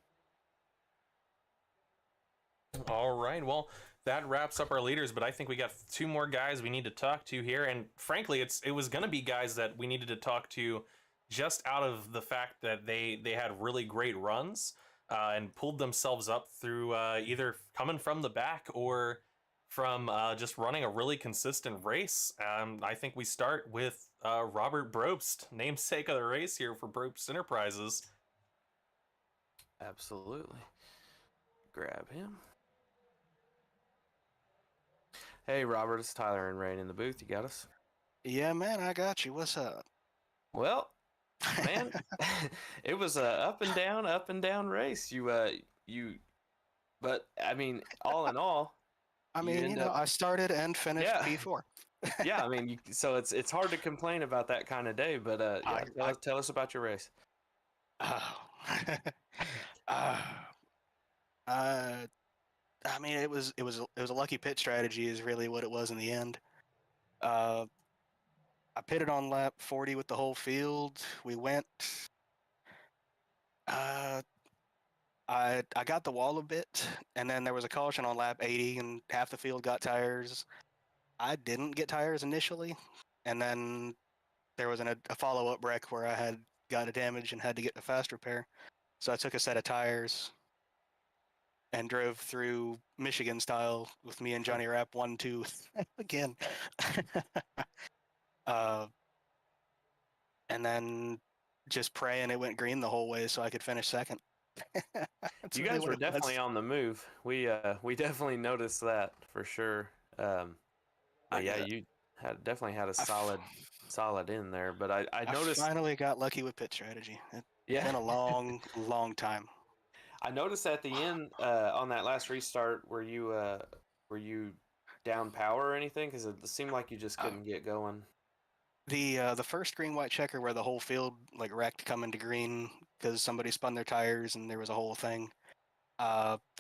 All right, well, that wraps up our leaders, but I think we got two more guys we need to talk to here, and frankly, it was going to be guys that we needed to talk to just out of the fact that they had really great runs and pulled themselves up through either coming from the back or from just running a really consistent race. I think we start with Robert Brobst, namesake of the race here for Brobst Enterprises. Absolutely. Grab him. Hey, Robert, it's Tyler and Rain in the booth. You got us? Yeah, man, I got you. What's up? Well, man, it was a up and down race. But I mean, all in all, I mean, I started and finished Yeah. P4. yeah, I mean, so it's hard to complain about that kind of day. But yeah, tell us about your race. Oh. I mean, it was a lucky pit strategy is really what it was in the end. I pitted on lap 40 with the whole field. We went. I got the wall a bit, and then there was a caution on lap 80, and half the field got tires. I didn't get tires initially, and then there was a follow-up wreck where I had got a damage and had to get a fast repair. So I took a set of tires and drove through Michigan style with me and Johnny Rapp 1-2 again. And then just praying it went green the whole way so I could finish second. You guys were definitely on the move. We definitely noticed that for sure. Yeah, you definitely had a solid in there. But I noticed I finally got lucky with pit strategy. It's been a long, long time. I noticed at the end on that last restart, were you down power or anything? Because it seemed like you just couldn't get going. The first green white checker where the whole field like wrecked coming to green because somebody spun their tires and there was a whole thing.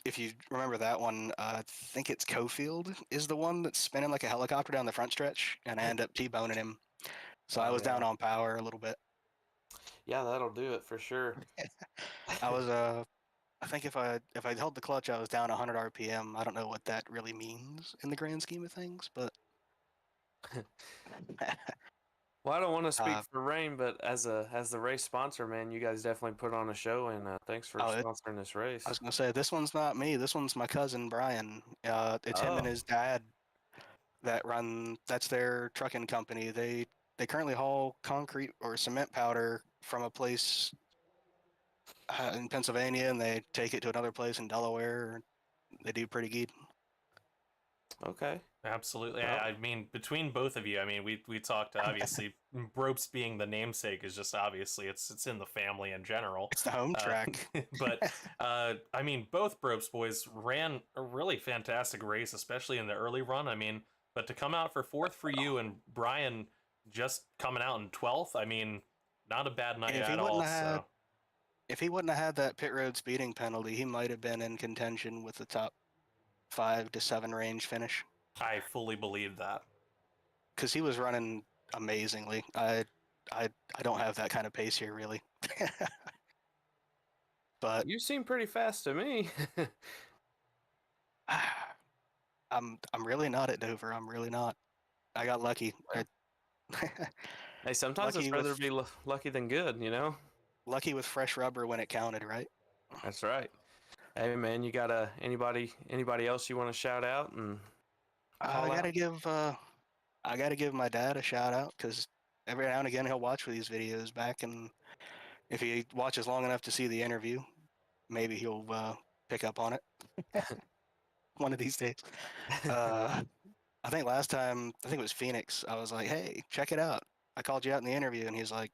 If you remember that one, I think it's Cofield is the one that's spinning like a helicopter down the front stretch, and I end up T-boning him. So I was down on power a little bit. Yeah, that'll do it for sure. I was I think if I held the clutch, I was down 100 RPM. I don't know what that really means in the grand scheme of things, but Well, I don't want to speak uh, for Rain, but as the race sponsor, man, you guys definitely put on a show, and thanks for oh, sponsoring this race. I was gonna say this one's not me. This one's my cousin Brian. It's him and Oh. his dad that run. That's their trucking company. They currently haul concrete or cement powder from a place in Pennsylvania, and they take it to another place in Delaware. They do pretty good. Okay. Absolutely. Well. I mean, between both of you, I mean, we talked obviously. Brobst being the namesake is just obviously it's in the family in general. It's the home track. But I mean, both Brobst boys ran a really fantastic race, especially in the early run. I mean, but to come out for fourth for you and Brian just coming out in 12th, I mean, not a bad night If he at wouldn't all. have had, So if he wouldn't have had that pit road speeding penalty, he might have been in contention with the top 5 to 7 range finish. I fully believe that. Because he was running amazingly. I don't have that kind of pace here really. But You seem pretty fast to me. I'm really not at Dover. I'm really not. I got lucky. Hey, sometimes Lucky it's rather with- be lucky than good, you know? Lucky with fresh rubber when it counted, right? That's right. Hey, man, you got anybody else you want to shout out and call I out? gotta give my dad a shout out because every now and again he'll watch these videos back, and if he watches long enough to see the interview, maybe he'll pick up on it one of these days. I think last time, I think it was Phoenix, I was like, hey, check it out. I called you out in the interview, and he's like,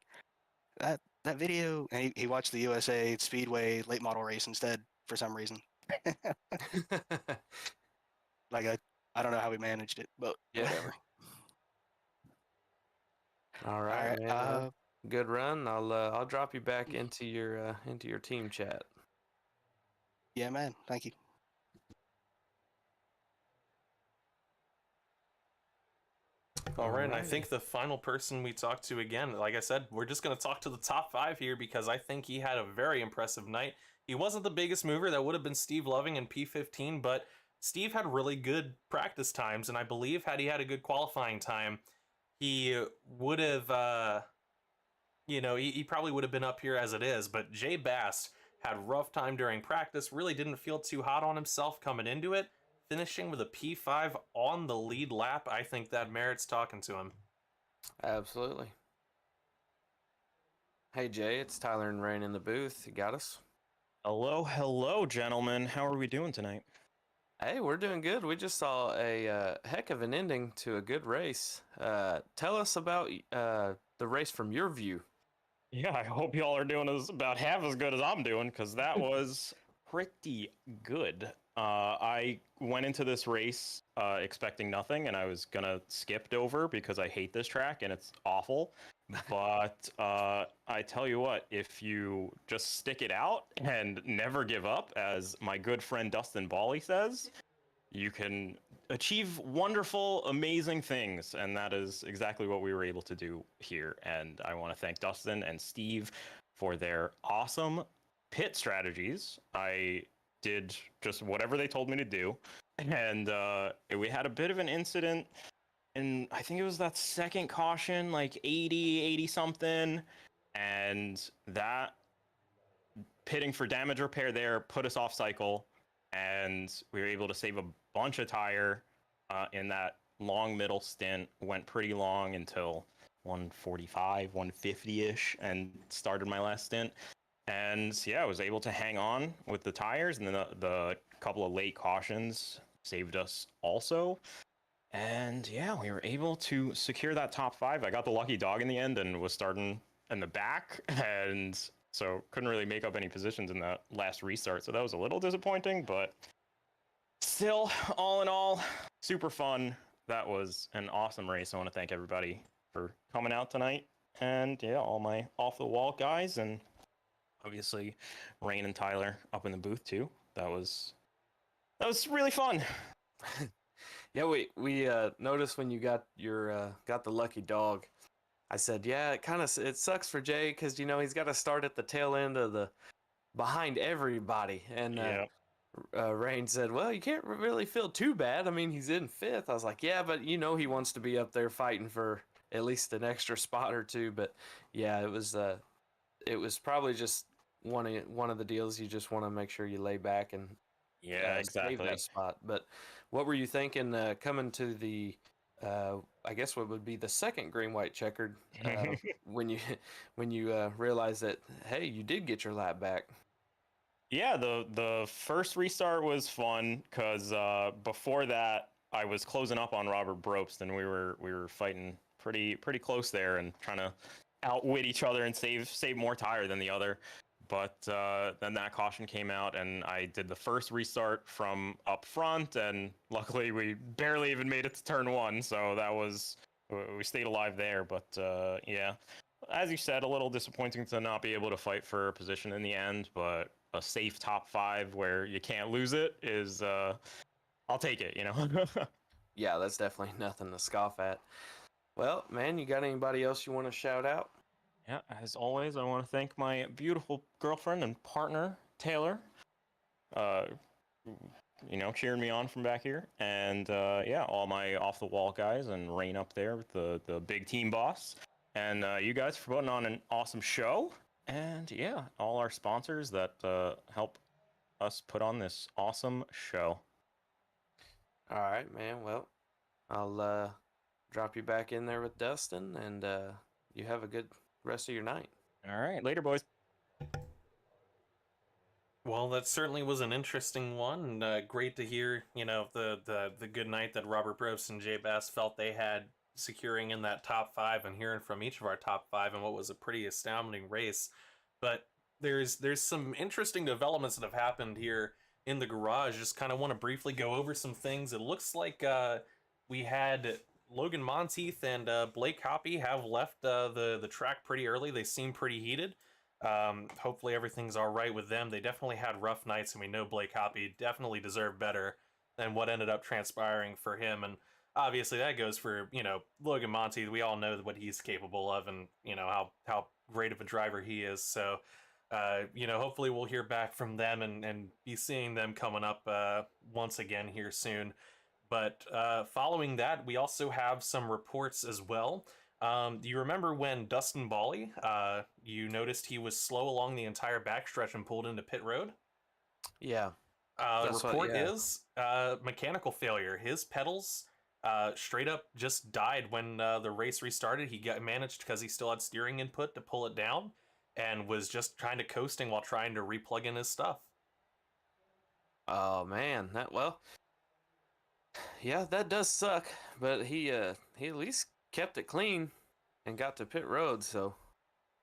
that video, and he watched the USA Speedway late model race instead for some reason. Like I don't know how we managed it, but Yeah. whatever. All right, man. All right. Well, good run. I'll drop you back into your team chat. Yeah, man. Thank you. All right, and I think the final person we talked to again, like I said, we're just going to talk to the top 5 here because I think he had a very impressive night. He wasn't the biggest mover. That would have been Steve Loving in P15, but Steve had really good practice times, and I believe had he had a good qualifying time, he would have, he probably would have been up here as it is, but Jay Bass had rough time during practice, really didn't feel too hot on himself coming into it. Finishing with a P5 on the lead lap, I think that merits talking to him. Absolutely. Hey, Jay, it's Tyler and Rain in the booth. You got us? Hello, gentlemen. How are we doing tonight? Hey, we're doing good. We just saw a heck of an ending to a good race. Tell us about the race from your view. Yeah, I hope y'all are doing about half as good as I'm doing, because that was pretty good. I went into this race expecting nothing, and I was gonna skip Dover because I hate this track and it's awful. But I tell you what, if you just stick it out and never give up, as my good friend Dustin Bawley says, you can achieve wonderful, amazing things. And that is exactly what we were able to do here. And I want to thank Dustin and Steve for their awesome pit strategies. I did just whatever they told me to do. And we had a bit of an incident, and I think it was that second caution, like 80 something. And that pitting for damage repair there put us off cycle. And we were able to save a bunch of tire in that long middle stint. Went pretty long until 145, 150-ish, and started my last stint. And yeah, I was able to hang on with the tires, and then the couple of late cautions saved us also. And yeah, we were able to secure that top 5. I got the lucky dog in the end and was starting in the back, and so couldn't really make up any positions in that last restart. So that was a little disappointing, but still, all in all, super fun. That was an awesome race. I want to thank everybody for coming out tonight. And yeah, all my off the wall guys, and obviously Rain and Tyler up in the booth too. That was really fun. Yeah, we noticed when you got your got the lucky dog. I said, yeah, it sucks for Jay because he's got to start at the tail end of the behind everybody. And Yeah. Rain said, well, you can't really feel too bad. I mean, he's in fifth. I was like, yeah, but he wants to be up there fighting for at least an extra spot or two. But yeah, it was probably just one of the deals. You just want to make sure you lay back and Yeah, save exactly. that spot. But what were you thinking coming to the I guess what would be the second green white checkered when you realize that, hey, you did get your lap back? Yeah, the first restart was fun because before that I was closing up on Robert Brobst, and we were fighting pretty close there and trying to outwit each other and save more tire than the other. But then that caution came out, and I did the first restart from up front, and luckily we barely even made it to turn one, so we stayed alive there. But yeah, as you said, a little disappointing to not be able to fight for a position in the end, but a safe top 5 where you can't lose it is I'll take it, Yeah, that's definitely nothing to scoff at. Well, man, you got anybody else you want to shout out? Yeah, as always, I want to thank my beautiful girlfriend and partner, Taylor, uh, cheering me on from back here. And yeah, all my off-the-wall guys and Rain up there with the big team boss. And you guys for putting on an awesome show. And yeah, all our sponsors that help us put on this awesome show. All right, man. Well, I'll drop you back in there with Dustin, and you have a good rest of your night. All right, later, boys. Well, that certainly was an interesting one. Great to hear, the good night that Robert Brobst and Jay Bass felt they had securing in that top 5, and hearing from each of our top 5 in what was a pretty astounding race. But there's some interesting developments that have happened here in the garage. Just kind of want to briefly go over some things. It looks like we had Logan Monteith and Blake Hoppy have left the track pretty early. They seem pretty heated. Hopefully everything's all right with them. They definitely had rough nights, and we know Blake Hoppy definitely deserved better than what ended up transpiring for him. And obviously that goes for, Logan Monteith. We all know what he's capable of, and, how great of a driver he is. So, hopefully we'll hear back from them and be seeing them coming up once again here soon. But following that, we also have some reports as well. Do you remember when Dustin Bawley, you noticed he was slow along the entire backstretch and pulled into pit road? Yeah. The report is mechanical failure. His pedals straight up just died when the race restarted. He managed, because he still had steering input, to pull it down, and was just kind of coasting while trying to replug in his stuff. Oh man, yeah, that does suck. But he at least kept it clean and got to pit road. So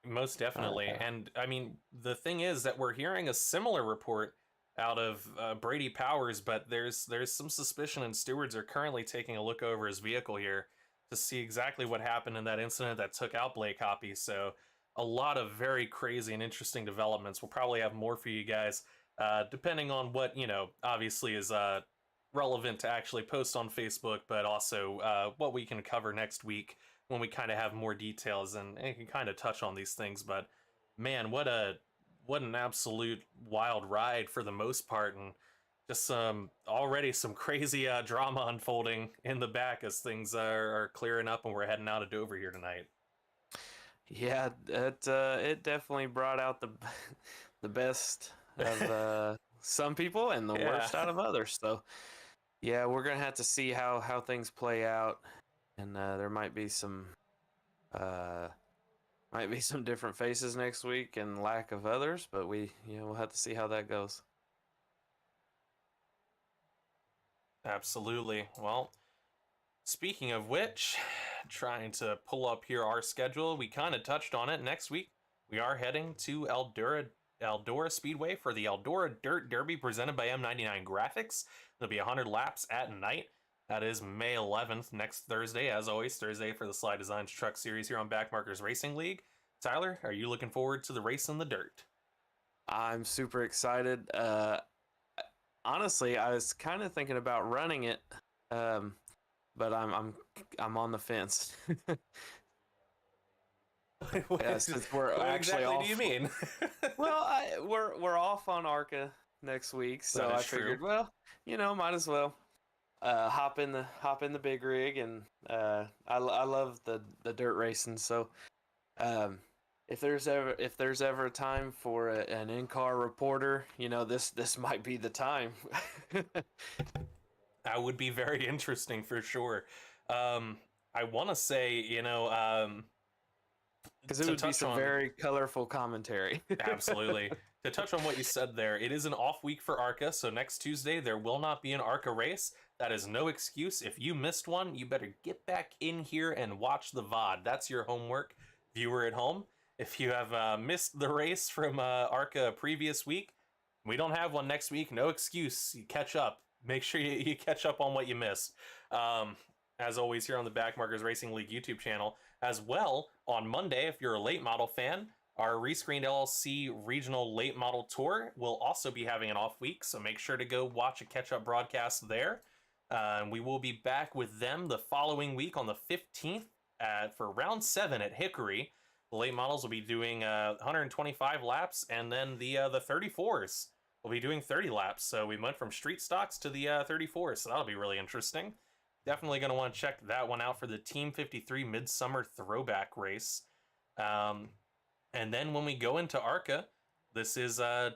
most definitely. And I mean, the thing is that we're hearing a similar report out of Brady Powers, but there's some suspicion, and stewards are currently taking a look over his vehicle here to see exactly what happened in that incident that took out Blake Hoppy. So a lot of very crazy and interesting developments. We'll probably have more for you guys, depending on what, obviously is relevant to actually post on Facebook, but also what we can cover next week when we kind of have more details and can kind of touch on these things. But man, what an absolute wild ride for the most part, and just already some crazy drama unfolding in the back as things are clearing up and we're heading out of Dover here tonight. Yeah, it definitely brought out the best of some people and the worst out of others. So yeah, we're gonna have to see how things play out, and there might be some different faces next week and lack of others, but we'll have to see how that goes. Absolutely. Well, speaking of which, trying to pull up here our schedule, we kind of touched on it. Next week, we are heading to Eldora Speedway for the Eldora Dirt Derby presented by M99 Graphics. There'll be 100 laps at night. That is May 11th, next Thursday. As always, Thursday for the SLiDESIGNS Truck Series here on Backmarkers Racing League. Tyler, are you looking forward to the race in the dirt? I'm super excited. Honestly, I was kind of thinking about running it, but I'm on the fence. since we're what actually exactly off. do you mean? Well, we're off on Arca next week, so That I is true. figured, well, might as well hop in the big rig, and I love the dirt racing. So if there's ever a time for an in-car reporter, this might be the time. That would be very interesting for sure. I want to say, Because it to would be touch some on- very colorful commentary. Absolutely. To touch on what you said there, it is an off week for ARCA, so next Tuesday there will not be an ARCA race. That is no excuse. If you missed one, you better get back in here and watch the VOD. That's your homework, viewer at home. If you have missed the race from ARCA previous week, we don't have one next week. No excuse. You catch up. Make sure you catch up on what you missed. As always, here on the Backmarkers Racing League YouTube channel. As well, on Monday, if you're a late model fan, our Rescreened LLC Regional Late Model Tour will also be having an off week, so make sure to go watch a catch-up broadcast there. We will be back with them the following week on the 15th for round 7 at Hickory. The late models will be doing 125 laps, and then the 34s will be doing 30 laps. So we went from street stocks to the 34s, so that'll be really interesting. Definitely going to want to check that one out for the Team 53 Midsummer Throwback Race. And then when we go into ARCA, this is this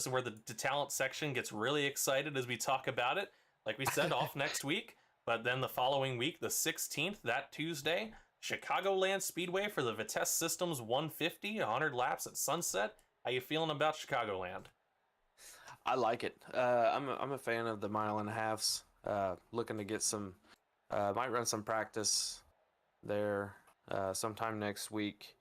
is where the talent section gets really excited as we talk about it. Like we said, off next week, but then the following week, the 16th, that Tuesday, Chicagoland Speedway for the Vitesse Systems 150, 100 laps at sunset. How you feeling about Chicagoland? I like it. I'm a fan of the 1.5 miles. Looking to get some, might run some practice there sometime next week,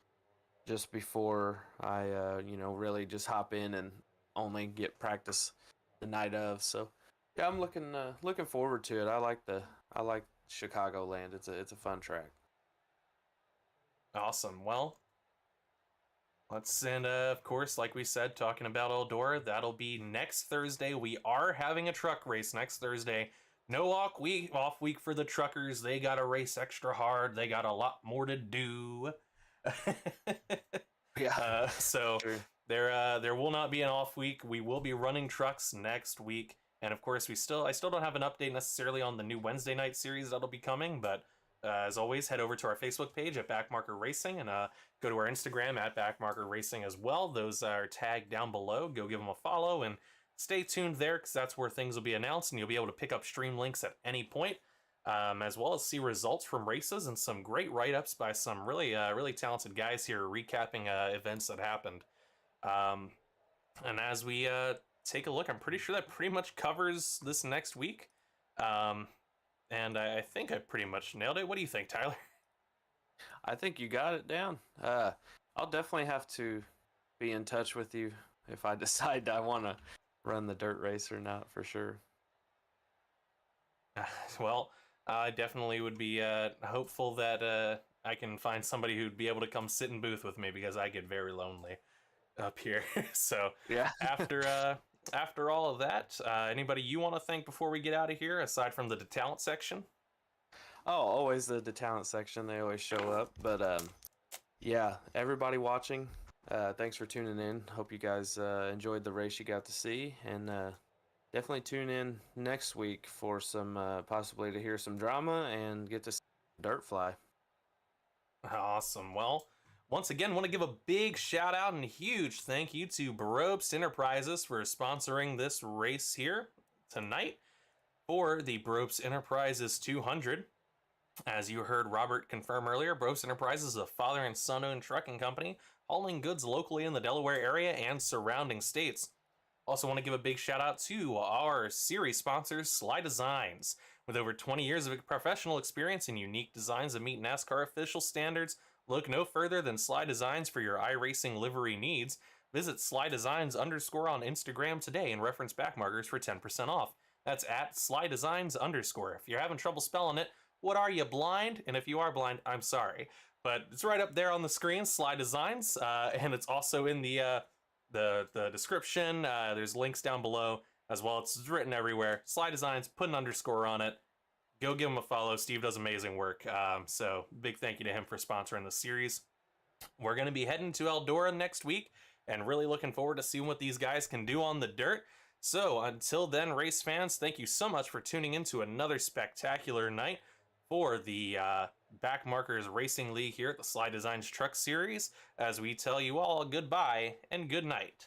just before I really just hop in and only get practice the night of. So yeah, I'm looking forward to it. I like Chicagoland. It's a fun track. Awesome. Well, and of course, like we said, talking about Eldora, that'll be next Thursday. We are having a truck race next Thursday. No off week for the truckers. They got to race extra hard. They got a lot more to do. Yeah. So True. there will not be an off week. We will be running trucks next week. And of course, I still don't have an update necessarily on the new Wednesday night series that'll be coming, but as always, head over to our Facebook page at Backmarker Racing and go to our Instagram at Backmarker Racing as well. Those are tagged down below. Go give them a follow and stay tuned there because that's where things will be announced and you'll be able to pick up stream links at any point, as well as see results from races and some great write-ups by some really talented guys here recapping events that happened. And as we take a look, I'm pretty sure that pretty much covers this next week. And I think I pretty much nailed it. What do you think, Tyler? I think you got it down. I'll definitely have to be in touch with you if I decide I want to run the dirt race or not, for sure. Well, I definitely would be hopeful that I can find somebody who'd be able to come sit in booth with me because I get very lonely up here. So Yeah. After all of that, anybody you want to thank before we get out of here, aside from the talent section? Oh, always the talent section. They always show up. But yeah, everybody watching, thanks for tuning in. Hope you guys enjoyed the race you got to see. And definitely tune in next week for some possibly to hear some drama and get to see dirt fly. Awesome. Well, once again, want to give a big shout out and huge thank you to Brobst Enterprises for sponsoring this race here tonight for the Brobst Enterprises 200. As you heard Robert confirm earlier, Brobst Enterprises is a father and son-owned trucking company hauling goods locally in the Delaware area and surrounding states. Also want to give a big shout out to our series sponsors, SLiDESIGNS. With over 20 years of professional experience in unique designs that meet NASCAR official standards, look no further than SLiDESIGNS for your iRacing livery needs. Visit SLiDESIGNS _ on Instagram today and reference Backmarkers for 10% off. That's at SLiDESIGNS _ If you're having trouble spelling it, what are you, blind? And if you are blind, I'm sorry. But it's right up there on the screen, SLiDESIGNS, and it's also in the description. There's links down below as well. It's written everywhere. SLiDESIGNS, put an _ on it. Go give him a follow. Steve does amazing work. So big thank you to him for sponsoring the series. we're going to be heading to Eldora next week and really looking forward to seeing what these guys can do on the dirt. So until then, race fans, thank you so much for tuning into another spectacular night for the Backmarkers Racing League here at the SLiDESIGNS Truck Series, as we tell you all goodbye and good night.